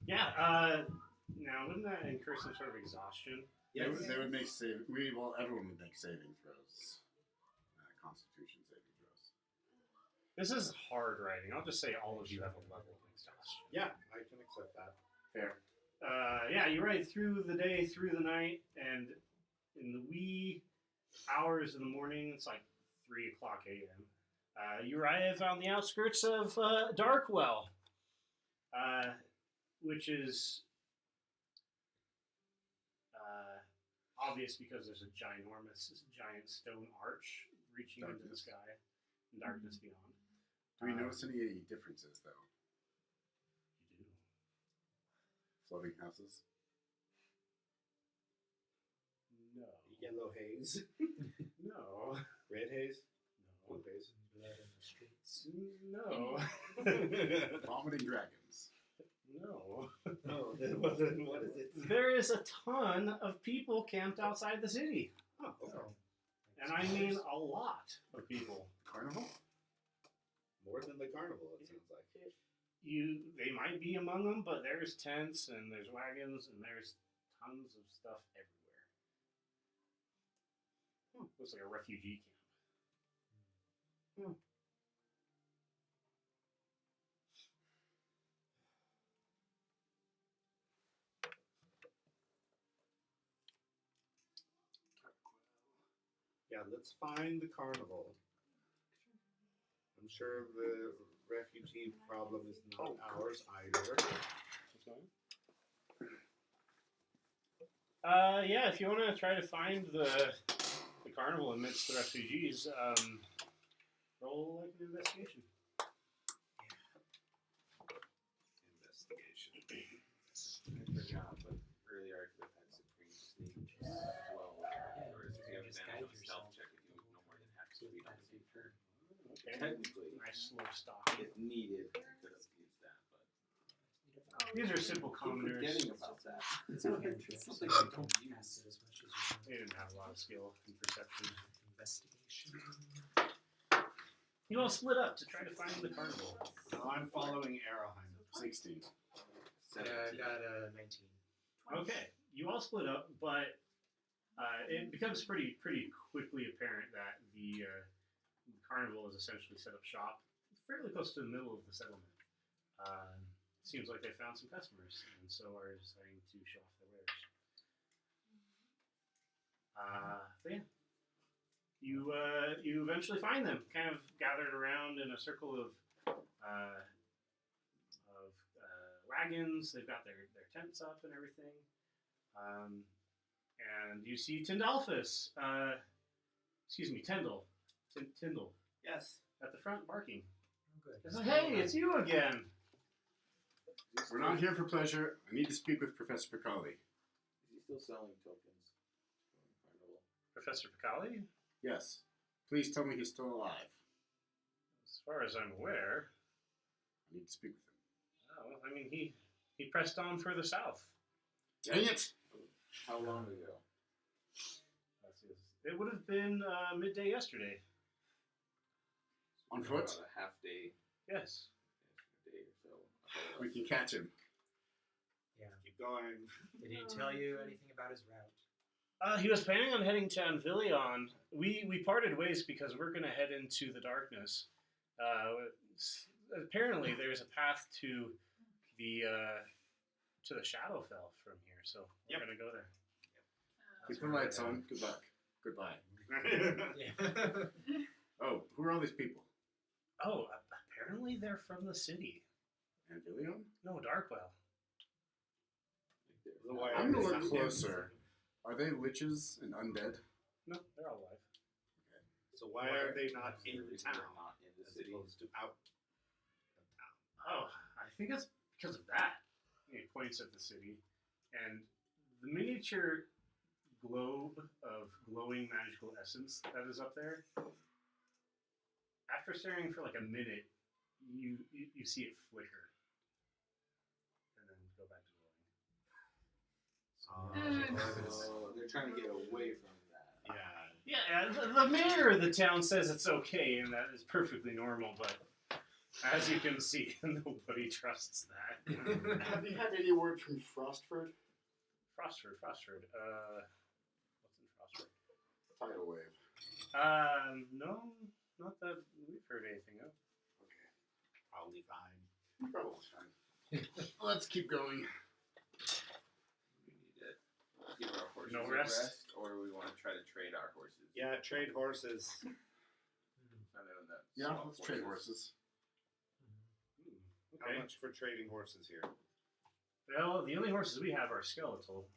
[SPEAKER 1] Yeah, now wouldn't that incur some sort of exhaustion?
[SPEAKER 6] They would make everyone would make saving throws. Constitution saving throws.
[SPEAKER 1] This is hard riding. I'll just say all of you have a level of exhaustion.
[SPEAKER 3] Yeah, I can accept that.
[SPEAKER 6] Fair.
[SPEAKER 1] Yeah, you ride through the day, through the night, and in the wee hours of the morning, it's like 3 o'clock a.m., you arrive on the outskirts of Darkwell, which is obvious because there's a giant stone arch reaching into the
[SPEAKER 6] Darkness.
[SPEAKER 1] sky and darkness beyond.
[SPEAKER 6] Do we notice any differences, though?
[SPEAKER 1] You do.
[SPEAKER 6] Floating houses?
[SPEAKER 1] No.
[SPEAKER 3] Yellow haze.
[SPEAKER 1] No.
[SPEAKER 3] Red haze.
[SPEAKER 1] No.
[SPEAKER 3] Blue haze.
[SPEAKER 4] Blood in the streets.
[SPEAKER 1] No.
[SPEAKER 6] Vomiting dragons.
[SPEAKER 1] No.
[SPEAKER 3] No, then what is it?
[SPEAKER 1] There is a ton of people camped outside the city.
[SPEAKER 3] Oh, okay.
[SPEAKER 4] Oh.
[SPEAKER 1] And I mean a lot of people.
[SPEAKER 6] Carnival?
[SPEAKER 3] More than the carnival, it sounds like.
[SPEAKER 1] They might be among them, but there's tents and there's wagons and there's tons of stuff everywhere. Looks like a refugee camp.
[SPEAKER 3] Yeah, let's find the carnival. I'm sure the refugee problem is not ours either.
[SPEAKER 1] Yeah, if you want to try to find the carnival amidst the refugees, roll like an investigation.
[SPEAKER 3] Investigation.
[SPEAKER 5] I forgot, but earlier I could have had supreme sneak as well. Or if you have
[SPEAKER 4] just
[SPEAKER 5] advantage on
[SPEAKER 4] guide
[SPEAKER 5] a stealth
[SPEAKER 4] yourself.
[SPEAKER 5] check if you no more than half
[SPEAKER 4] See
[SPEAKER 5] speed
[SPEAKER 4] what
[SPEAKER 5] on
[SPEAKER 4] that
[SPEAKER 5] the
[SPEAKER 4] do.
[SPEAKER 5] turn.
[SPEAKER 1] Okay.
[SPEAKER 5] Technically,
[SPEAKER 1] Nice slow stock.
[SPEAKER 5] if needed, I could have used that, but
[SPEAKER 1] These are simple
[SPEAKER 5] Keep
[SPEAKER 1] commoners.
[SPEAKER 5] forgetting about that.
[SPEAKER 4] It's a cantrip,
[SPEAKER 5] It's
[SPEAKER 4] so
[SPEAKER 5] something
[SPEAKER 4] you
[SPEAKER 5] I
[SPEAKER 4] don't
[SPEAKER 5] don't
[SPEAKER 4] cast
[SPEAKER 5] use.
[SPEAKER 4] it as much as you
[SPEAKER 1] They didn't have a lot of skill and perception.
[SPEAKER 4] want. Investigation.
[SPEAKER 1] You all split up to try to find the carnival.
[SPEAKER 3] I'm following Araheim.
[SPEAKER 6] 16.
[SPEAKER 4] Yeah, I got a 19.
[SPEAKER 1] Okay, you all split up, but it becomes pretty quickly apparent that the carnival is essentially set up shop fairly close to the middle of the settlement. Seems like they found some customers, and so are deciding to show off their wares. But yeah, you eventually find them, kind of gathered around in a circle of wagons. They've got their tents up and everything. And you see Tyndalphus, Tyndall, Tyndall,
[SPEAKER 3] Yes.
[SPEAKER 1] at the front barking.
[SPEAKER 4] Oh, good.
[SPEAKER 1] It's like, hey, it's you again.
[SPEAKER 6] We're not here for pleasure. I need to speak with Professor Picali.
[SPEAKER 5] Is he still selling tokens? Carnival.
[SPEAKER 1] Professor Picali?
[SPEAKER 6] Yes. Please tell me he's still alive.
[SPEAKER 1] As far as I'm aware,
[SPEAKER 6] I need to speak with him.
[SPEAKER 1] oh, I mean, he pressed on further south.
[SPEAKER 6] Dang it!
[SPEAKER 5] How long ago?
[SPEAKER 1] It would have been midday yesterday.
[SPEAKER 6] On foot?
[SPEAKER 5] About a half day.
[SPEAKER 1] Yes.
[SPEAKER 5] A day or so.
[SPEAKER 6] We can catch him.
[SPEAKER 4] Yeah.
[SPEAKER 3] Keep going.
[SPEAKER 4] Did he tell you anything about his route?
[SPEAKER 1] He was planning on heading to Anvillion. We parted ways because we're going to head into the darkness. Apparently, there's a path to the Shadowfell from here, so we're going to go there.
[SPEAKER 6] Keep the lights on. Good luck. Goodbye.
[SPEAKER 4] Yeah.
[SPEAKER 6] Oh, who are all these people?
[SPEAKER 1] Oh, apparently they're from the city.
[SPEAKER 6] Anvillion?
[SPEAKER 1] No, Darkwell.
[SPEAKER 6] I'm gonna look closer. Are they liches and undead?
[SPEAKER 1] No, they're all alive.
[SPEAKER 3] So why are they not in
[SPEAKER 5] They're
[SPEAKER 3] town
[SPEAKER 5] not in the
[SPEAKER 3] as
[SPEAKER 5] city.
[SPEAKER 3] opposed to out of town?
[SPEAKER 1] Oh, I think it's because of that. He points at the city, and the miniature globe of glowing magical essence that is up there. After staring for like a minute, you see it flicker, and then go back to glowing.
[SPEAKER 5] So they're trying to get away from that.
[SPEAKER 3] Yeah.
[SPEAKER 1] Yeah, the mayor of the town says it's okay, and that is perfectly normal, but as you can see, nobody trusts that.
[SPEAKER 6] Have you had any word from Frostford?
[SPEAKER 1] Frostford. What's in Frostford?
[SPEAKER 6] Tidal wave.
[SPEAKER 1] No, not that we've heard anything of.
[SPEAKER 6] Okay.
[SPEAKER 3] Probably fine.
[SPEAKER 6] Probably fine. Let's keep going.
[SPEAKER 5] We need to give our horses
[SPEAKER 1] No
[SPEAKER 5] a
[SPEAKER 1] rest?
[SPEAKER 5] or we want to try to trade our horses.
[SPEAKER 3] Yeah, trade horses.
[SPEAKER 5] I know that.
[SPEAKER 6] Yeah,
[SPEAKER 5] swap
[SPEAKER 6] let's trade horses.
[SPEAKER 3] How
[SPEAKER 1] Okay.
[SPEAKER 3] much for trading horses here?
[SPEAKER 1] Well, the only horses we have are skeletal.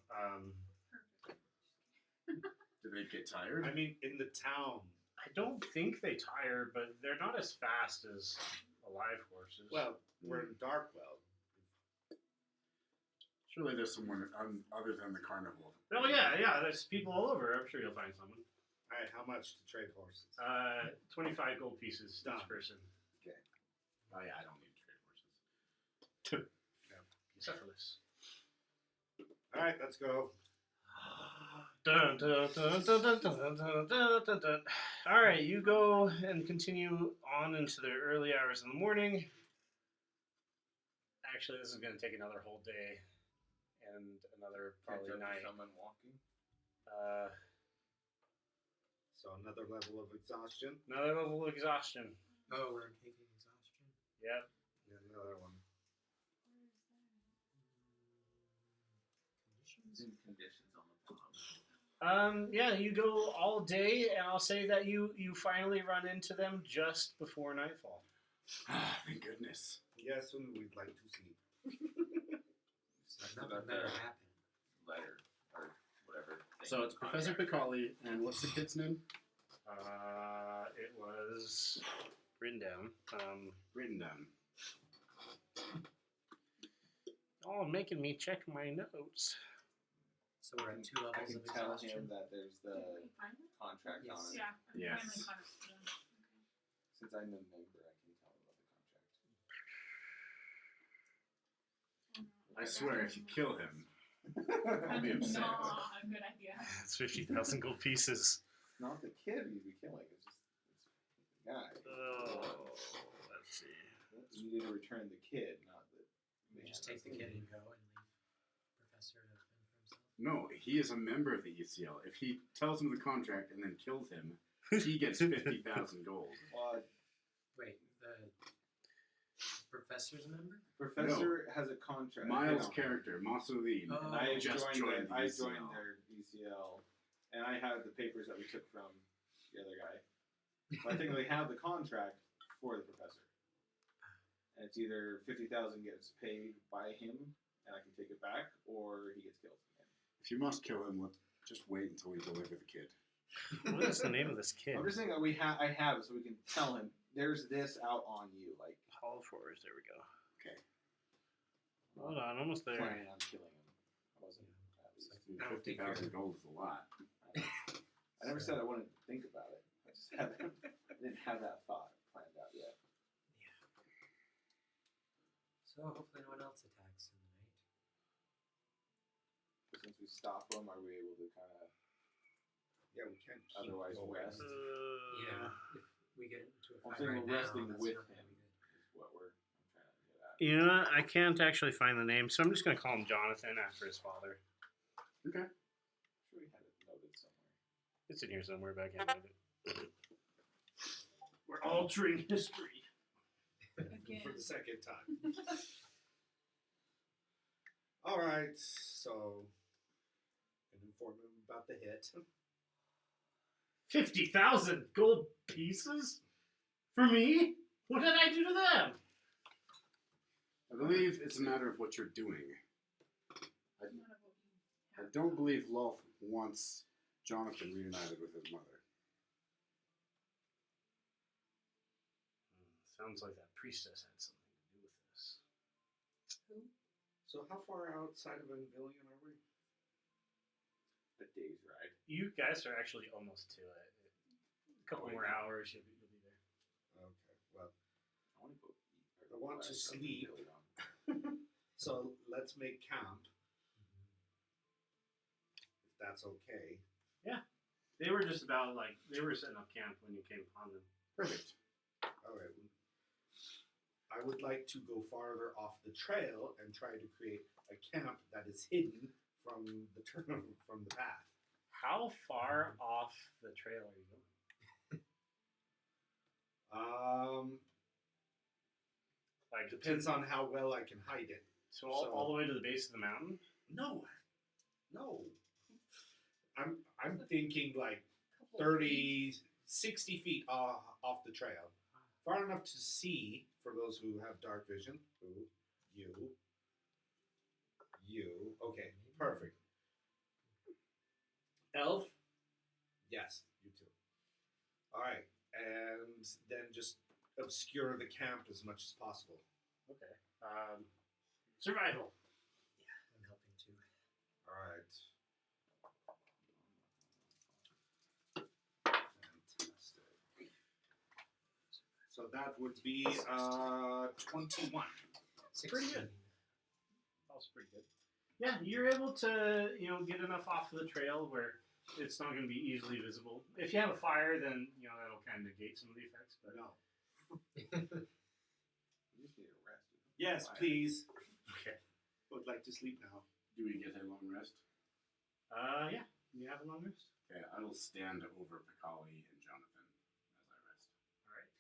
[SPEAKER 6] Do they get tired?
[SPEAKER 3] I mean, in the town.
[SPEAKER 1] I don't think they tire, but they're not as fast as alive horses.
[SPEAKER 3] Well, we're in Darkwell.
[SPEAKER 6] Surely there's someone other than the carnival.
[SPEAKER 1] oh yeah, there's people all over. I'm sure you'll find someone.
[SPEAKER 3] All right, how much to trade horses?
[SPEAKER 1] 25 gold pieces
[SPEAKER 3] Done.
[SPEAKER 1] each person.
[SPEAKER 6] Oh yeah, I don't need to trade horses.
[SPEAKER 1] Except for this.
[SPEAKER 3] All right, let's go.
[SPEAKER 1] Dun, dun, dun, dun, dun, dun, dun, dun, dun, dun. All right, you go and continue on into the early hours in the morning. Actually, this is going to take another whole day and another probably
[SPEAKER 5] Catch up
[SPEAKER 1] night.
[SPEAKER 5] to someone walking.
[SPEAKER 3] So another level of exhaustion.
[SPEAKER 1] Another level of exhaustion.
[SPEAKER 4] Oh, we're taking exhaustion.
[SPEAKER 1] Yep.
[SPEAKER 3] And another one.
[SPEAKER 4] Conditions?
[SPEAKER 5] Conditions on the bomb.
[SPEAKER 1] Yeah, you go all day, and I'll say that you finally run into them just before nightfall.
[SPEAKER 6] Ah, thank goodness.
[SPEAKER 3] Yes, when we'd like to sleep.
[SPEAKER 4] Nothing better happened.
[SPEAKER 5] Letter or whatever.
[SPEAKER 6] So it's Professor Picali, and what's the kid's name?
[SPEAKER 1] It was written down.
[SPEAKER 6] Written down.
[SPEAKER 1] Oh, making me check my notes.
[SPEAKER 4] So we're at 2
[SPEAKER 5] I
[SPEAKER 4] levels
[SPEAKER 5] can
[SPEAKER 4] of
[SPEAKER 5] tell
[SPEAKER 4] exhaustion.
[SPEAKER 5] him that there's the
[SPEAKER 2] Can we find it?
[SPEAKER 5] contract
[SPEAKER 4] Yes.
[SPEAKER 5] on it.
[SPEAKER 2] Yeah. I'm
[SPEAKER 6] Yes.
[SPEAKER 2] finally caught up to them. Okay.
[SPEAKER 5] Since I'm the member, I can tell him about the contract.
[SPEAKER 6] I swear, if you kill him, I'll be upset.
[SPEAKER 2] Not a good idea.
[SPEAKER 1] It's 50,000 gold pieces.
[SPEAKER 5] It's not the kid you'd be killing. It's just the guy.
[SPEAKER 1] Oh, let's see.
[SPEAKER 5] You need to return the kid, not the.
[SPEAKER 4] We just take the kid and go and leave Professor to fend for himself.
[SPEAKER 6] No, he is a member of the ECL. If he tells him the contract and then kills him, he gets 50,000 gold.
[SPEAKER 4] Wait, the Professor's a member?
[SPEAKER 5] Professor has a contract.
[SPEAKER 6] Miles'
[SPEAKER 5] you know,
[SPEAKER 6] character, Masulin,
[SPEAKER 4] Oh.
[SPEAKER 5] And I
[SPEAKER 6] just joined the
[SPEAKER 5] I
[SPEAKER 6] ECL.
[SPEAKER 5] joined their ECL, and I have the papers that we took from the other guy. So I think they have the contract for the professor, and it's either 50,000 gets paid by him, and I can take it back, or he gets killed.
[SPEAKER 6] If you must kill him, just wait until we deliver the kid.
[SPEAKER 1] What is the name of this kid?
[SPEAKER 5] I'm just saying that I have it, so we can tell him there's this out on you, like
[SPEAKER 1] Hall Forest, there we go.
[SPEAKER 6] Okay.
[SPEAKER 1] Hold on, almost there.
[SPEAKER 5] planning on killing him. I wasn't. At least.
[SPEAKER 4] I don't think
[SPEAKER 6] 50,000 gold is a lot.
[SPEAKER 5] I never said I wanted to think about it. I just haven't. I didn't have that thought planned out yet.
[SPEAKER 4] So hopefully no one else attacks in the night.
[SPEAKER 5] But since we stop them, are we able to kind of
[SPEAKER 3] Yeah, we can't keep
[SPEAKER 5] otherwise
[SPEAKER 3] going.
[SPEAKER 5] rest?
[SPEAKER 4] Yeah, if we get into a
[SPEAKER 5] I'm
[SPEAKER 4] fight
[SPEAKER 5] saying
[SPEAKER 4] right
[SPEAKER 5] we're
[SPEAKER 4] now,
[SPEAKER 5] resting
[SPEAKER 4] that's
[SPEAKER 5] with
[SPEAKER 4] not gonna
[SPEAKER 5] him.
[SPEAKER 4] be good.
[SPEAKER 5] Is what I'm trying to get at.
[SPEAKER 1] You know what? I can't actually find the name, so I'm just going to call him Jonathan after his father.
[SPEAKER 6] Okay.
[SPEAKER 5] I'm sure we had it noted somewhere.
[SPEAKER 1] It's in here somewhere, but I can't find it. We're altering history.
[SPEAKER 2] Again.
[SPEAKER 3] For the second time. All right, so can inform him about the hit.
[SPEAKER 1] 50,000 gold pieces? For me? What did I do to them?
[SPEAKER 6] I believe it's a matter of what you're doing. I don't believe Lolf wants Jonathan reunited with his mother.
[SPEAKER 1] Sounds like that priestess had something to do with this.
[SPEAKER 3] So how far outside of Anvillion are we?
[SPEAKER 5] A day's ride.
[SPEAKER 1] You guys are actually almost to it. A couple more hours, you'll be there.
[SPEAKER 3] Okay, well,
[SPEAKER 5] I want to go eat.
[SPEAKER 3] I want to
[SPEAKER 5] Ride up
[SPEAKER 3] sleep.
[SPEAKER 5] Anvillion.
[SPEAKER 3] so let's make camp. If that's okay.
[SPEAKER 1] They were just about they were setting up camp when you came upon them.
[SPEAKER 6] Perfect.
[SPEAKER 3] All right. I would like to go farther off the trail and try to create a camp that is hidden from the from the path.
[SPEAKER 1] How far off the trail are you going? Like
[SPEAKER 3] Depends on how well I can hide it.
[SPEAKER 1] So all the way to the base of the mountain?
[SPEAKER 3] No. I'm thinking like 30, 60 feet off the trail. Far enough to see for those who have dark vision. You. Okay, perfect. Elf? Yes, you too. Alright, and then just obscure the camp as much as possible.
[SPEAKER 1] Okay. Survival.
[SPEAKER 4] I'm helping too.
[SPEAKER 3] Alright. Fantastic. So that would be 21.
[SPEAKER 1] Pretty good. That's pretty good. Yeah, you're able to, get enough off of the trail where it's not going to be easily visible. If you have a fire, then, that'll kind of negate some of the effects. But
[SPEAKER 3] No.
[SPEAKER 5] You just need a rest.
[SPEAKER 3] Yes,
[SPEAKER 5] Fire.
[SPEAKER 3] please.
[SPEAKER 1] Okay.
[SPEAKER 3] Would like to sleep now.
[SPEAKER 6] Do we get a long rest?
[SPEAKER 1] Yeah. You have a long rest?
[SPEAKER 6] Okay, I will stand over Pakali and Jonathan as I rest.
[SPEAKER 1] All right.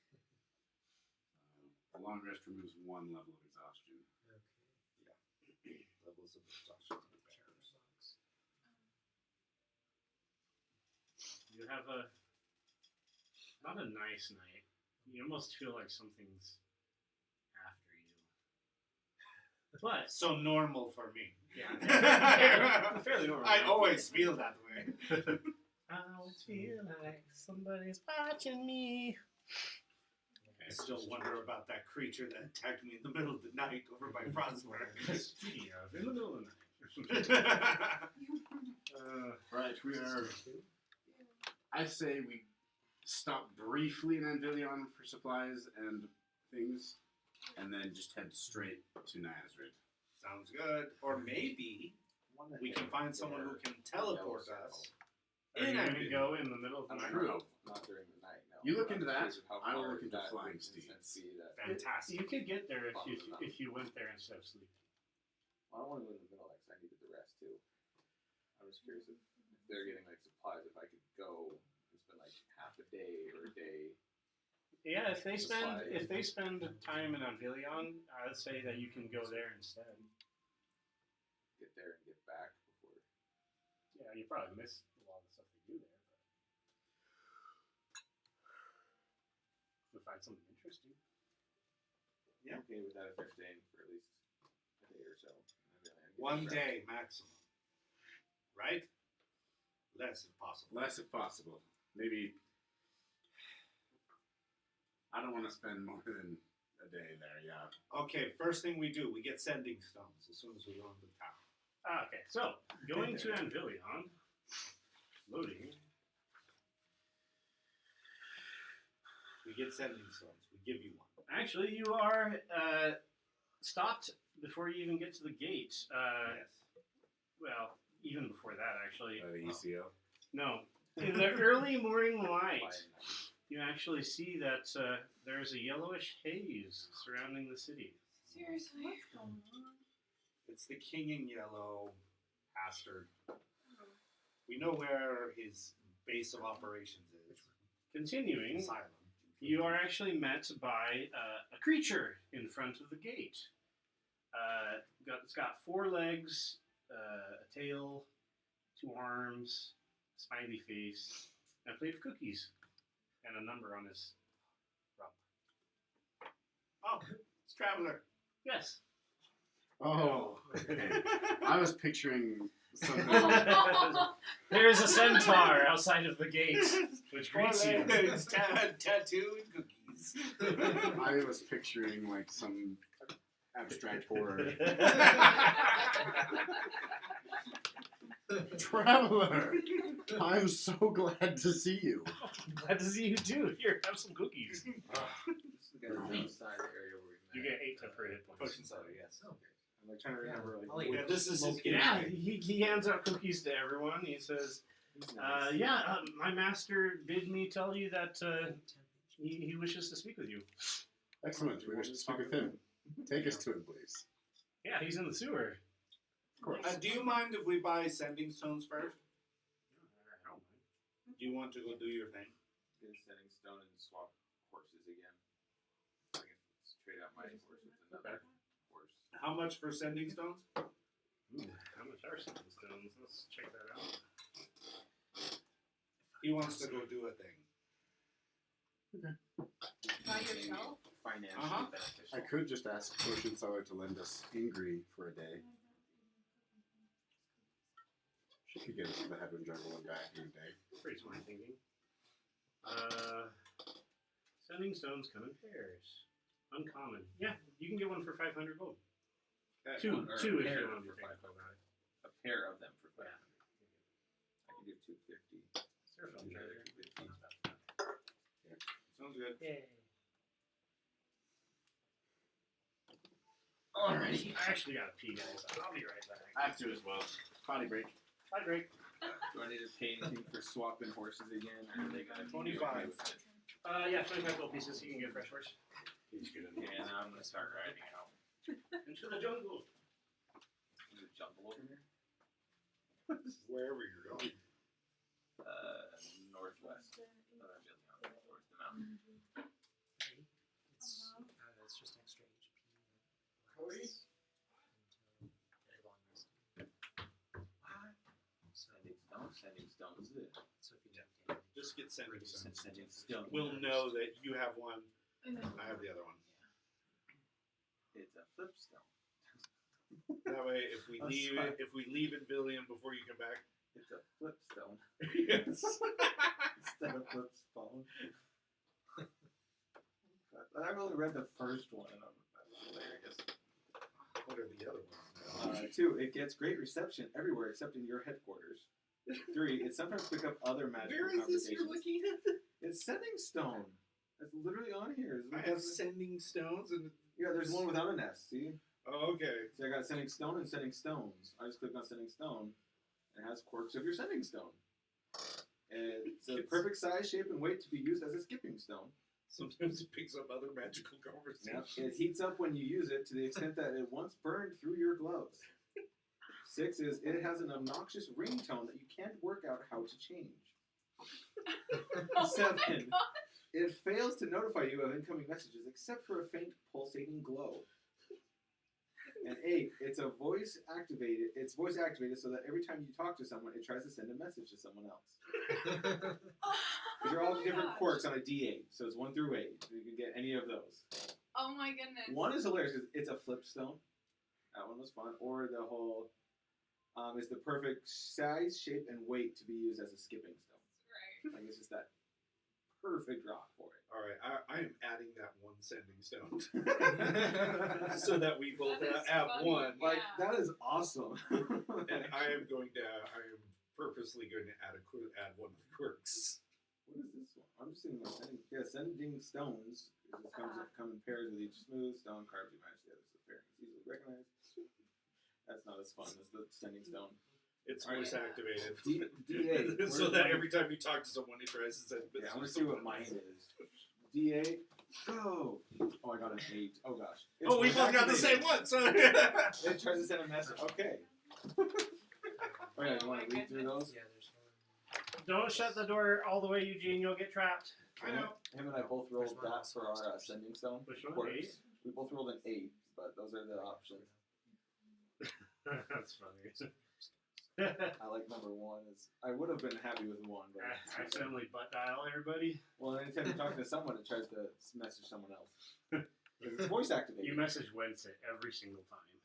[SPEAKER 6] A long rest removes 1 level of exhaustion.
[SPEAKER 4] Okay.
[SPEAKER 3] Levels of exhaustion.
[SPEAKER 1] You have not a nice night. You almost feel like something's after you. But
[SPEAKER 3] So normal for me.
[SPEAKER 1] yeah, fairly normal.
[SPEAKER 3] I always feel that way.
[SPEAKER 1] I always feel like somebody's watching me.
[SPEAKER 3] I still wonder about that creature that attacked me in the middle of the night over by Frostburg.
[SPEAKER 1] Speaking of, in the middle of the night.
[SPEAKER 6] Right, we are. I say we stop briefly in Anvillion for supplies and things, and then just head straight to Nazrid.
[SPEAKER 3] Sounds good. Or maybe we can find someone who can teleport us.
[SPEAKER 1] Are you going to go in the middle of the
[SPEAKER 5] I'm
[SPEAKER 1] night?
[SPEAKER 6] True.
[SPEAKER 5] Not during the night, no.
[SPEAKER 6] You look
[SPEAKER 5] I'm
[SPEAKER 6] into that,
[SPEAKER 5] curious how
[SPEAKER 6] I will
[SPEAKER 5] far
[SPEAKER 6] look into
[SPEAKER 5] that
[SPEAKER 6] flying
[SPEAKER 5] would in a sense
[SPEAKER 6] steeds.
[SPEAKER 5] be that-
[SPEAKER 3] Fantastic.
[SPEAKER 1] You could get there
[SPEAKER 5] Follow them.
[SPEAKER 1] if you went there instead of sleeping.
[SPEAKER 5] I don't want to go in the middle because I needed the rest too. I was curious if they're getting like supplies, if I could go and spend like half a day or a day.
[SPEAKER 1] Yeah, if they spend
[SPEAKER 5] Supply.
[SPEAKER 1] time in Anvillion, I'd say that you can go there instead.
[SPEAKER 5] Get there and get back before.
[SPEAKER 1] Yeah, you probably miss a lot of the stuff they do there, but you'll find something interesting.
[SPEAKER 3] Yeah.
[SPEAKER 5] I'm okay with that if they're staying for at least a day or so. And then I get
[SPEAKER 3] One
[SPEAKER 5] back.
[SPEAKER 3] day maximum. Right? Less if possible.
[SPEAKER 6] Less if possible. Maybe. I don't want to spend more than a day there. Yeah.
[SPEAKER 3] Okay, first thing we do, we get sending stones as soon as we go into town.
[SPEAKER 1] Okay, so going to Anvillion, loading.
[SPEAKER 3] We get sending stones. We give you one.
[SPEAKER 1] Actually, you are stopped before you even get to the gate.
[SPEAKER 3] Yes.
[SPEAKER 1] Well, even before that, actually.
[SPEAKER 6] The ECO.
[SPEAKER 1] No. In the early morning light,
[SPEAKER 5] Fly at night.
[SPEAKER 1] you actually see that there's a yellowish haze surrounding the city.
[SPEAKER 2] Seriously? What's going on?
[SPEAKER 3] It's the King in Yellow bastard. We know where his base of operations is.
[SPEAKER 1] Continuing,
[SPEAKER 3] Asylum.
[SPEAKER 1] you are actually met by a creature in front of the gate. It's got 4 legs, a tail, 2 arms, a smiley face, and a plate of cookies, and a number on his rump.
[SPEAKER 3] Oh, it's Traveler.
[SPEAKER 1] Yes.
[SPEAKER 6] Oh. I was picturing something.
[SPEAKER 1] There's a centaur outside of the gate, which greets you.
[SPEAKER 3] Legs, tattoo and cookies.
[SPEAKER 6] I was picturing like some abstract horror. Traveler, I'm so glad to see you.
[SPEAKER 1] Glad to see you too. Here, have some cookies.
[SPEAKER 5] This is the guy outside the area where we
[SPEAKER 1] You
[SPEAKER 5] met.
[SPEAKER 1] get 8 temporary hit points.
[SPEAKER 3] Potion soda, yes.
[SPEAKER 5] I'm like trying to remember like.
[SPEAKER 4] I'll eat
[SPEAKER 3] Yeah, this is his
[SPEAKER 1] Yeah,
[SPEAKER 3] gift.
[SPEAKER 1] he hands out cookies to everyone. He says,
[SPEAKER 5] He's nice.
[SPEAKER 1] my master bid me tell you that he wishes to speak with you.
[SPEAKER 6] Excellent. We wish to speak with him. Take us to him, please.
[SPEAKER 1] Yeah, he's in the sewer.
[SPEAKER 6] Of course.
[SPEAKER 3] Do you mind if we buy sending stones first? Do you want to go do your thing?
[SPEAKER 5] Get a setting stone and swap horses again. I can trade out my horse with another horse.
[SPEAKER 3] How much for sending stones?
[SPEAKER 1] How much are some stones? Let's check that out.
[SPEAKER 3] He wants to go do a thing.
[SPEAKER 2] By yourself?
[SPEAKER 5] Financially
[SPEAKER 3] Uh-huh.
[SPEAKER 5] beneficial.
[SPEAKER 6] I could just ask Potion Seller to lend us Ingri for a day. She could get us to the Headwind Jungle and back in a day.
[SPEAKER 1] Pretty smart thinking. Sending stones come in pairs. Uncommon. Yeah, you can get one for 500 gold. Two
[SPEAKER 5] Or a
[SPEAKER 1] if you
[SPEAKER 5] pair
[SPEAKER 1] want to
[SPEAKER 5] for
[SPEAKER 1] think
[SPEAKER 5] 500.
[SPEAKER 1] about it.
[SPEAKER 5] A pair of them for 500. I can do 250.
[SPEAKER 1] Surf on
[SPEAKER 5] Another
[SPEAKER 1] treasure.
[SPEAKER 5] 250.
[SPEAKER 3] Sounds good.
[SPEAKER 1] Yay.
[SPEAKER 6] Alrighty.
[SPEAKER 1] I actually gotta pee, guys. I'll be right back.
[SPEAKER 6] I have to as well. Potty break.
[SPEAKER 1] Bye, Greg.
[SPEAKER 5] Do I need to pay anything for swapping horses again? Or are they gonna be
[SPEAKER 3] 25.
[SPEAKER 5] okay with it?
[SPEAKER 1] Yeah, 25 gold pieces. You can get a fresh horse.
[SPEAKER 6] He's good.
[SPEAKER 5] And I'm gonna start riding out.
[SPEAKER 1] Into the jungle.
[SPEAKER 5] Is it jungle over here?
[SPEAKER 3] Wherever you're going.
[SPEAKER 5] Northwest. Towards the mountain.
[SPEAKER 4] It's just extra HP.
[SPEAKER 1] Cody?
[SPEAKER 4] Very long rest.
[SPEAKER 5] Sending stones. Is it?
[SPEAKER 4] So if you jump in,
[SPEAKER 3] Just get sending stones.
[SPEAKER 5] Sending stones.
[SPEAKER 3] We'll know that you have one.
[SPEAKER 2] And then
[SPEAKER 3] I have the other one.
[SPEAKER 5] It's a flip stone.
[SPEAKER 3] That way, if we
[SPEAKER 5] Oh,
[SPEAKER 3] leave,
[SPEAKER 5] sorry.
[SPEAKER 3] if we leave in Villian before you come back,
[SPEAKER 5] It's a flip stone
[SPEAKER 3] yes.
[SPEAKER 5] instead of flip stone. I've only read the first one. And that's hilarious.
[SPEAKER 3] What are the other ones?
[SPEAKER 5] 2, it gets great reception everywhere except in your headquarters. 3, it sometimes pick up other magical
[SPEAKER 3] Where is this you're
[SPEAKER 5] conversations.
[SPEAKER 3] looking at?
[SPEAKER 5] It's sending stone. It's literally on here.
[SPEAKER 3] I have sending stones and
[SPEAKER 5] Yeah, there's one without an S. See?
[SPEAKER 3] Oh, okay.
[SPEAKER 5] So I got sending stone and sending stones. I just clicked on sending stone. And it has quirks of your sending stone. And it's a perfect size, shape, and weight to be used as a skipping stone.
[SPEAKER 3] Sometimes it picks up other magical conversations.
[SPEAKER 5] It heats up when you use it to the extent that it once burned through your gloves. 6 is it has an obnoxious ringtone that you can't work out how to change.
[SPEAKER 2] Oh
[SPEAKER 5] 7.
[SPEAKER 2] my God.
[SPEAKER 5] It fails to notify you of incoming messages except for a faint pulsating glow. And 8, it's voice activated so that every time you talk to someone, it tries to send a message to someone else. Because they're all
[SPEAKER 2] Oh my
[SPEAKER 5] different
[SPEAKER 2] gosh.
[SPEAKER 5] quirks on a D8, so it's 1 through 8. So you can get any of those.
[SPEAKER 2] Oh my goodness.
[SPEAKER 5] 1 is hilarious because it's a flip stone. That one was fun. Or the whole is the perfect size, shape, and weight to be used as a skipping stone.
[SPEAKER 2] Right.
[SPEAKER 5] Like it's just that perfect rock for it.
[SPEAKER 3] All right, I am adding that 1 sending stone so that we both
[SPEAKER 2] That is
[SPEAKER 3] have
[SPEAKER 2] funny.
[SPEAKER 3] 1.
[SPEAKER 5] Like
[SPEAKER 2] Yeah.
[SPEAKER 5] that is awesome.
[SPEAKER 3] And I am purposely going to add one of the quirks.
[SPEAKER 5] What is this one? I'm just seeing sending stones. It just come in pairs with each smooth stone carved you manage together. So fair and easily recognized. That's not as fun as the sending stone.
[SPEAKER 3] It's
[SPEAKER 5] All right.
[SPEAKER 3] voice activated.
[SPEAKER 5] D8.
[SPEAKER 3] So that every time you talk to someone, it tries to send a
[SPEAKER 5] Yeah, I
[SPEAKER 3] message
[SPEAKER 5] want
[SPEAKER 3] to
[SPEAKER 5] to see what
[SPEAKER 3] someone
[SPEAKER 5] mine
[SPEAKER 3] else.
[SPEAKER 5] is. D8. Go. Oh, I got an 8. Oh gosh. It's
[SPEAKER 3] Oh, we
[SPEAKER 5] voice
[SPEAKER 3] both got the
[SPEAKER 5] activated.
[SPEAKER 3] same one. So
[SPEAKER 5] It tries to send a message. Okay. Okay, you want to read through those?
[SPEAKER 4] Yeah, there's one.
[SPEAKER 1] Don't shut the door all the way, Eugene. You'll get trapped.
[SPEAKER 3] I know.
[SPEAKER 5] Him and I both rolled
[SPEAKER 4] There's one
[SPEAKER 5] that
[SPEAKER 4] also.
[SPEAKER 5] for our sending stone.
[SPEAKER 1] Which one?
[SPEAKER 5] quirks.
[SPEAKER 1] 8?
[SPEAKER 5] We both rolled an 8, but those are the options.
[SPEAKER 1] That's funny.
[SPEAKER 5] I like number 1. I would have been happy with 1, but
[SPEAKER 1] I accidentally butt dial everybody.
[SPEAKER 5] well, anytime you're talking to someone, it tries to message someone else. 'Cause it's voice activated.
[SPEAKER 1] You message Wednesday every single time.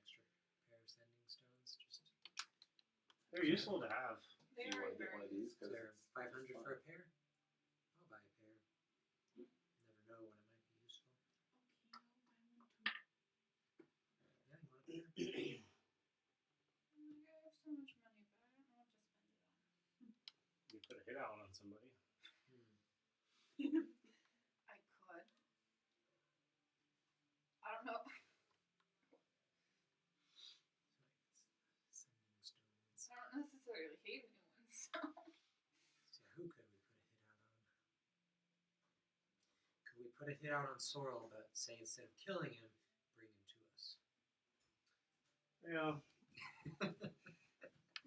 [SPEAKER 4] Should I buy an extra pair of sending stones? Just
[SPEAKER 1] They're useful to have.
[SPEAKER 5] Do you want to get one of these?
[SPEAKER 4] is
[SPEAKER 5] Because
[SPEAKER 4] there 500 for a pair? I'll buy a pair. Never know when it might be useful. Yeah, you want a pair?
[SPEAKER 2] I have so much money, but I don't know what to spend it on.
[SPEAKER 1] You put a hit out on somebody.
[SPEAKER 2] I could. I don't know.
[SPEAKER 4] Sending stones.
[SPEAKER 2] I don't necessarily hate anyone, so.
[SPEAKER 4] So who could we put a hit out on? Could we put a hit out on Sorrel, but say instead of killing him, bring him to us?
[SPEAKER 1] Yeah.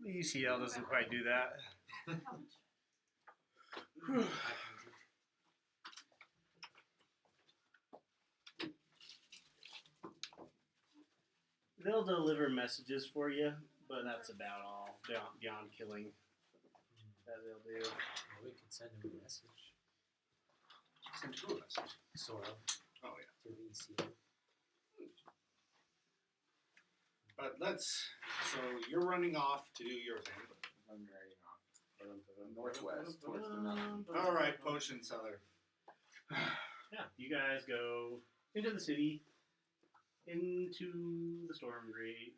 [SPEAKER 1] The UCL doesn't quite do that.
[SPEAKER 2] How much?
[SPEAKER 4] 500.
[SPEAKER 1] They'll deliver messages for you, but that's about all beyond killing that they'll do.
[SPEAKER 4] Well, we could send him a message.
[SPEAKER 3] Send to us.
[SPEAKER 4] Sorrel
[SPEAKER 3] Oh yeah.
[SPEAKER 4] to the ECU.
[SPEAKER 3] But so you're running off to do your thing.
[SPEAKER 5] I'm riding off. Northwest, towards the mountain.
[SPEAKER 3] All right, potion seller.
[SPEAKER 1] Yeah, you guys go into the city, into the storm grate.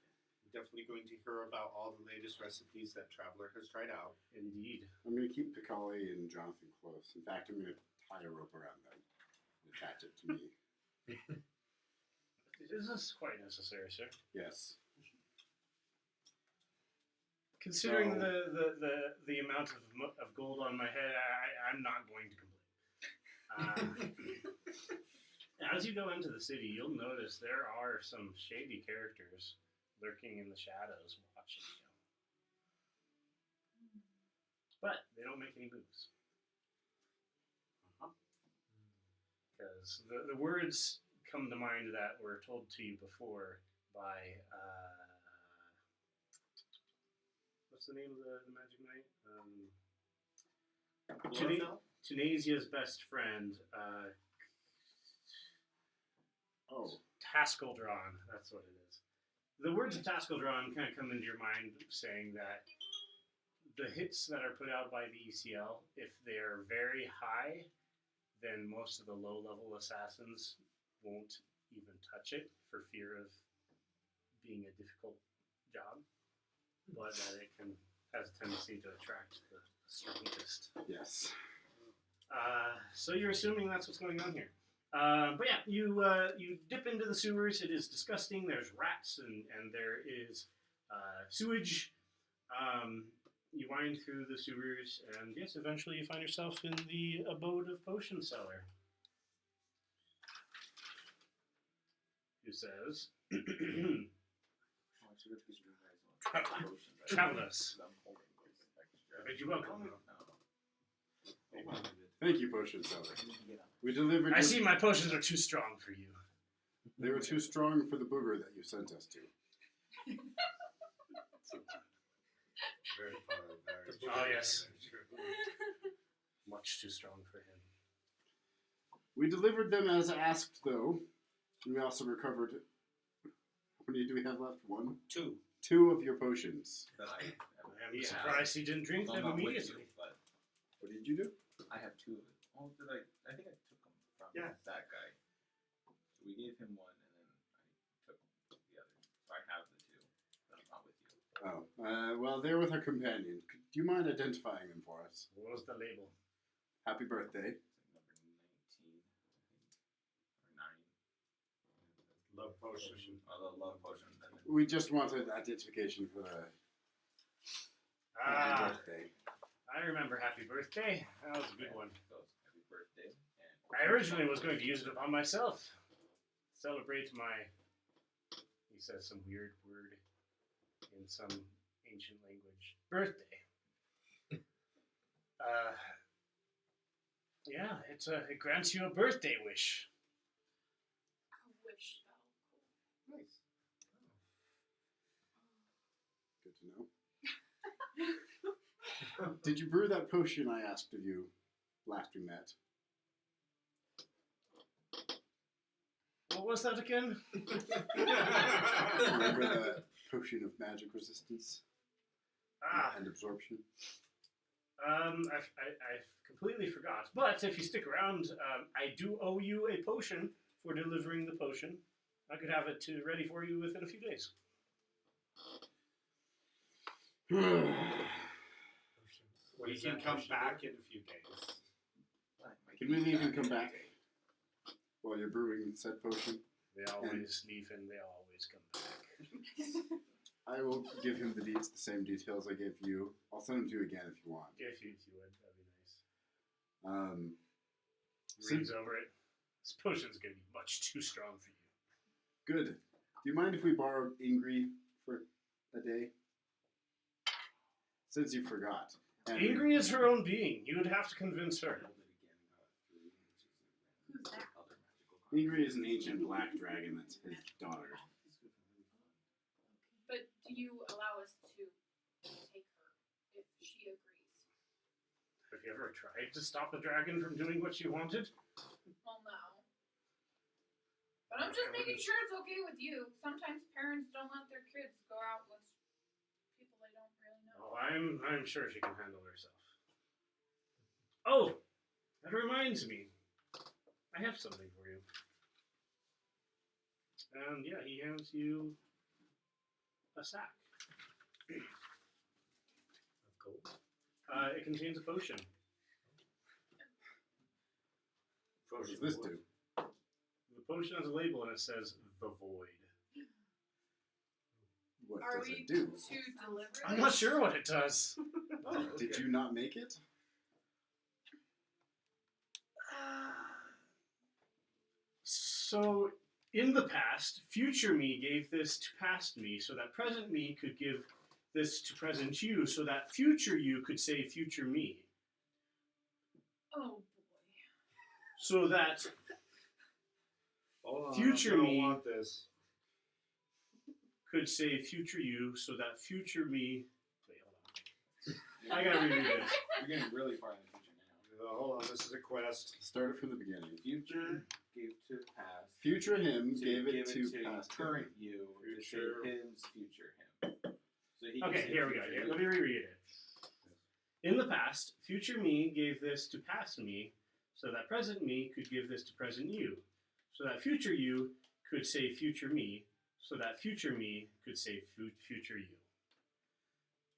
[SPEAKER 3] Definitely going to hear about all the latest recipes that Traveler has tried out.
[SPEAKER 1] Indeed.
[SPEAKER 6] I'm going to keep Picali and Jonathan close. In fact, I'm going to tie a rope around them and attach it to me.
[SPEAKER 1] This is quite necessary, sir.
[SPEAKER 6] Yes.
[SPEAKER 1] Considering
[SPEAKER 6] So-
[SPEAKER 1] the amount of gold on my head, I'm not going to complain. As you go into the city, you'll notice there are some shady characters lurking in the shadows watching you. But they don't make any moves. Because the words come to mind that were told to you before by, what's the name of the Magic Knight? Tunisia's best friend, Taskeldron, that's what it is. The words of Taskeldron kind of come into your mind saying that the hits that are put out by the ECL, if they're very high, then most of the low-level assassins won't even touch it for fear of being a difficult job, but that it has a tendency to attract the strongest.
[SPEAKER 6] Yes.
[SPEAKER 1] So you're assuming that's what's going on here. But yeah, you dip into the sewers. It is disgusting. There's rats and there is sewage. You wind through the sewers, and yes, eventually you find yourself in the abode of Potion Seller. Who says,
[SPEAKER 5] Oh, I should have given you guys one. Potions.
[SPEAKER 1] Travelers,
[SPEAKER 5] I'm holding this extra.
[SPEAKER 1] I bid you welcome.
[SPEAKER 6] Thank you, Potion Seller. We delivered.
[SPEAKER 1] I see my potions are too strong for you.
[SPEAKER 6] They were too strong for the booger that you sent us to.
[SPEAKER 3] Very funny.
[SPEAKER 1] Oh, yes. Much too strong for him.
[SPEAKER 6] We delivered them as asked, though. We also recovered. How many do we have left? One?
[SPEAKER 3] Two.
[SPEAKER 6] 2 of your potions.
[SPEAKER 5] That I
[SPEAKER 1] I'm
[SPEAKER 3] Yeah.
[SPEAKER 1] surprised he didn't drink
[SPEAKER 5] well,
[SPEAKER 1] them
[SPEAKER 5] not with
[SPEAKER 1] immediately.
[SPEAKER 5] you, but
[SPEAKER 6] What did you do?
[SPEAKER 5] I have 2 of it. Oh, did I? I think I took them from
[SPEAKER 3] Yeah.
[SPEAKER 5] that guy. So we gave him one, and then I took the other. So I have the 2, but I'm not with you.
[SPEAKER 6] Oh, well, they're with our companion. Do you mind identifying them for us?
[SPEAKER 1] What was the label?
[SPEAKER 6] Happy birthday.
[SPEAKER 5] It's like number 19, I think, or 9.
[SPEAKER 3] Love potion.
[SPEAKER 5] Oh, the love potion. And then
[SPEAKER 6] We just wanted identification for the happy birthday.
[SPEAKER 1] I remember Happy Birthday. That was a good one.
[SPEAKER 5] goes happy birthday. And
[SPEAKER 1] I originally was going to use it upon myself. Celebrate my, he says some weird word in some ancient language. Birthday. Yeah, it grants you a birthday wish.
[SPEAKER 2] A wish spell.
[SPEAKER 3] Nice.
[SPEAKER 6] Good to know. Did you brew that potion I asked of you last we met?
[SPEAKER 1] What was that again?
[SPEAKER 6] Remember the potion of magic resistance and absorption?
[SPEAKER 1] I've completely forgot. But if you stick around, I do owe you a potion for delivering the potion. I could have it ready for you within a few days.
[SPEAKER 3] We can come back in a few days.
[SPEAKER 6] Can we leave and come back while you're brewing said potion?
[SPEAKER 1] They always leave and they always come back.
[SPEAKER 6] I will give him the same details I gave you. I'll send them to you again if you want.
[SPEAKER 1] If you would, that'd be nice.
[SPEAKER 6] Since-
[SPEAKER 1] Reads over it. This potion's gonna be much too strong for you.
[SPEAKER 6] Good. Do you mind if we borrow Ingrid for a day? Since you forgot. And
[SPEAKER 1] Ingrid is her own being. You would have to convince her.
[SPEAKER 2] Who's that?
[SPEAKER 6] Ingrid is an ancient black dragon that's his daughter.
[SPEAKER 2] But do you allow us to take her if she agrees?
[SPEAKER 1] Have you ever tried to stop the dragon from doing what she wanted?
[SPEAKER 2] Well, no. But I'm just making sure it's okay with you. Sometimes parents don't let their kids go out with people they don't really know.
[SPEAKER 1] Oh, I'm sure she can handle herself. Oh, that reminds me. I have something for you. And yeah, he hands you a sack.
[SPEAKER 4] Of gold.
[SPEAKER 1] It contains a potion.
[SPEAKER 6] What does this do?
[SPEAKER 1] The potion has a label and it says "The Void."
[SPEAKER 6] What
[SPEAKER 2] Are
[SPEAKER 6] does
[SPEAKER 2] we
[SPEAKER 6] it do?
[SPEAKER 2] to deliver
[SPEAKER 1] I'm
[SPEAKER 2] this?
[SPEAKER 1] not sure what it does.
[SPEAKER 6] Did you not make it?
[SPEAKER 1] So, in the past, future me gave this to past me so that present me could give this to present you so that future you could say future me.
[SPEAKER 2] Oh boy.
[SPEAKER 1] So that
[SPEAKER 3] Hold on,
[SPEAKER 1] Future
[SPEAKER 3] I don't
[SPEAKER 1] me.
[SPEAKER 3] want this.
[SPEAKER 1] could say future you so that future me. Wait, hold on. I gotta reread this.
[SPEAKER 5] You're getting really far in the future now.
[SPEAKER 3] Hold on, this is a quest.
[SPEAKER 6] Start it from the beginning.
[SPEAKER 5] Future gave to past.
[SPEAKER 6] Future him
[SPEAKER 5] to
[SPEAKER 6] gave it
[SPEAKER 5] give
[SPEAKER 6] to past him.
[SPEAKER 5] current you
[SPEAKER 3] Future.
[SPEAKER 5] to say his future him. So he can
[SPEAKER 1] Okay,
[SPEAKER 5] say
[SPEAKER 1] here we go.
[SPEAKER 5] future
[SPEAKER 1] Here,
[SPEAKER 5] you.
[SPEAKER 1] let me reread it. In the past, future me gave this to past me so that present me could give this to present you. So that future you could say future me, so that future me could say future you.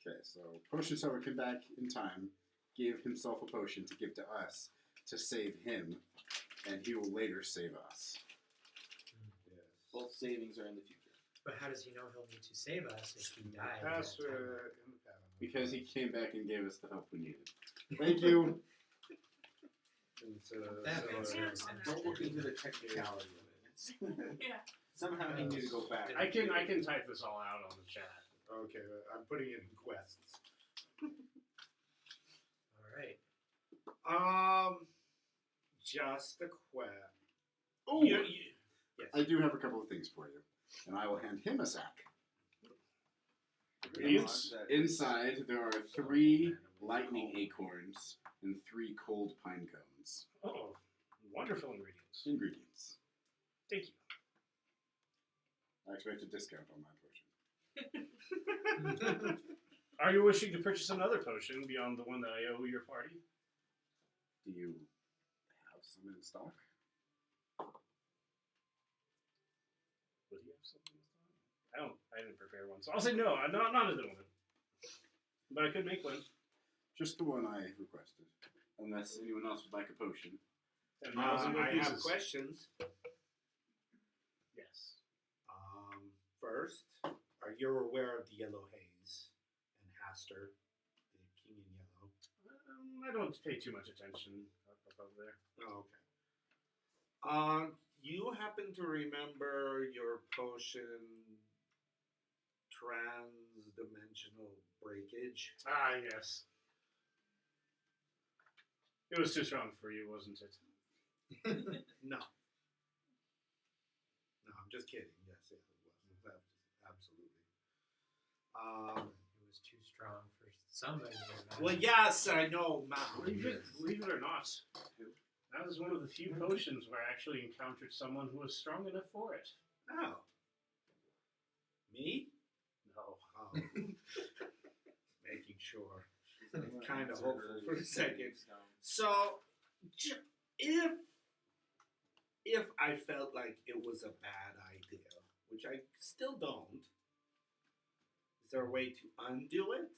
[SPEAKER 6] Okay, so Potion Seller came back in time, gave himself a potion to give to us to save him, and he will later save us.
[SPEAKER 3] Yes.
[SPEAKER 5] Both savings are in the future.
[SPEAKER 4] But how does he know he'll need to save us if he died? in that
[SPEAKER 3] Past,
[SPEAKER 4] time?
[SPEAKER 3] in the past.
[SPEAKER 6] Because he came back and gave us the help we needed. Thank you.
[SPEAKER 3] And so,
[SPEAKER 4] That makes sense.
[SPEAKER 7] on
[SPEAKER 5] Don't look into the technicality of it.
[SPEAKER 7] Yeah.
[SPEAKER 5] Somehow he knew to go back.
[SPEAKER 1] I can type this all out on the chat.
[SPEAKER 3] Okay, I'm putting it in quests.
[SPEAKER 4] All right.
[SPEAKER 3] Just a quest.
[SPEAKER 6] Oh,
[SPEAKER 3] Yes.
[SPEAKER 6] I do have a couple of things for you, and I will hand him a sack.
[SPEAKER 1] Ingredients?
[SPEAKER 6] Inside, there are 3 lightning acorns and 3 cold pine cones.
[SPEAKER 1] Oh, wonderful ingredients.
[SPEAKER 6] Ingredients.
[SPEAKER 1] Thank you.
[SPEAKER 6] I expect a discount on my potion.
[SPEAKER 1] Are you wishing to purchase another potion beyond the one that I owe your party?
[SPEAKER 6] Do you have some in stock?
[SPEAKER 1] Would he have something in stock? I didn't prepare one, so I'll say no. Not at the moment. But I could make one.
[SPEAKER 6] Just the one I requested. Unless anyone else would like a potion.
[SPEAKER 1] 10,000 gold
[SPEAKER 3] I have
[SPEAKER 1] pieces.
[SPEAKER 3] questions.
[SPEAKER 1] Yes.
[SPEAKER 3] First, are you aware of the Yellow Haze and Haster, the King in Yellow?
[SPEAKER 1] I don't pay too much attention up above there.
[SPEAKER 3] Oh, okay. You happen to remember your potion trans-dimensional breakage?
[SPEAKER 1] Ah, yes. It was too strong for you, wasn't it?
[SPEAKER 3] No. No, I'm just kidding. Yes, it was. Absolutely.
[SPEAKER 4] It was too strong for somebody.
[SPEAKER 3] Well, yes, I know, Matt.
[SPEAKER 1] Believe it or not, that was one of the few potions where I actually encountered someone who was strong enough for it.
[SPEAKER 3] Oh. Me?
[SPEAKER 1] No.
[SPEAKER 3] Oh. Making sure. Kind of hopeful for a second. So, if I felt like it was a bad idea, which I still don't, is there a way to undo it?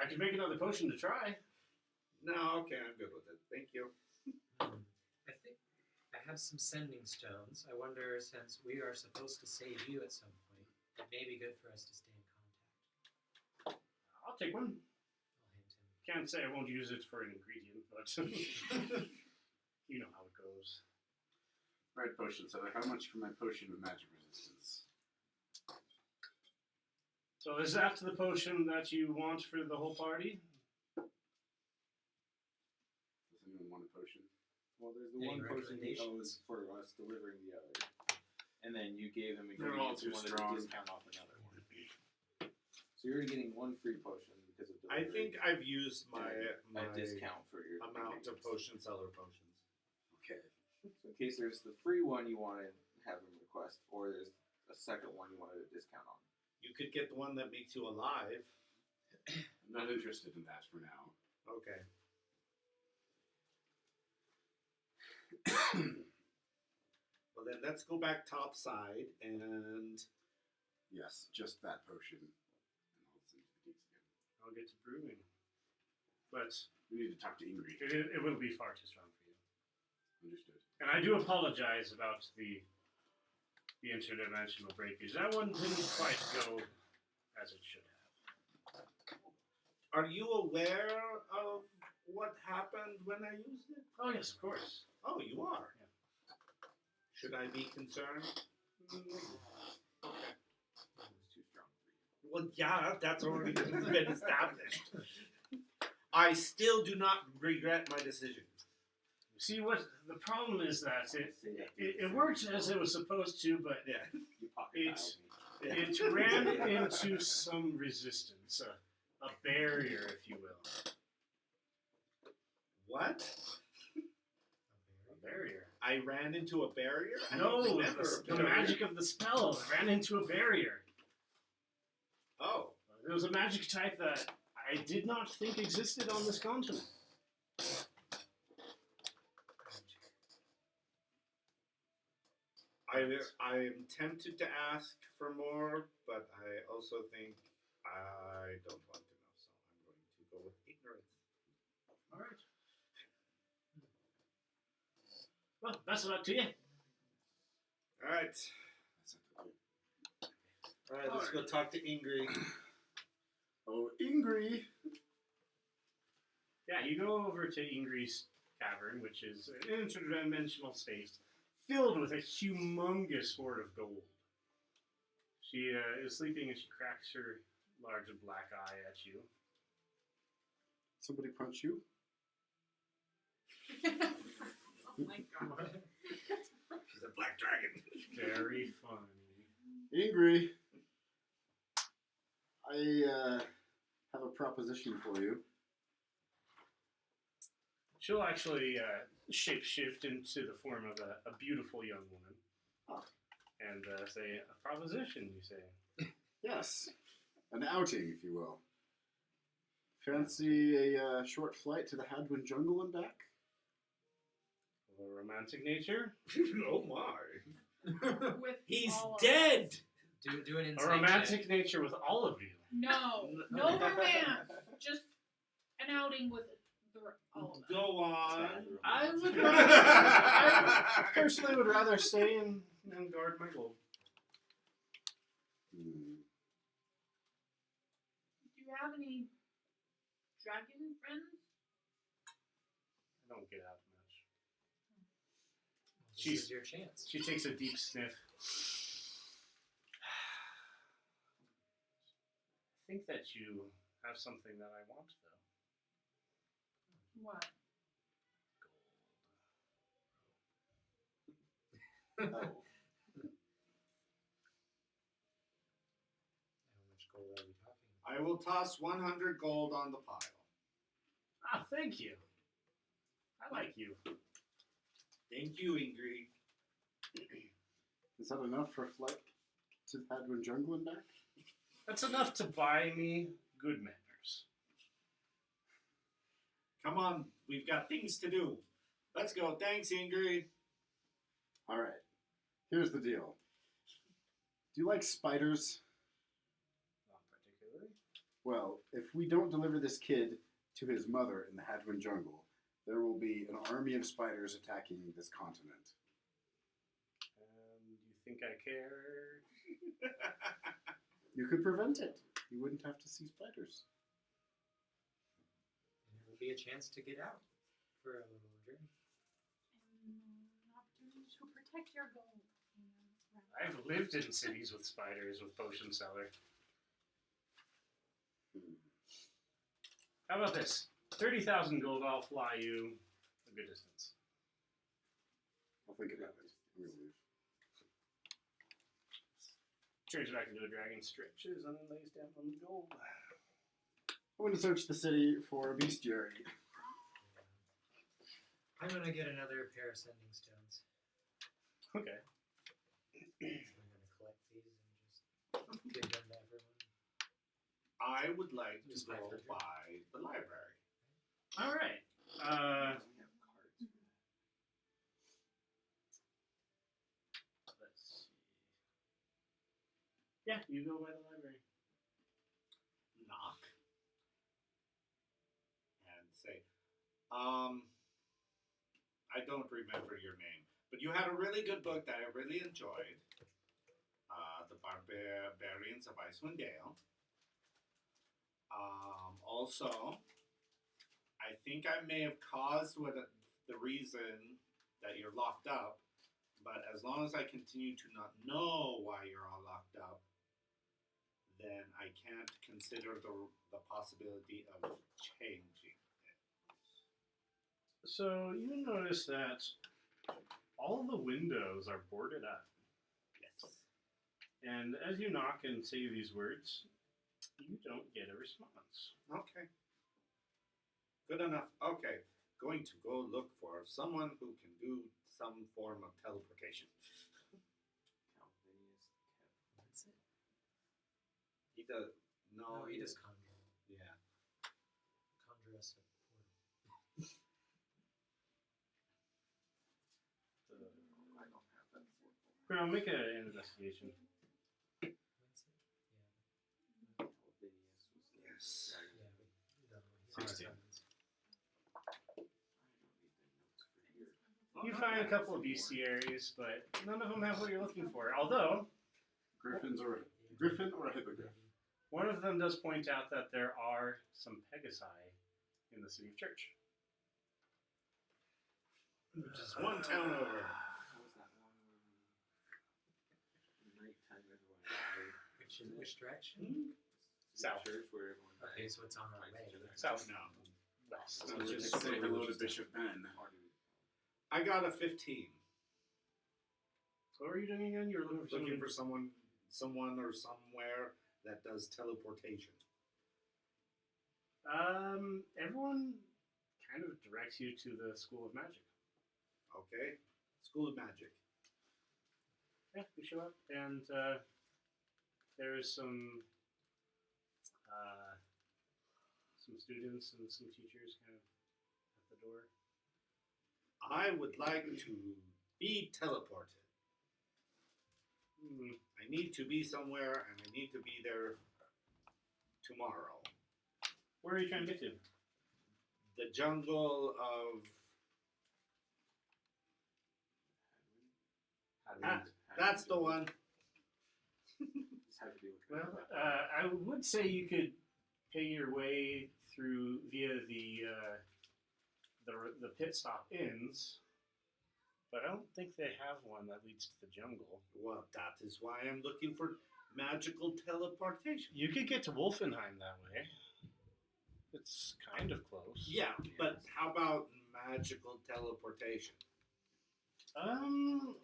[SPEAKER 1] I could make another potion to try.
[SPEAKER 3] No, okay, I'm good with it. Thank you.
[SPEAKER 4] I think I have some sending stones. I wonder, since we are supposed to save you at some point, it may be good for us to stay in contact.
[SPEAKER 1] I'll take one.
[SPEAKER 4] I'll hint him.
[SPEAKER 1] Can't say I won't use it for an ingredient, but you know how it goes.
[SPEAKER 6] Right, potion seller. How much for my potion of magic resistance?
[SPEAKER 1] So is that the potion that you want for the whole party?
[SPEAKER 6] Does anyone want a potion?
[SPEAKER 5] Well, there's the
[SPEAKER 4] Any
[SPEAKER 5] one potion he
[SPEAKER 4] recommendations?
[SPEAKER 5] owes for us delivering the other. And then you gave him
[SPEAKER 6] They're all
[SPEAKER 5] ingredients,
[SPEAKER 6] too
[SPEAKER 5] you
[SPEAKER 6] strong.
[SPEAKER 5] wanted a discount off another one. So you're already getting one free potion because of
[SPEAKER 3] I
[SPEAKER 5] delivery.
[SPEAKER 3] think I've used my
[SPEAKER 5] a discount for your
[SPEAKER 3] amount of
[SPEAKER 5] ingredients.
[SPEAKER 3] potion seller potions.
[SPEAKER 6] Okay.
[SPEAKER 5] So in case there's the free one you want to have him request, or there's a second one you wanted a discount on.
[SPEAKER 3] You could get the one that makes you alive.
[SPEAKER 6] I'm not interested in that for now.
[SPEAKER 3] Okay. Well, then let's go back topside and
[SPEAKER 6] Yes, just that potion. And I'll send you the deeds again.
[SPEAKER 1] I'll get to brewing. But
[SPEAKER 6] We need to talk to Ingrid.
[SPEAKER 1] it will be far too strong for you.
[SPEAKER 6] Understood.
[SPEAKER 1] And I do apologize about the interdimensional breakage. That one didn't quite go as it should have.
[SPEAKER 3] are you aware of what happened when I used it?
[SPEAKER 1] Oh yes, of course.
[SPEAKER 3] Oh, you are.
[SPEAKER 1] Yeah.
[SPEAKER 3] Should I be concerned? Okay.
[SPEAKER 5] It was too strong for you.
[SPEAKER 3] Well, yeah, that's already been established. I still do not regret my decision.
[SPEAKER 1] See, what the problem is that
[SPEAKER 5] Say that to
[SPEAKER 1] it
[SPEAKER 5] yourself.
[SPEAKER 1] worked as it was supposed to, but
[SPEAKER 3] Yeah.
[SPEAKER 5] You pocket
[SPEAKER 1] It's-
[SPEAKER 5] dialed me.
[SPEAKER 1] it ran into some resistance, a barrier, if you will.
[SPEAKER 3] What?
[SPEAKER 1] A barrier.
[SPEAKER 3] I ran into a barrier? I
[SPEAKER 1] No,
[SPEAKER 3] don't remember a
[SPEAKER 1] the
[SPEAKER 3] barrier.
[SPEAKER 1] magic of the spell ran into a barrier.
[SPEAKER 3] Oh.
[SPEAKER 1] It was a magic type that I did not think existed on this continent. I'm tempted to ask for more, but I also think All right. Well, best of luck to you.
[SPEAKER 3] All right. All right, let's go talk to Ingrid.
[SPEAKER 6] Oh, Ingrid.
[SPEAKER 1] Yeah, you go over to Ingrid's cavern, which is an interdimensional space filled with a humongous hoard of gold. She is sleeping and she cracks her large black eye at you.
[SPEAKER 6] Somebody punch you?
[SPEAKER 2] Oh my god.
[SPEAKER 3] She's a black dragon.
[SPEAKER 1] Very funny.
[SPEAKER 6] Ingrid, I have a proposition for you.
[SPEAKER 1] She'll actually shapeshift into the form of a beautiful young woman.
[SPEAKER 6] Oh.
[SPEAKER 1] And say, a proposition, you say.
[SPEAKER 6] Yes, an outing, if you will. Fancy a short flight to the Hadwin jungle and back?
[SPEAKER 1] Of a romantic nature?
[SPEAKER 3] Oh my.
[SPEAKER 2] With
[SPEAKER 3] He's
[SPEAKER 2] all of
[SPEAKER 3] dead.
[SPEAKER 4] Do an
[SPEAKER 1] A
[SPEAKER 4] insane
[SPEAKER 1] romantic
[SPEAKER 4] check.
[SPEAKER 1] nature with all of you.
[SPEAKER 2] No, no romance. Just an outing with all of them.
[SPEAKER 3] Go on.
[SPEAKER 1] I would I personally would rather stay and guard my gold.
[SPEAKER 2] Do you have any dragon friends?
[SPEAKER 1] I don't get out much.
[SPEAKER 4] This is your chance.
[SPEAKER 1] She takes a deep sniff. I think that you have something that I want, though.
[SPEAKER 2] What?
[SPEAKER 6] Oh.
[SPEAKER 4] How much gold are we talking?
[SPEAKER 3] I will toss 100 gold on the pile.
[SPEAKER 1] Ah, thank you. I like you.
[SPEAKER 3] Thank you, Ingrid.
[SPEAKER 6] Is that enough for a flight to the Hadwin jungle and back?
[SPEAKER 1] That's enough to buy me good manners.
[SPEAKER 3] Come on, we've got things to do. Let's go. Thanks, Ingrid.
[SPEAKER 6] All right. Here's the deal. Do you like spiders?
[SPEAKER 1] Not particularly.
[SPEAKER 6] Well, if we don't deliver this kid to his mother in the Hadwin jungle, there will be an army of spiders attacking this continent.
[SPEAKER 1] You think I care?
[SPEAKER 6] You could prevent it. You wouldn't have to see spiders.
[SPEAKER 4] And it will be a chance to get out for a little journey.
[SPEAKER 2] And an opportunity to protect your gold.
[SPEAKER 1] I've lived in cities with spiders with potion cellar. How about this? 30,000 gold, I'll fly you a good distance.
[SPEAKER 6] I'll think about it. I'm gonna leave.
[SPEAKER 1] Turns back into a dragon, stretches, and then lays down on the gold.
[SPEAKER 6] I'm going to search the city for a bestiary.
[SPEAKER 4] I'm gonna get another pair of sending stones.
[SPEAKER 1] Okay.
[SPEAKER 4] I'm gonna collect these and just give them to everyone.
[SPEAKER 3] I would like to
[SPEAKER 4] Just
[SPEAKER 3] go
[SPEAKER 4] 500.
[SPEAKER 3] by the library.
[SPEAKER 1] All right. Let's see. Yeah, you go by the library.
[SPEAKER 3] Knock. And say, I don't remember your name, but you had a really good book that I really enjoyed. The Barbarians of Icewind Dale. Also, I think I may have caused the reason that you're locked up, but as long as I continue to not know why you're all locked up, then I can't consider the possibility of changing it.
[SPEAKER 1] So you notice that all the windows are boarded up.
[SPEAKER 3] Yes.
[SPEAKER 1] And as you knock and say these words, you don't get a response.
[SPEAKER 3] Okay. Good enough. Okay. Going to go look for someone who can do some form of teleportation.
[SPEAKER 4] What's it?
[SPEAKER 3] He does. No,
[SPEAKER 4] No, he does conjure.
[SPEAKER 3] Yeah.
[SPEAKER 4] Conjure us a portal.
[SPEAKER 5] I don't have that for.
[SPEAKER 1] Colonel, make an investigation.
[SPEAKER 4] What's it? Yeah.
[SPEAKER 5] Albinius was the
[SPEAKER 3] Yes.
[SPEAKER 5] dragon.
[SPEAKER 4] Yeah, we don't know.
[SPEAKER 1] 16. find a couple of bestiaries, but none of them have what you're looking for. Although,
[SPEAKER 6] Griffin or a hippogriff.
[SPEAKER 1] one of them does point out that there are some Pegasi in the city of Church.
[SPEAKER 3] Just one town over.
[SPEAKER 5] How was that one where nighttime everyone
[SPEAKER 4] Which direction?
[SPEAKER 1] South.
[SPEAKER 5] church where everyone
[SPEAKER 4] Okay, so it's on our way.
[SPEAKER 1] South.
[SPEAKER 3] No.
[SPEAKER 1] West.
[SPEAKER 6] So just say hello to Bishop Ben.
[SPEAKER 3] I got a 15.
[SPEAKER 1] So what were you doing again? You were
[SPEAKER 3] Looking for someone or somewhere that does teleportation.
[SPEAKER 1] Everyone kind of directs you to the School of Magic.
[SPEAKER 3] Okay. School of Magic.
[SPEAKER 1] Yeah, you show up, and there's some students and some teachers kind of at the door.
[SPEAKER 3] I would like to be teleported. I need to be somewhere, and I need to be there tomorrow.
[SPEAKER 1] Where are you trying to get to?
[SPEAKER 3] The jungle of... That's the one.
[SPEAKER 1] Well, I would say you could pay your way through via the pit stop inns, but I don't think they have one that leads to the jungle.
[SPEAKER 3] Well, that is why I'm looking for magical teleportation.
[SPEAKER 1] You could get to Wolfenheim that way. It's kind of close.
[SPEAKER 3] Yeah, but how about magical teleportation?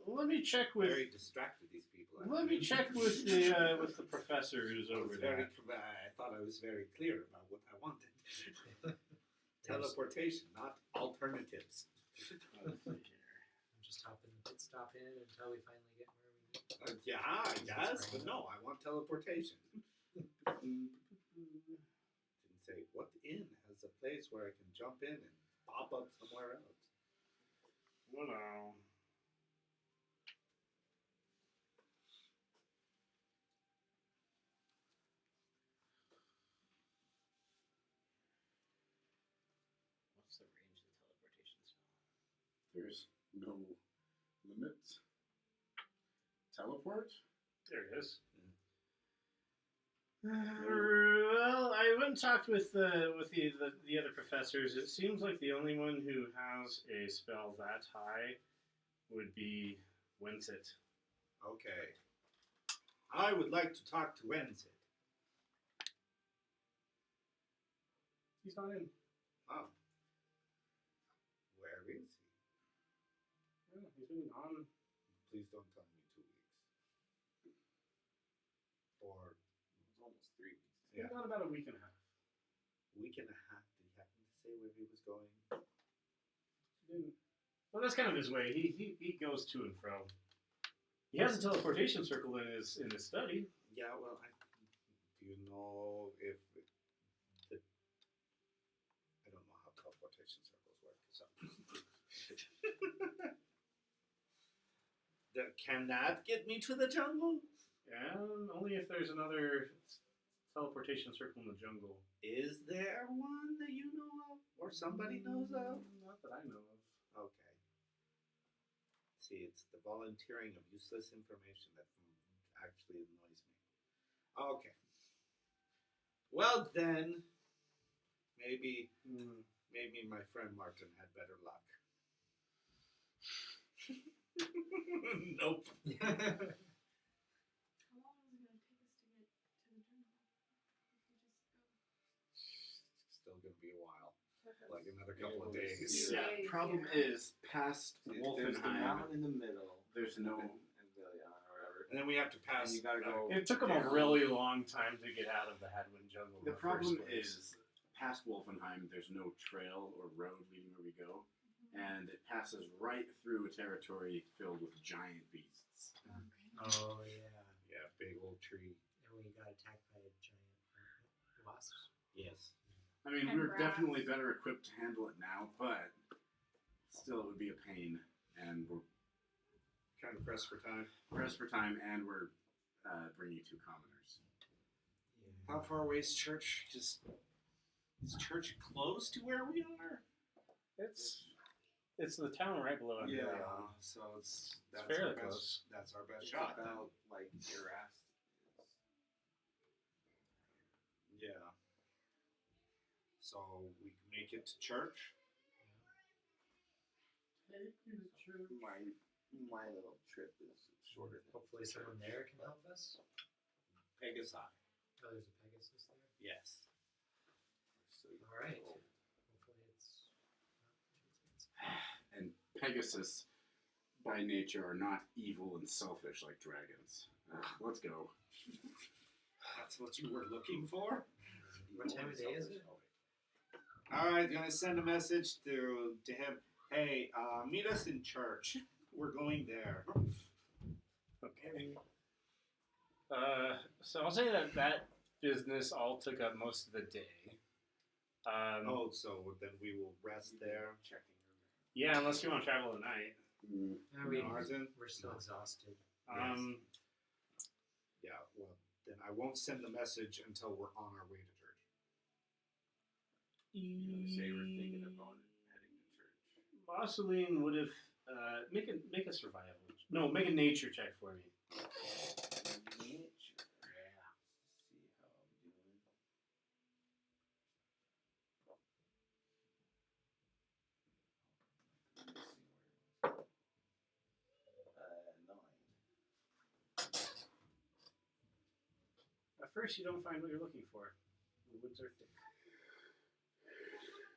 [SPEAKER 1] Let me check with.
[SPEAKER 3] Very distracted, these people.
[SPEAKER 1] Let me check with the professor who's over there.
[SPEAKER 3] I thought I was very clear about what I wanted. Teleportation, not alternatives.
[SPEAKER 4] Just hop in the pit stop in until we finally get where we need.
[SPEAKER 3] Yeah, I guess, but no, I want teleportation. Didn't say what inn has a place where I can jump in and pop up somewhere else.
[SPEAKER 1] Well, no. What's the range of the teleportation spell?
[SPEAKER 6] There's no limit. Teleport?
[SPEAKER 1] There it is. Well, I went and talked with the other professors. It seems like the only one who has a spell that high would be Wensit.
[SPEAKER 3] Okay. I would like to talk to Wensit.
[SPEAKER 1] He's not in.
[SPEAKER 3] Oh. Where is he?
[SPEAKER 1] Yeah, he's been gone.
[SPEAKER 3] Please don't tell me 2 weeks. Or
[SPEAKER 5] It's almost 3 weeks.
[SPEAKER 1] He's been gone about a week and a half.
[SPEAKER 3] week and a half. Did he happen to say where he was going?
[SPEAKER 1] He didn't. Well, that's kind of his way. He goes to and fro. He has a teleportation circle in his study.
[SPEAKER 3] Yeah, well, do you know if I don't know how teleportation circles work. So, can that get me to the jungle?
[SPEAKER 1] And only if there's another teleportation circle in the jungle.
[SPEAKER 3] Is there one that you know of, or somebody knows of?
[SPEAKER 1] Not that I know of.
[SPEAKER 3] Okay. See, it's the volunteering of useless information that actually annoys me. Okay. Well then, maybe my friend Martin had better luck. Nope.
[SPEAKER 8] How long is it going to take us to get to the jungle? If we just go.
[SPEAKER 3] Still gonna be a while, like another couple of days.
[SPEAKER 6] Yeah. Problem is, past
[SPEAKER 5] There's the
[SPEAKER 6] Wolfenheim,
[SPEAKER 5] mountain in the middle.
[SPEAKER 6] there's no.
[SPEAKER 5] Anvillion or whatever.
[SPEAKER 3] And then we have to pass.
[SPEAKER 5] And you gotta go.
[SPEAKER 1] It took him a really long time to get out of the Hadwin jungle.
[SPEAKER 6] The
[SPEAKER 1] in
[SPEAKER 6] problem
[SPEAKER 1] first place.
[SPEAKER 6] is, past Wolfenheim, there's no trail or road leading where we go, and it passes right through a territory filled with giant beasts.
[SPEAKER 4] Oh yeah.
[SPEAKER 3] Yeah, big old tree.
[SPEAKER 4] And we got attacked by a giant wasps.
[SPEAKER 3] Yes.
[SPEAKER 6] I mean,
[SPEAKER 2] And
[SPEAKER 6] we're
[SPEAKER 2] grass.
[SPEAKER 6] definitely better equipped to handle it now, but still, it would be a pain, and we're
[SPEAKER 3] Kind of pressed for time.
[SPEAKER 6] pressed for time, and we're bringing 2 commoners.
[SPEAKER 4] Yeah.
[SPEAKER 3] How far away is church? Is church close to where we are?
[SPEAKER 1] It's It's the town right below Anvillion.
[SPEAKER 3] Yeah, so that's
[SPEAKER 1] fairly
[SPEAKER 3] our best.
[SPEAKER 1] close.
[SPEAKER 3] That's our best
[SPEAKER 5] It's
[SPEAKER 3] shot. Then.
[SPEAKER 5] about like Erast is.
[SPEAKER 3] Yeah. So we can make it to church.
[SPEAKER 5] My little trip is shorter than
[SPEAKER 4] Hopefully someone there can help us.
[SPEAKER 3] Pegasi.
[SPEAKER 4] Oh, there's a Pegasus there.
[SPEAKER 3] Yes.
[SPEAKER 5] So
[SPEAKER 4] All right. Hopefully it's not too expensive.
[SPEAKER 6] And Pegasus, by nature, are not evil and selfish like dragons. Let's go.
[SPEAKER 3] That's what you were looking for?
[SPEAKER 4] What time of day is it?
[SPEAKER 3] Alright, gonna send a message to him. Hey, meet us in church. We're going there.
[SPEAKER 1] Okay. So I'll say that business all took up most of the day.
[SPEAKER 3] So then we will rest there.
[SPEAKER 5] Checking room.
[SPEAKER 1] Yeah, unless you want to travel at night.
[SPEAKER 6] Mm,
[SPEAKER 4] No, we're still exhausted.
[SPEAKER 3] Yeah, well, then I won't send the message until we're on our way to church.
[SPEAKER 5] Say we're thinking about heading to church.
[SPEAKER 1] Marceline would have make a survival. No, make a nature check for me.
[SPEAKER 5] Nature.
[SPEAKER 1] Yeah.
[SPEAKER 5] See how I'm doing.
[SPEAKER 1] At first, you don't find what you're looking for. The woods are thick.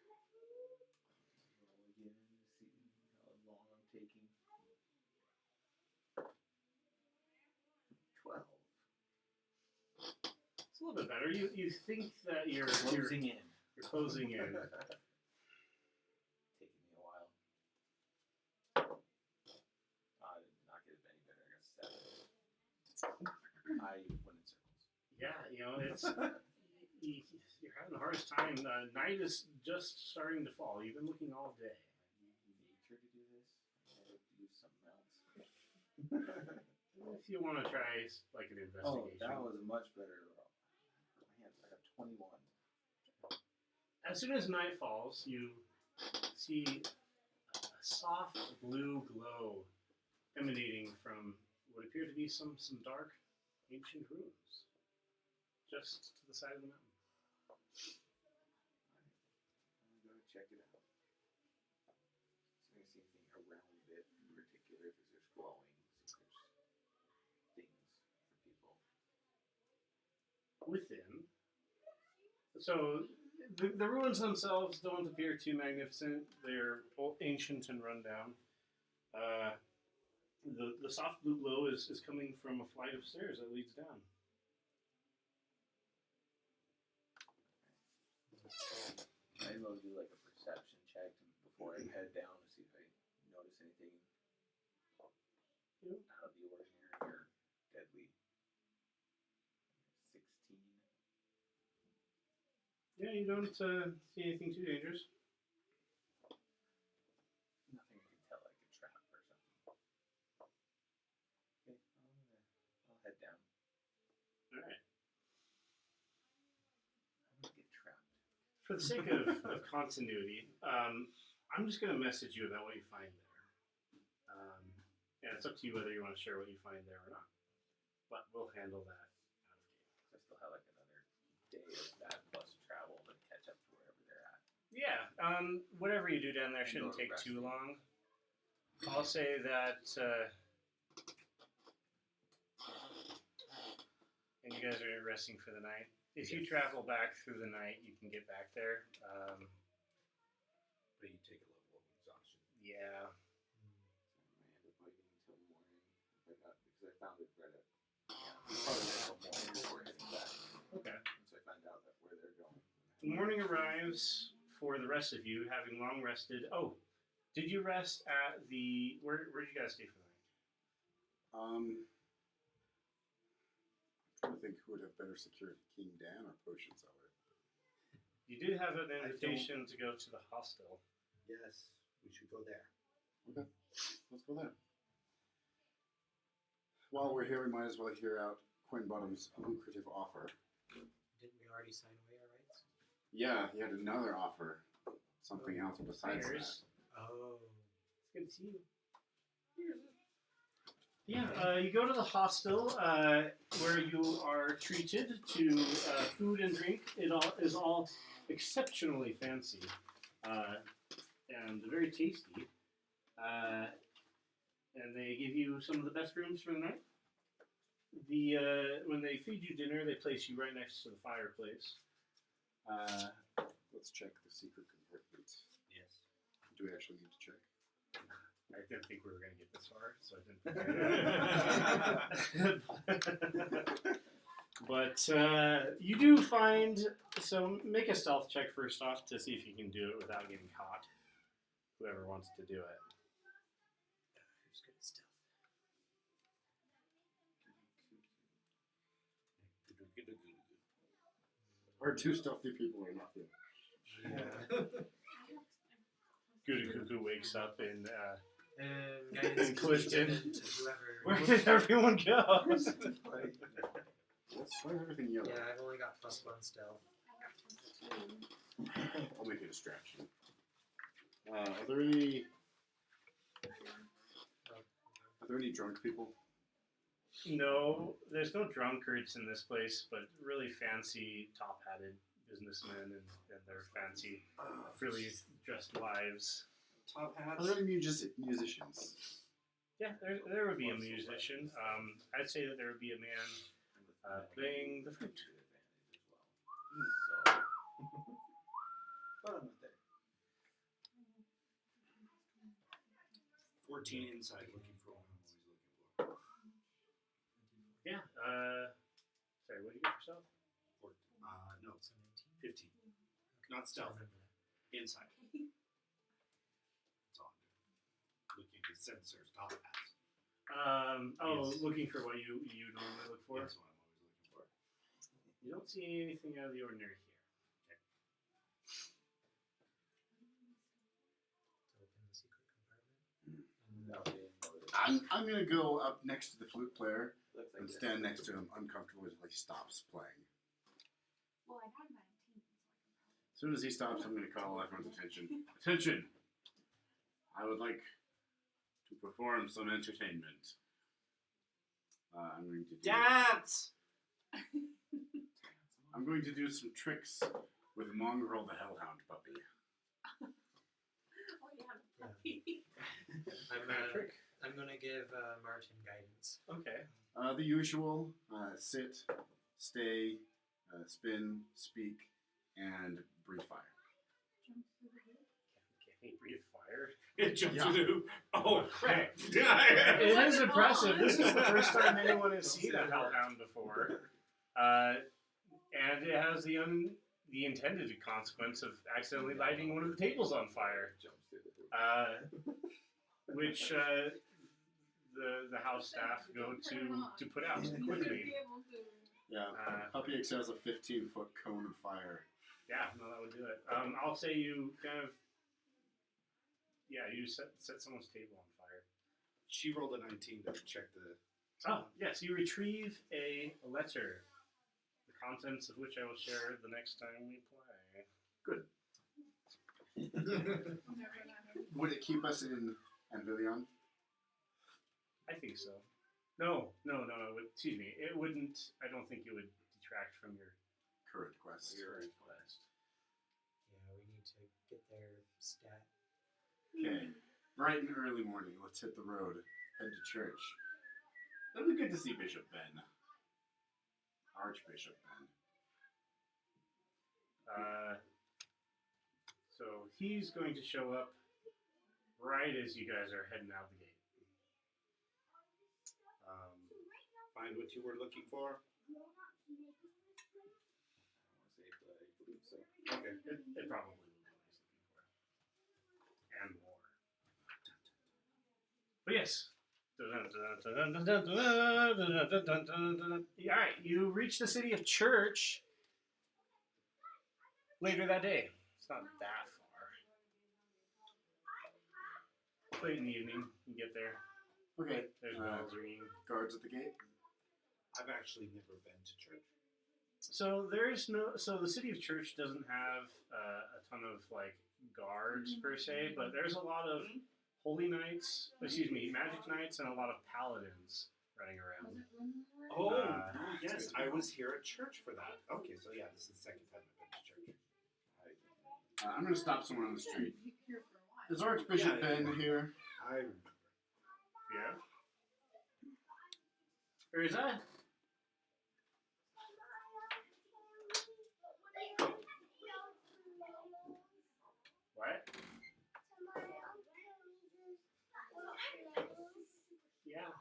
[SPEAKER 5] Roll again to see how long I'm taking. 12.
[SPEAKER 1] It's a little bit better. You think that you're
[SPEAKER 5] Closing in.
[SPEAKER 1] You're closing in.
[SPEAKER 5] Taking me a while. I did not get any better. I got 7. I went in circles.
[SPEAKER 1] Yeah, it's you're having the hardest time. Night is just starting to fall. You've been looking all day.
[SPEAKER 5] Nature to do this. I had to do something else.
[SPEAKER 1] If you want to try like an
[SPEAKER 5] Oh,
[SPEAKER 1] investigation.
[SPEAKER 5] that was much better. Man, I got 21.
[SPEAKER 1] As soon as night falls, you see a soft blue glow emanating from what appear to be some dark ancient ruins just to the side of the mountain.
[SPEAKER 5] I'm going to check it out. So I see anything around it in particular, if there's glowing, see if there's things for people.
[SPEAKER 1] Within. So the ruins themselves don't appear too magnificent. They're ancient and run down. The soft blue glow is coming from a flight of stairs that leads down.
[SPEAKER 5] Might as well do like a perception check before I head down to see if I notice anything
[SPEAKER 1] Yeah.
[SPEAKER 5] out of the ordinary or deadly. 16.
[SPEAKER 1] Yeah, you don't see anything too dangerous.
[SPEAKER 5] Nothing I can tell like a trap or something. Okay, I'll head down.
[SPEAKER 1] All right.
[SPEAKER 5] I'm gonna get trapped.
[SPEAKER 1] For the sake of continuity, I'm just going to message you about what you find there. And it's up to you whether you want to share what you find there or not. But we'll handle that out of game.
[SPEAKER 5] So I still have like another day of that bus travel to catch up to wherever they're at.
[SPEAKER 1] Yeah, whatever you do down there shouldn't
[SPEAKER 5] go
[SPEAKER 1] take too
[SPEAKER 5] resting.
[SPEAKER 1] long. I'll say that, and you guys are resting for the night. If you travel back through the night, you can get back there.
[SPEAKER 3] But you take a level of exhaustion.
[SPEAKER 1] Yeah.
[SPEAKER 5] So I might end up waiting until morning if I got because I found it right at probably until morning before heading back.
[SPEAKER 1] Okay.
[SPEAKER 5] Once I find out that where they're going.
[SPEAKER 1] The morning arrives for the rest of you, having long rested. Oh, did you rest at the... Where did you guys stay for the night?
[SPEAKER 6] I'm trying to think who would have better security, King Dan or Potion Seller.
[SPEAKER 1] You did have an invitation to go to the hostel.
[SPEAKER 3] Yes, we should go there.
[SPEAKER 6] Okay, let's go there. While we're here, we might as well hear out Coinbottom's lucrative offer.
[SPEAKER 4] Didn't we already sign away our rights?
[SPEAKER 6] Yeah, he had another offer. Something else besides
[SPEAKER 1] Bears.
[SPEAKER 4] Oh.
[SPEAKER 1] Good to see you. Yeah, you go to the hostel where you are treated to food and drink. It all is all exceptionally fancy and very tasty. And they give you some of the best rooms for the night. When they feed you dinner, they place you right next to the fireplace.
[SPEAKER 6] Let's check the secret compartment.
[SPEAKER 1] Yes.
[SPEAKER 6] Do we actually need to check?
[SPEAKER 1] I didn't think we were going to get this far, so I didn't. But you do find, so make a stealth check first off to see if you can do it without getting caught. Whoever wants to do it.
[SPEAKER 4] Who's good at stealth?
[SPEAKER 6] Our two stealthy people are not here.
[SPEAKER 4] Yeah.
[SPEAKER 1] Goody Cuckoo wakes up in
[SPEAKER 4] Guidance
[SPEAKER 1] in
[SPEAKER 4] can be
[SPEAKER 1] Clifton.
[SPEAKER 4] given to whoever.
[SPEAKER 1] Where did everyone go?
[SPEAKER 6] Why is everything yellow?
[SPEAKER 4] Yeah, I've only got +1 stealth.
[SPEAKER 6] I'll make a distraction. Are there any drunk people?
[SPEAKER 1] No, there's no drunkards in this place, but really fancy top-hatted businessmen and their fancy, frilly dressed wives.
[SPEAKER 3] Top hats.
[SPEAKER 6] Are there any musicians?
[SPEAKER 1] Yeah, there would be a musician. I'd say that there would be a man playing the flute.
[SPEAKER 3] But I'm not there. 14 inside looking for what I'm always looking for.
[SPEAKER 1] Yeah. Sorry, what did you get for yourself?
[SPEAKER 3] No, 15. Not stealth. Inside. That's all I'm doing. Looking to sensors, top hats. Yes.
[SPEAKER 1] Looking for what you normally look for?
[SPEAKER 3] That's what I'm always looking for.
[SPEAKER 1] You don't see anything out of the ordinary here.
[SPEAKER 4] Open the secret compartment.
[SPEAKER 6] I'm gonna go up next to the flute player
[SPEAKER 5] Looks like
[SPEAKER 6] and
[SPEAKER 5] this.
[SPEAKER 6] stand next to him uncomfortably until he stops playing.
[SPEAKER 8] Well, I had 19,
[SPEAKER 6] As soon as he stops, I'm gonna call everyone's attention. Attention! I would like to perform some entertainment. I'm going to do
[SPEAKER 3] Dance!
[SPEAKER 6] I'm going to do some tricks with Mongrel the Hellhound puppy.
[SPEAKER 8] oh yeah, puppy.
[SPEAKER 4] I'm gonna give Martin guidance.
[SPEAKER 1] Okay.
[SPEAKER 6] The usual: sit, stay, spin, speak, and breathe fire.
[SPEAKER 1] Can he breathe fire?
[SPEAKER 3] It jumps
[SPEAKER 6] Yeah.
[SPEAKER 3] through. Oh, crap.
[SPEAKER 1] It
[SPEAKER 2] What's
[SPEAKER 1] is
[SPEAKER 2] it
[SPEAKER 1] impressive.
[SPEAKER 2] called?
[SPEAKER 1] This is the first time anyone has seen a hellhound before, and it has the intended consequence of accidentally lighting one of the tables on fire,
[SPEAKER 5] Jumps through the hoop.
[SPEAKER 1] which the house staff go to put out quickly.
[SPEAKER 6] Yeah. Puppy excels a 15-foot cone of fire.
[SPEAKER 1] Yeah, no, that would do it. I'll say you kind of, you set someone's table on fire.
[SPEAKER 3] She rolled a 19 to check the.
[SPEAKER 1] Oh, yes, you retrieve a letter, the contents of which I will share the next time we play.
[SPEAKER 6] Would it keep us in Anvillion?
[SPEAKER 1] I think so. No, excuse me. It wouldn't, I don't think it would detract from your
[SPEAKER 6] Current quest.
[SPEAKER 1] quest.
[SPEAKER 4] Yeah, we need to get their stat.
[SPEAKER 6] Okay. Bright and early morning. Let's hit the road. Head to church. It'll be good to see Bishop Ben. Archbishop Ben.
[SPEAKER 1] So he's going to show up right as you guys are heading out the gate.
[SPEAKER 3] Find what you were looking for.
[SPEAKER 5] I don't want to say, but I believe so.
[SPEAKER 1] Okay. It probably will be what he's looking for. And more. But yes. Alright, you reach the city of Church later that day. It's not that far. Late in the evening, you get there.
[SPEAKER 6] Okay.
[SPEAKER 1] There's bells ringing.
[SPEAKER 6] Guards at the gate.
[SPEAKER 3] I've actually never been to church.
[SPEAKER 1] So the city of Church doesn't have a ton of like guards per se, but there's a lot of holy knights, magic knights, and a lot of paladins running around.
[SPEAKER 2] Was it Rumor?
[SPEAKER 3] Oh,
[SPEAKER 1] It's
[SPEAKER 3] yes,
[SPEAKER 1] good to
[SPEAKER 3] I
[SPEAKER 1] know.
[SPEAKER 3] was here at church for that. Okay, so yeah, this is the second time I've been to church.
[SPEAKER 6] I'm going to stop somewhere on the street.
[SPEAKER 2] Here for a while.
[SPEAKER 6] Is Archbishop
[SPEAKER 3] Yeah,
[SPEAKER 6] Ben here?
[SPEAKER 3] I remember.
[SPEAKER 1] Yeah. Or is that? What? Yeah.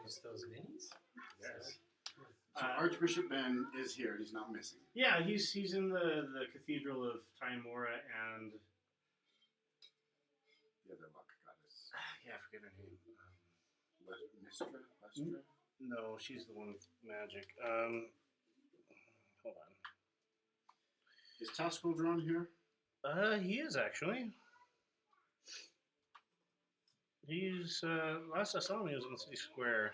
[SPEAKER 4] Use those minis?
[SPEAKER 1] Yes.
[SPEAKER 6] So Archbishop Ben is here. He's not missing.
[SPEAKER 1] Yeah, he's in the Cathedral of Timora and
[SPEAKER 6] The other luck goddess.
[SPEAKER 1] yeah, I forget her name.
[SPEAKER 6] Lestra?
[SPEAKER 1] No, she's the one with magic. Hold on.
[SPEAKER 6] Is Tascal drawn here?
[SPEAKER 1] He is actually. He's last I saw him, he was in the city square.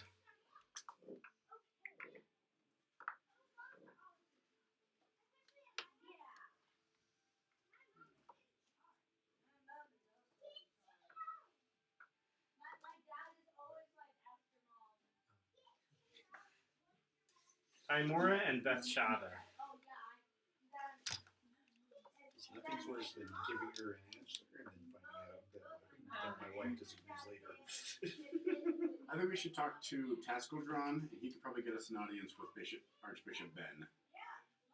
[SPEAKER 1] Timora and Bethshada.
[SPEAKER 3] Nothing's worse than giving her an answer and then finding out that my wife disagrees later.
[SPEAKER 6] I think we should talk to Tascaldron, and he could probably get us an audience with Archbishop Ben.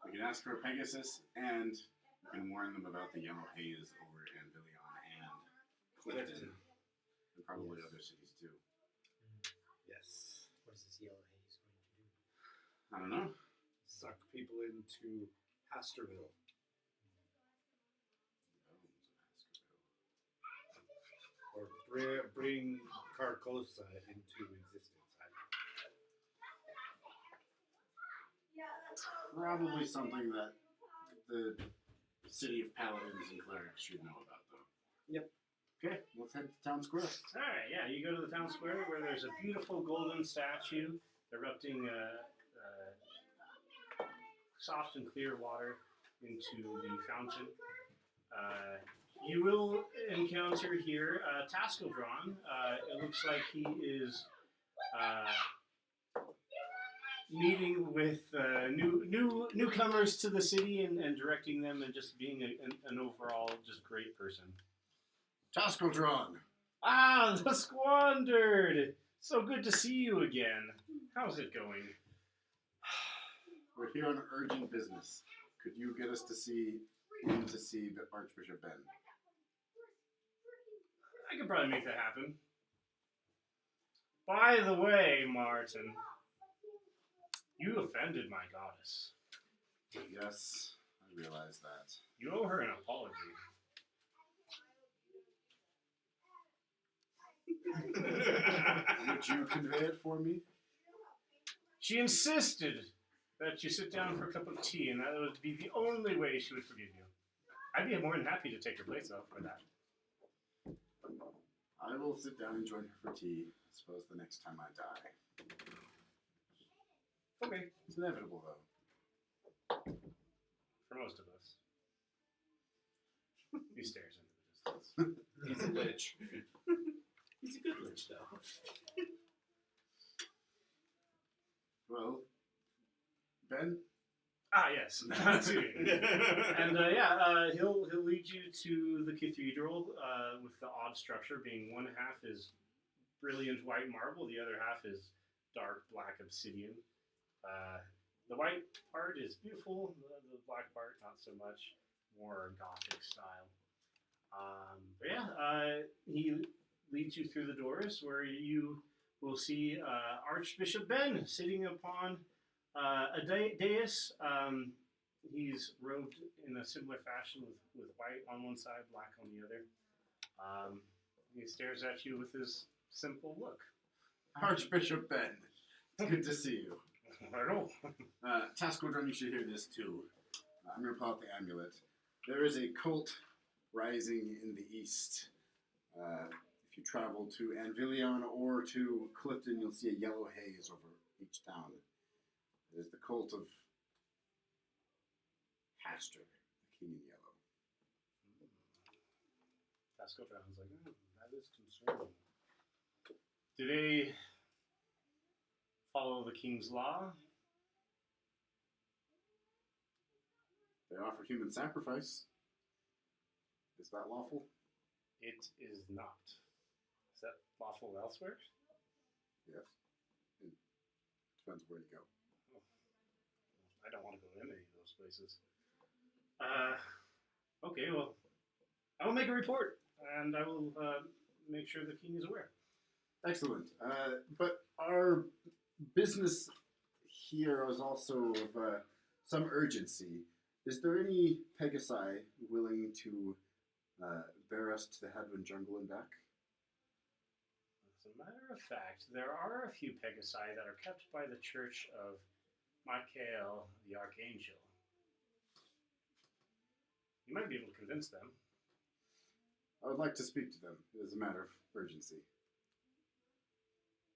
[SPEAKER 6] We can ask for a Pegasus, and we can warn them about the yellow haze over Anvillion and Clifton, and probably other cities too.
[SPEAKER 3] Yes.
[SPEAKER 4] What is this yellow haze going to do?
[SPEAKER 6] I don't know.
[SPEAKER 3] Suck people into Pastorville. Or bring Carcosa into existence.
[SPEAKER 6] Probably something that the city of paladins and clerics should know about, though.
[SPEAKER 3] Yep.
[SPEAKER 6] Okay, let's head to town square.
[SPEAKER 1] All right, yeah, you go to the town square where there's a beautiful golden statue erupting soft and clear water into the fountain. You will encounter here Tascaldron. It looks like he is meeting with newcomers to the city and directing them and just being an overall just great person.
[SPEAKER 6] Tascaldron!
[SPEAKER 1] Ah, the Squandered! So good to see you again. How's it going?
[SPEAKER 6] We're here on urgent business. Could you get us to see the Archbishop Ben?
[SPEAKER 1] I could probably make that happen. By the way, Martin, you offended my goddess.
[SPEAKER 6] Yes, I realize that.
[SPEAKER 1] You owe her an apology.
[SPEAKER 6] Would you convey it for me?
[SPEAKER 1] She insisted that you sit down for a cup of tea, and that would be the only way she would forgive you. I'd be more than happy to take her place, though, for that.
[SPEAKER 6] I will sit down and join her for tea. I suppose the next time I die.
[SPEAKER 1] Okay.
[SPEAKER 6] It's inevitable, though.
[SPEAKER 1] For most of us. He stares into the distance.
[SPEAKER 3] He's a lich. He's a good lich, though.
[SPEAKER 6] Well, Ben?
[SPEAKER 1] Ah, yes. And he'll lead you to the cathedral with the odd structure being one half is brilliant white marble, the other half is dark black obsidian. The white part is beautiful, the black part not so much, more Gothic style. He leads you through the doors where you will see Archbishop Ben sitting upon a dais. He's robed in a similar fashion with white on one side, black on the other. He stares at you with his simple look.
[SPEAKER 6] Archbishop Ben. It's good to see you.
[SPEAKER 1] I know.
[SPEAKER 6] Tascaldron, you should hear this too. I'm going to pull out the amulet. There is a cult rising in the east. If you travel to Anvillion or to Clifton, you'll see a yellow haze over each town. It is the cult of Haster. King in Yellow.
[SPEAKER 1] Tascodron's like, that is concerning. Do they follow the king's law?
[SPEAKER 6] They offer human sacrifice. Is that lawful?
[SPEAKER 1] It is not. Is that lawful elsewhere?
[SPEAKER 6] Yes. It depends where you go.
[SPEAKER 1] I don't want to go to any of those places. Okay, well, I will make a report, and I will make sure the king is aware.
[SPEAKER 6] Excellent. But our business here is also of some urgency. Is there any Pegasi willing to bear us to the Hadwin jungle and back?
[SPEAKER 1] As a matter of fact, there are a few Pegasi that are kept by the Church of Michael the Archangel. You might be able to convince them.
[SPEAKER 6] I would like to speak to them. It is a matter of urgency.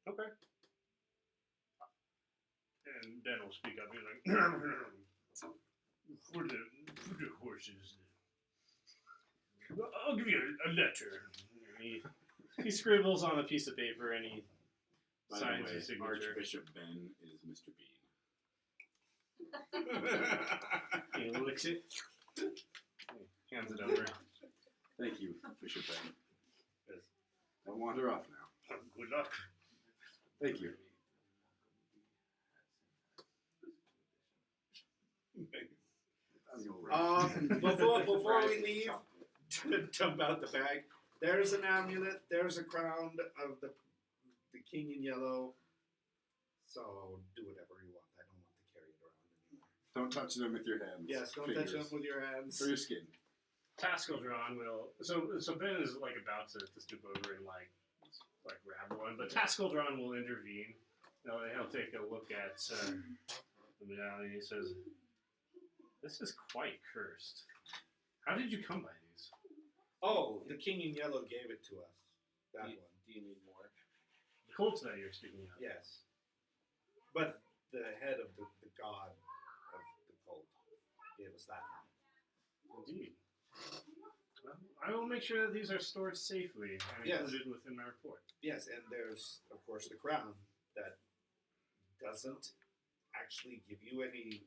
[SPEAKER 1] Okay. And Ben will speak up. He's like, for the horses. I'll give you a letter. He scribbles on a piece of paper and he
[SPEAKER 6] By
[SPEAKER 1] signs
[SPEAKER 6] the way,
[SPEAKER 1] his signature.
[SPEAKER 6] Archbishop Ben is Mr. Bean.
[SPEAKER 1] He licks it. Hands it over.
[SPEAKER 6] Thank you, Bishop Ben.
[SPEAKER 1] Yes.
[SPEAKER 6] Don't wander off now.
[SPEAKER 1] Good luck.
[SPEAKER 6] Thank you.
[SPEAKER 3] Before we leave, dump out the bag. There's an amulet. There's a crown of the king in yellow. So do whatever you want. I don't want to carry it around anymore.
[SPEAKER 6] Don't touch them with your hands.
[SPEAKER 3] Yes, don't touch them with your hands.
[SPEAKER 6] For your skin.
[SPEAKER 1] Tascodron will. So Ben is like about to stoop over and like grab one, but Tascodron will intervene. He'll take a look at the medallion. He says, "This is quite cursed. How did you come by these?"
[SPEAKER 3] Oh, the king in yellow gave it to us. That one.
[SPEAKER 5] Do you need more?
[SPEAKER 1] The colts that you're speaking of.
[SPEAKER 3] Yes. But the head of the god of the cult gave us that one.
[SPEAKER 1] Indeed. Well, I will make sure that these are stored safely and
[SPEAKER 3] Yes.
[SPEAKER 1] included within my report.
[SPEAKER 3] Yes, and there's, of course, the crown that doesn't actually give you any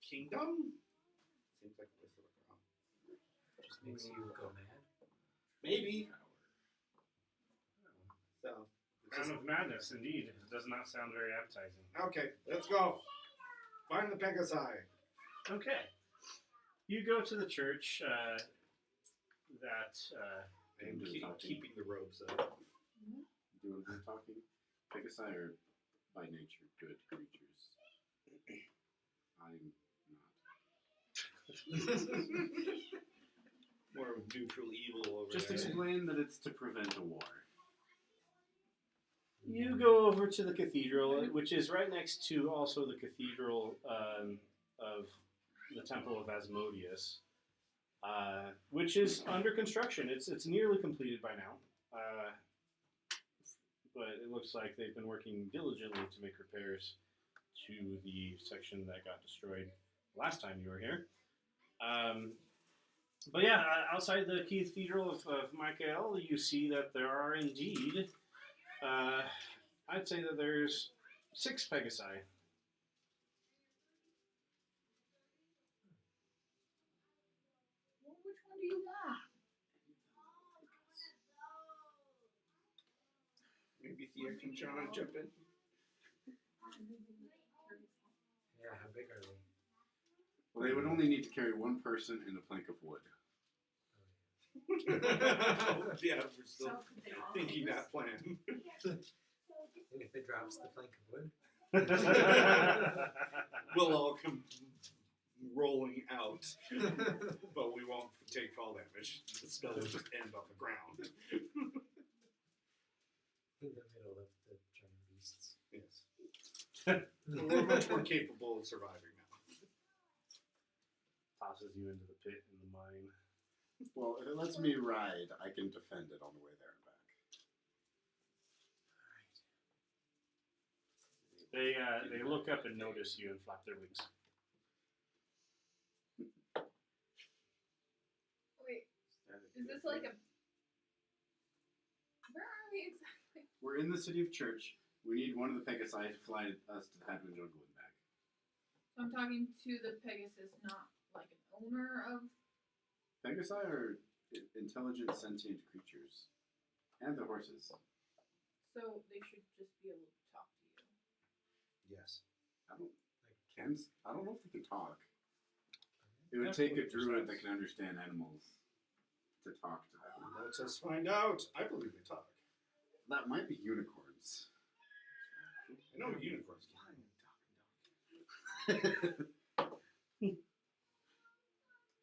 [SPEAKER 3] kingdom. Seems like a waste of a crown.
[SPEAKER 4] Just makes you go mad.
[SPEAKER 3] Maybe. So. it's
[SPEAKER 1] Crown
[SPEAKER 3] just-
[SPEAKER 1] of Madness, indeed. It does not sound very appetizing.
[SPEAKER 3] Okay, let's go. Find the Pegasi.
[SPEAKER 1] Okay. You go to the church that...
[SPEAKER 3] I am
[SPEAKER 6] Talking.
[SPEAKER 3] keeping the robes up.
[SPEAKER 6] Do you want to do talking? Pegasi are by nature good creatures. I'm not.
[SPEAKER 3] More of neutral evil over
[SPEAKER 6] Just
[SPEAKER 3] there.
[SPEAKER 6] explain that it's to prevent a war.
[SPEAKER 1] You go over to the cathedral, which is right next to also the cathedral of the Temple of Asmodeus, which is under construction. It's nearly completed by now, but it looks like they've been working diligently to make repairs to the section that got destroyed last time you were here. But yeah, outside the Cathedral of Michael, you see that there are indeed... I'd say that there's 6 Pegasi.
[SPEAKER 2] Well, which one do you want?
[SPEAKER 3] Maybe Thea can try and jump in.
[SPEAKER 4] Yeah, how big are they?
[SPEAKER 6] Well, they would only need to carry one person and a plank of wood.
[SPEAKER 3] Yeah, we're still
[SPEAKER 8] So could they all
[SPEAKER 3] thinking
[SPEAKER 8] use-
[SPEAKER 3] that plan.
[SPEAKER 4] And if it drops the plank of wood?
[SPEAKER 3] We'll all come rolling out, but we won't take fall damage. The spell will just end on the ground.
[SPEAKER 4] In the middle of the giant beasts.
[SPEAKER 3] Yes. We're much more capable of surviving now.
[SPEAKER 1] Tosses you into the pit in the mine.
[SPEAKER 6] Well, if it lets me ride, I can defend it on the way there and back.
[SPEAKER 1] They look up and notice you and flap their wings.
[SPEAKER 2] Is this like a? Where are we exactly?
[SPEAKER 6] We're in the city of Church. We need one of the Pegasi to fly us to Hadwin Jungle and back.
[SPEAKER 2] So I'm talking to the Pegasus, not like an owner of.
[SPEAKER 6] Pegasi are intelligent, sentient creatures. And the horses.
[SPEAKER 2] So they should just be able to talk to you.
[SPEAKER 3] Yes.
[SPEAKER 6] I don't know if they can talk. It would take a druid that can understand animals to talk to them.
[SPEAKER 3] Let us find out. I believe they talk.
[SPEAKER 6] That might be unicorns.
[SPEAKER 3] I know unicorns can.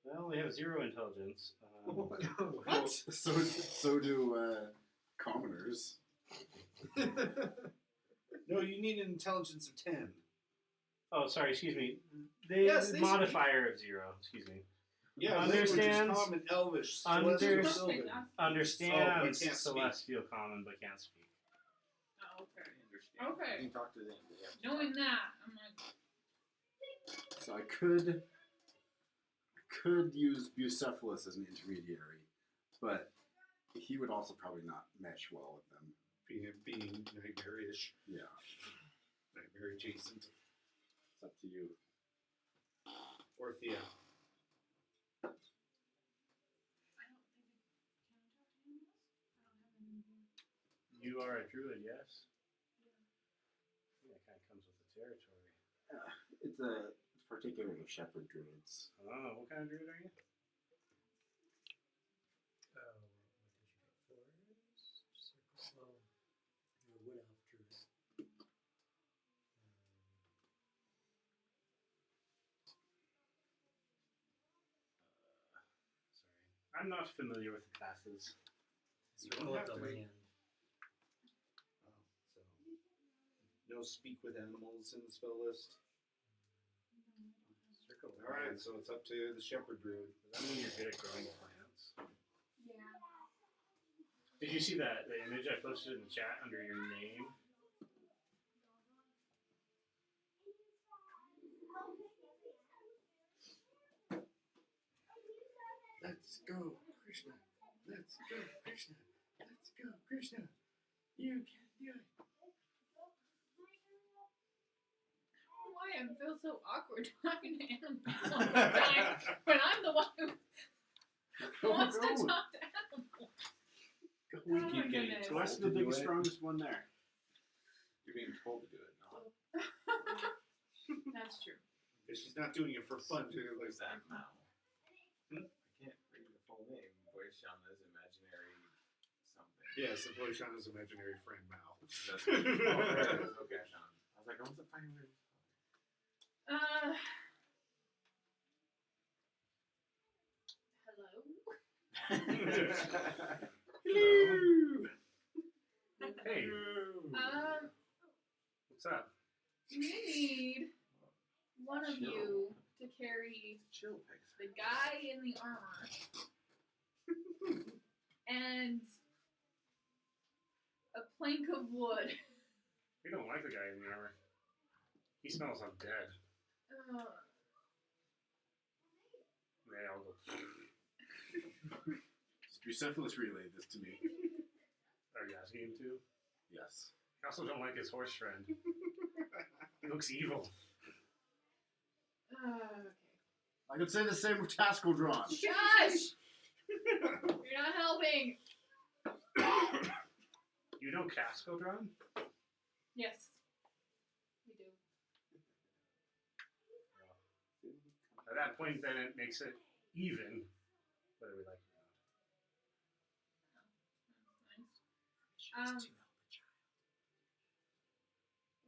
[SPEAKER 1] Well, we have 0 intelligence.
[SPEAKER 3] What?
[SPEAKER 6] So do commoners.
[SPEAKER 3] No, you need an intelligence of 10.
[SPEAKER 1] Oh, sorry, excuse me. They
[SPEAKER 3] Yes, they
[SPEAKER 1] modifier of 0. Excuse me.
[SPEAKER 3] Yeah,
[SPEAKER 1] Understands-
[SPEAKER 3] language is common, Elvish,
[SPEAKER 1] Under-
[SPEAKER 3] Celestial,
[SPEAKER 2] Something
[SPEAKER 3] Sylvan.
[SPEAKER 2] else.
[SPEAKER 1] Understands
[SPEAKER 3] can't speak.
[SPEAKER 1] celestial common but can't speak.
[SPEAKER 2] Oh, okay.
[SPEAKER 5] Understand.
[SPEAKER 2] Okay.
[SPEAKER 5] You can talk to them. They have to
[SPEAKER 2] Knowing
[SPEAKER 5] talk.
[SPEAKER 2] that, I'm like,
[SPEAKER 6] So I could use Bucephalus as an intermediary, but he would also probably not mesh well with them.
[SPEAKER 3] Being nightmare-ish.
[SPEAKER 6] Yeah,
[SPEAKER 3] Nightmare adjacent.
[SPEAKER 6] it's up to you.
[SPEAKER 3] Or Thea.
[SPEAKER 2] I don't think I can talk to animals. I don't have any.
[SPEAKER 1] You are a druid, yes? Yeah, it kind of comes with the territory.
[SPEAKER 6] It's particularly shepherd druids.
[SPEAKER 1] Oh, what kind of druid are you?
[SPEAKER 4] Oh, what did you get? Circle. Well, you're a wood elf druid.
[SPEAKER 1] Sorry. I'm not familiar with the classes.
[SPEAKER 3] You don't
[SPEAKER 4] Circle
[SPEAKER 3] have
[SPEAKER 4] of the
[SPEAKER 3] to be.
[SPEAKER 4] land.
[SPEAKER 3] So, no speak with animals in the spell list.
[SPEAKER 1] Circle.
[SPEAKER 3] All right, so it's up to the shepherd druid.
[SPEAKER 1] Does that mean you're good at growing plants?
[SPEAKER 2] Yeah.
[SPEAKER 1] Did you see that the image I posted in the chat under your name?
[SPEAKER 3] Let's go, Krishna. Let's go, Krishna. Let's go, Krishna. You can do it.
[SPEAKER 2] Why I feel so awkward talking to animals all the time when I'm the one who wants to talk to animals.
[SPEAKER 6] Go
[SPEAKER 2] Oh my
[SPEAKER 6] keep getting
[SPEAKER 2] goodness.
[SPEAKER 6] told
[SPEAKER 5] What's
[SPEAKER 6] to
[SPEAKER 5] the
[SPEAKER 6] do
[SPEAKER 5] biggest,
[SPEAKER 6] it.
[SPEAKER 5] strongest one there? You're being told to do it, not.
[SPEAKER 2] That's true.
[SPEAKER 3] Because she's not doing it for fun. She's like,
[SPEAKER 5] Exact now.
[SPEAKER 3] Hmm?
[SPEAKER 5] I can't read the full name. Boyshana's imaginary something.
[SPEAKER 3] yes, the Boyshana's imaginary friend, Mal.
[SPEAKER 5] That's oh, there it is. Okay, Sean. I was like, I want to find where.
[SPEAKER 2] Hello.
[SPEAKER 1] Hello. Hey, what's up?
[SPEAKER 2] We need one of
[SPEAKER 5] Chill.
[SPEAKER 2] you to carry
[SPEAKER 5] Chill, pigs.
[SPEAKER 2] the guy in the armor and a plank of wood.
[SPEAKER 1] We don't like the guy in the armor. He smells undead. They all go.
[SPEAKER 6] Bucephalus relayed this to me.
[SPEAKER 1] Are you asking him to?
[SPEAKER 6] Yes.
[SPEAKER 1] I also don't like his horse friend. He looks evil.
[SPEAKER 2] Okay.
[SPEAKER 6] I could say the same with Tascodron.
[SPEAKER 2] Shush! You're not helping.
[SPEAKER 1] You know Cascodron?
[SPEAKER 2] Yes, we do.
[SPEAKER 1] At that point, then it makes it even, whether we like it or not.
[SPEAKER 2] Nice.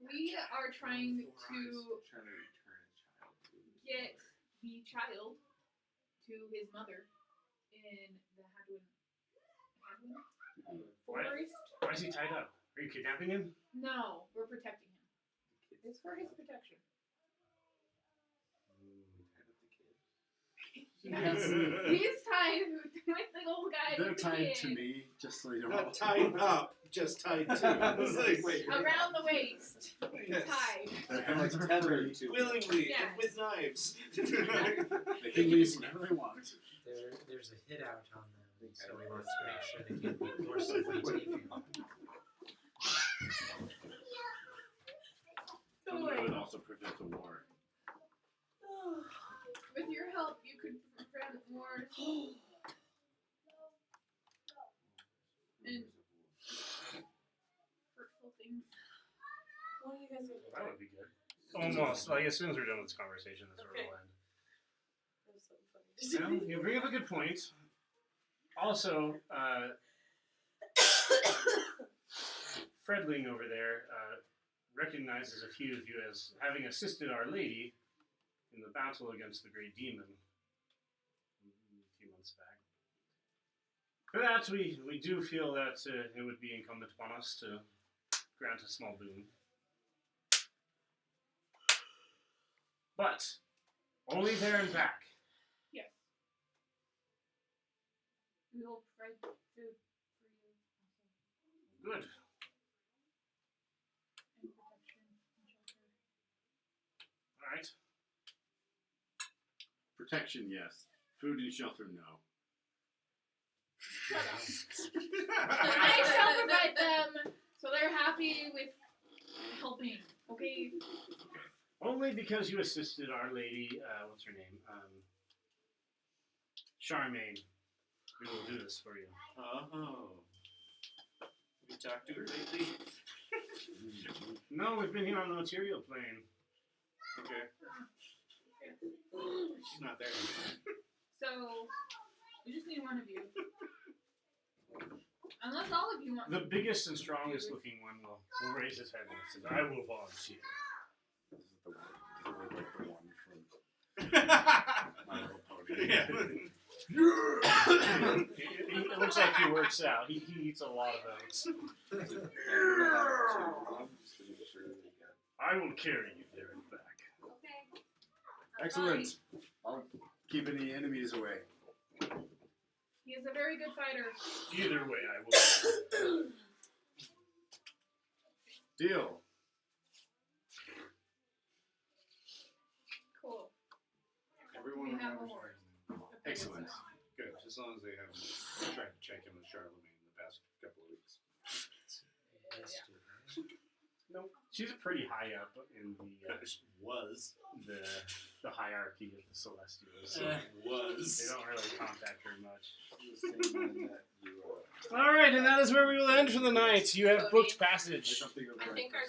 [SPEAKER 2] We are trying to
[SPEAKER 5] Trying to return a child to
[SPEAKER 2] get the child to his mother in the Hadwin forest.
[SPEAKER 1] Why is he tied up? Are you kidnapping him?
[SPEAKER 2] No, we're protecting him. It's for his protection.
[SPEAKER 5] tied up the kid.
[SPEAKER 2] Yes. He's tied with the old guy
[SPEAKER 6] They're
[SPEAKER 2] with the
[SPEAKER 6] tied
[SPEAKER 2] kid.
[SPEAKER 6] to me, just so you know.
[SPEAKER 3] Not tied up, just tied to. It's like, wait,
[SPEAKER 2] Around the waist.
[SPEAKER 3] Yes.
[SPEAKER 2] Tied.
[SPEAKER 6] Their hands are
[SPEAKER 5] Tethered
[SPEAKER 6] free.
[SPEAKER 5] to
[SPEAKER 3] Willingly
[SPEAKER 2] Yes.
[SPEAKER 3] and with knives.
[SPEAKER 6] They can leave whenever they want.
[SPEAKER 4] There's a hit out on them. So we want to make sure they can be forcibly taken.
[SPEAKER 2] Go
[SPEAKER 6] It
[SPEAKER 2] away.
[SPEAKER 6] would also prevent a war.
[SPEAKER 2] With your help, you could prevent wars and hurtful things.
[SPEAKER 7] What are you guys gonna do?
[SPEAKER 1] That would be good. Almost. Like, as soon as we're done with this conversation, that's where we'll end.
[SPEAKER 7] That was something funny.
[SPEAKER 1] Well, you bring up a good point. Also, Fredling over there recognizes a few of you as having assisted Our Lady in the battle against the Great Demon a few months back. For that, we do feel that it would be incumbent upon us to grant a small boon. But only there and back.
[SPEAKER 2] Yes. We will provide food for you
[SPEAKER 1] Good.
[SPEAKER 2] and protection and shelter.
[SPEAKER 1] All right.
[SPEAKER 6] Protection, yes. Food and shelter, no.
[SPEAKER 2] Shut up. I shall provide them so they're happy with helping. Okay.
[SPEAKER 1] Only because you assisted Our Lady, what's her name? Charmaine. We will do this for you.
[SPEAKER 3] Oh. Have you talked to her lately?
[SPEAKER 1] No, we've been here on the material plane.
[SPEAKER 3] Okay. She's not there anymore.
[SPEAKER 2] So we just need one of you. Unless all of you want.
[SPEAKER 1] The biggest and strongest looking one will raise his head and says, I will volunteer.
[SPEAKER 6] This is the one. This is like the one from My Little Pony.
[SPEAKER 3] Yeah.
[SPEAKER 1] It looks like he works out. He eats a lot of those.
[SPEAKER 5] Just to make sure they get.
[SPEAKER 1] I will carry you there and back.
[SPEAKER 2] Okay.
[SPEAKER 6] Excellent. I'll keep any enemies away.
[SPEAKER 2] He is a very good fighter.
[SPEAKER 1] Either way, I will.
[SPEAKER 6] Deal.
[SPEAKER 2] Cool.
[SPEAKER 3] Everyone
[SPEAKER 2] We have a
[SPEAKER 3] remembers.
[SPEAKER 2] horse.
[SPEAKER 6] Excellent.
[SPEAKER 3] Good, as long as they haven't tried to check in with Charlemagne in the past couple of weeks.
[SPEAKER 1] Nope. She's pretty high up in
[SPEAKER 3] Was.
[SPEAKER 1] the hierarchy of the Celestials. So
[SPEAKER 3] Was.
[SPEAKER 1] they don't really contact her much.
[SPEAKER 5] The same one that you
[SPEAKER 1] All right, and that is where we will end for the night. You have booked passage.
[SPEAKER 5] something of
[SPEAKER 7] I think our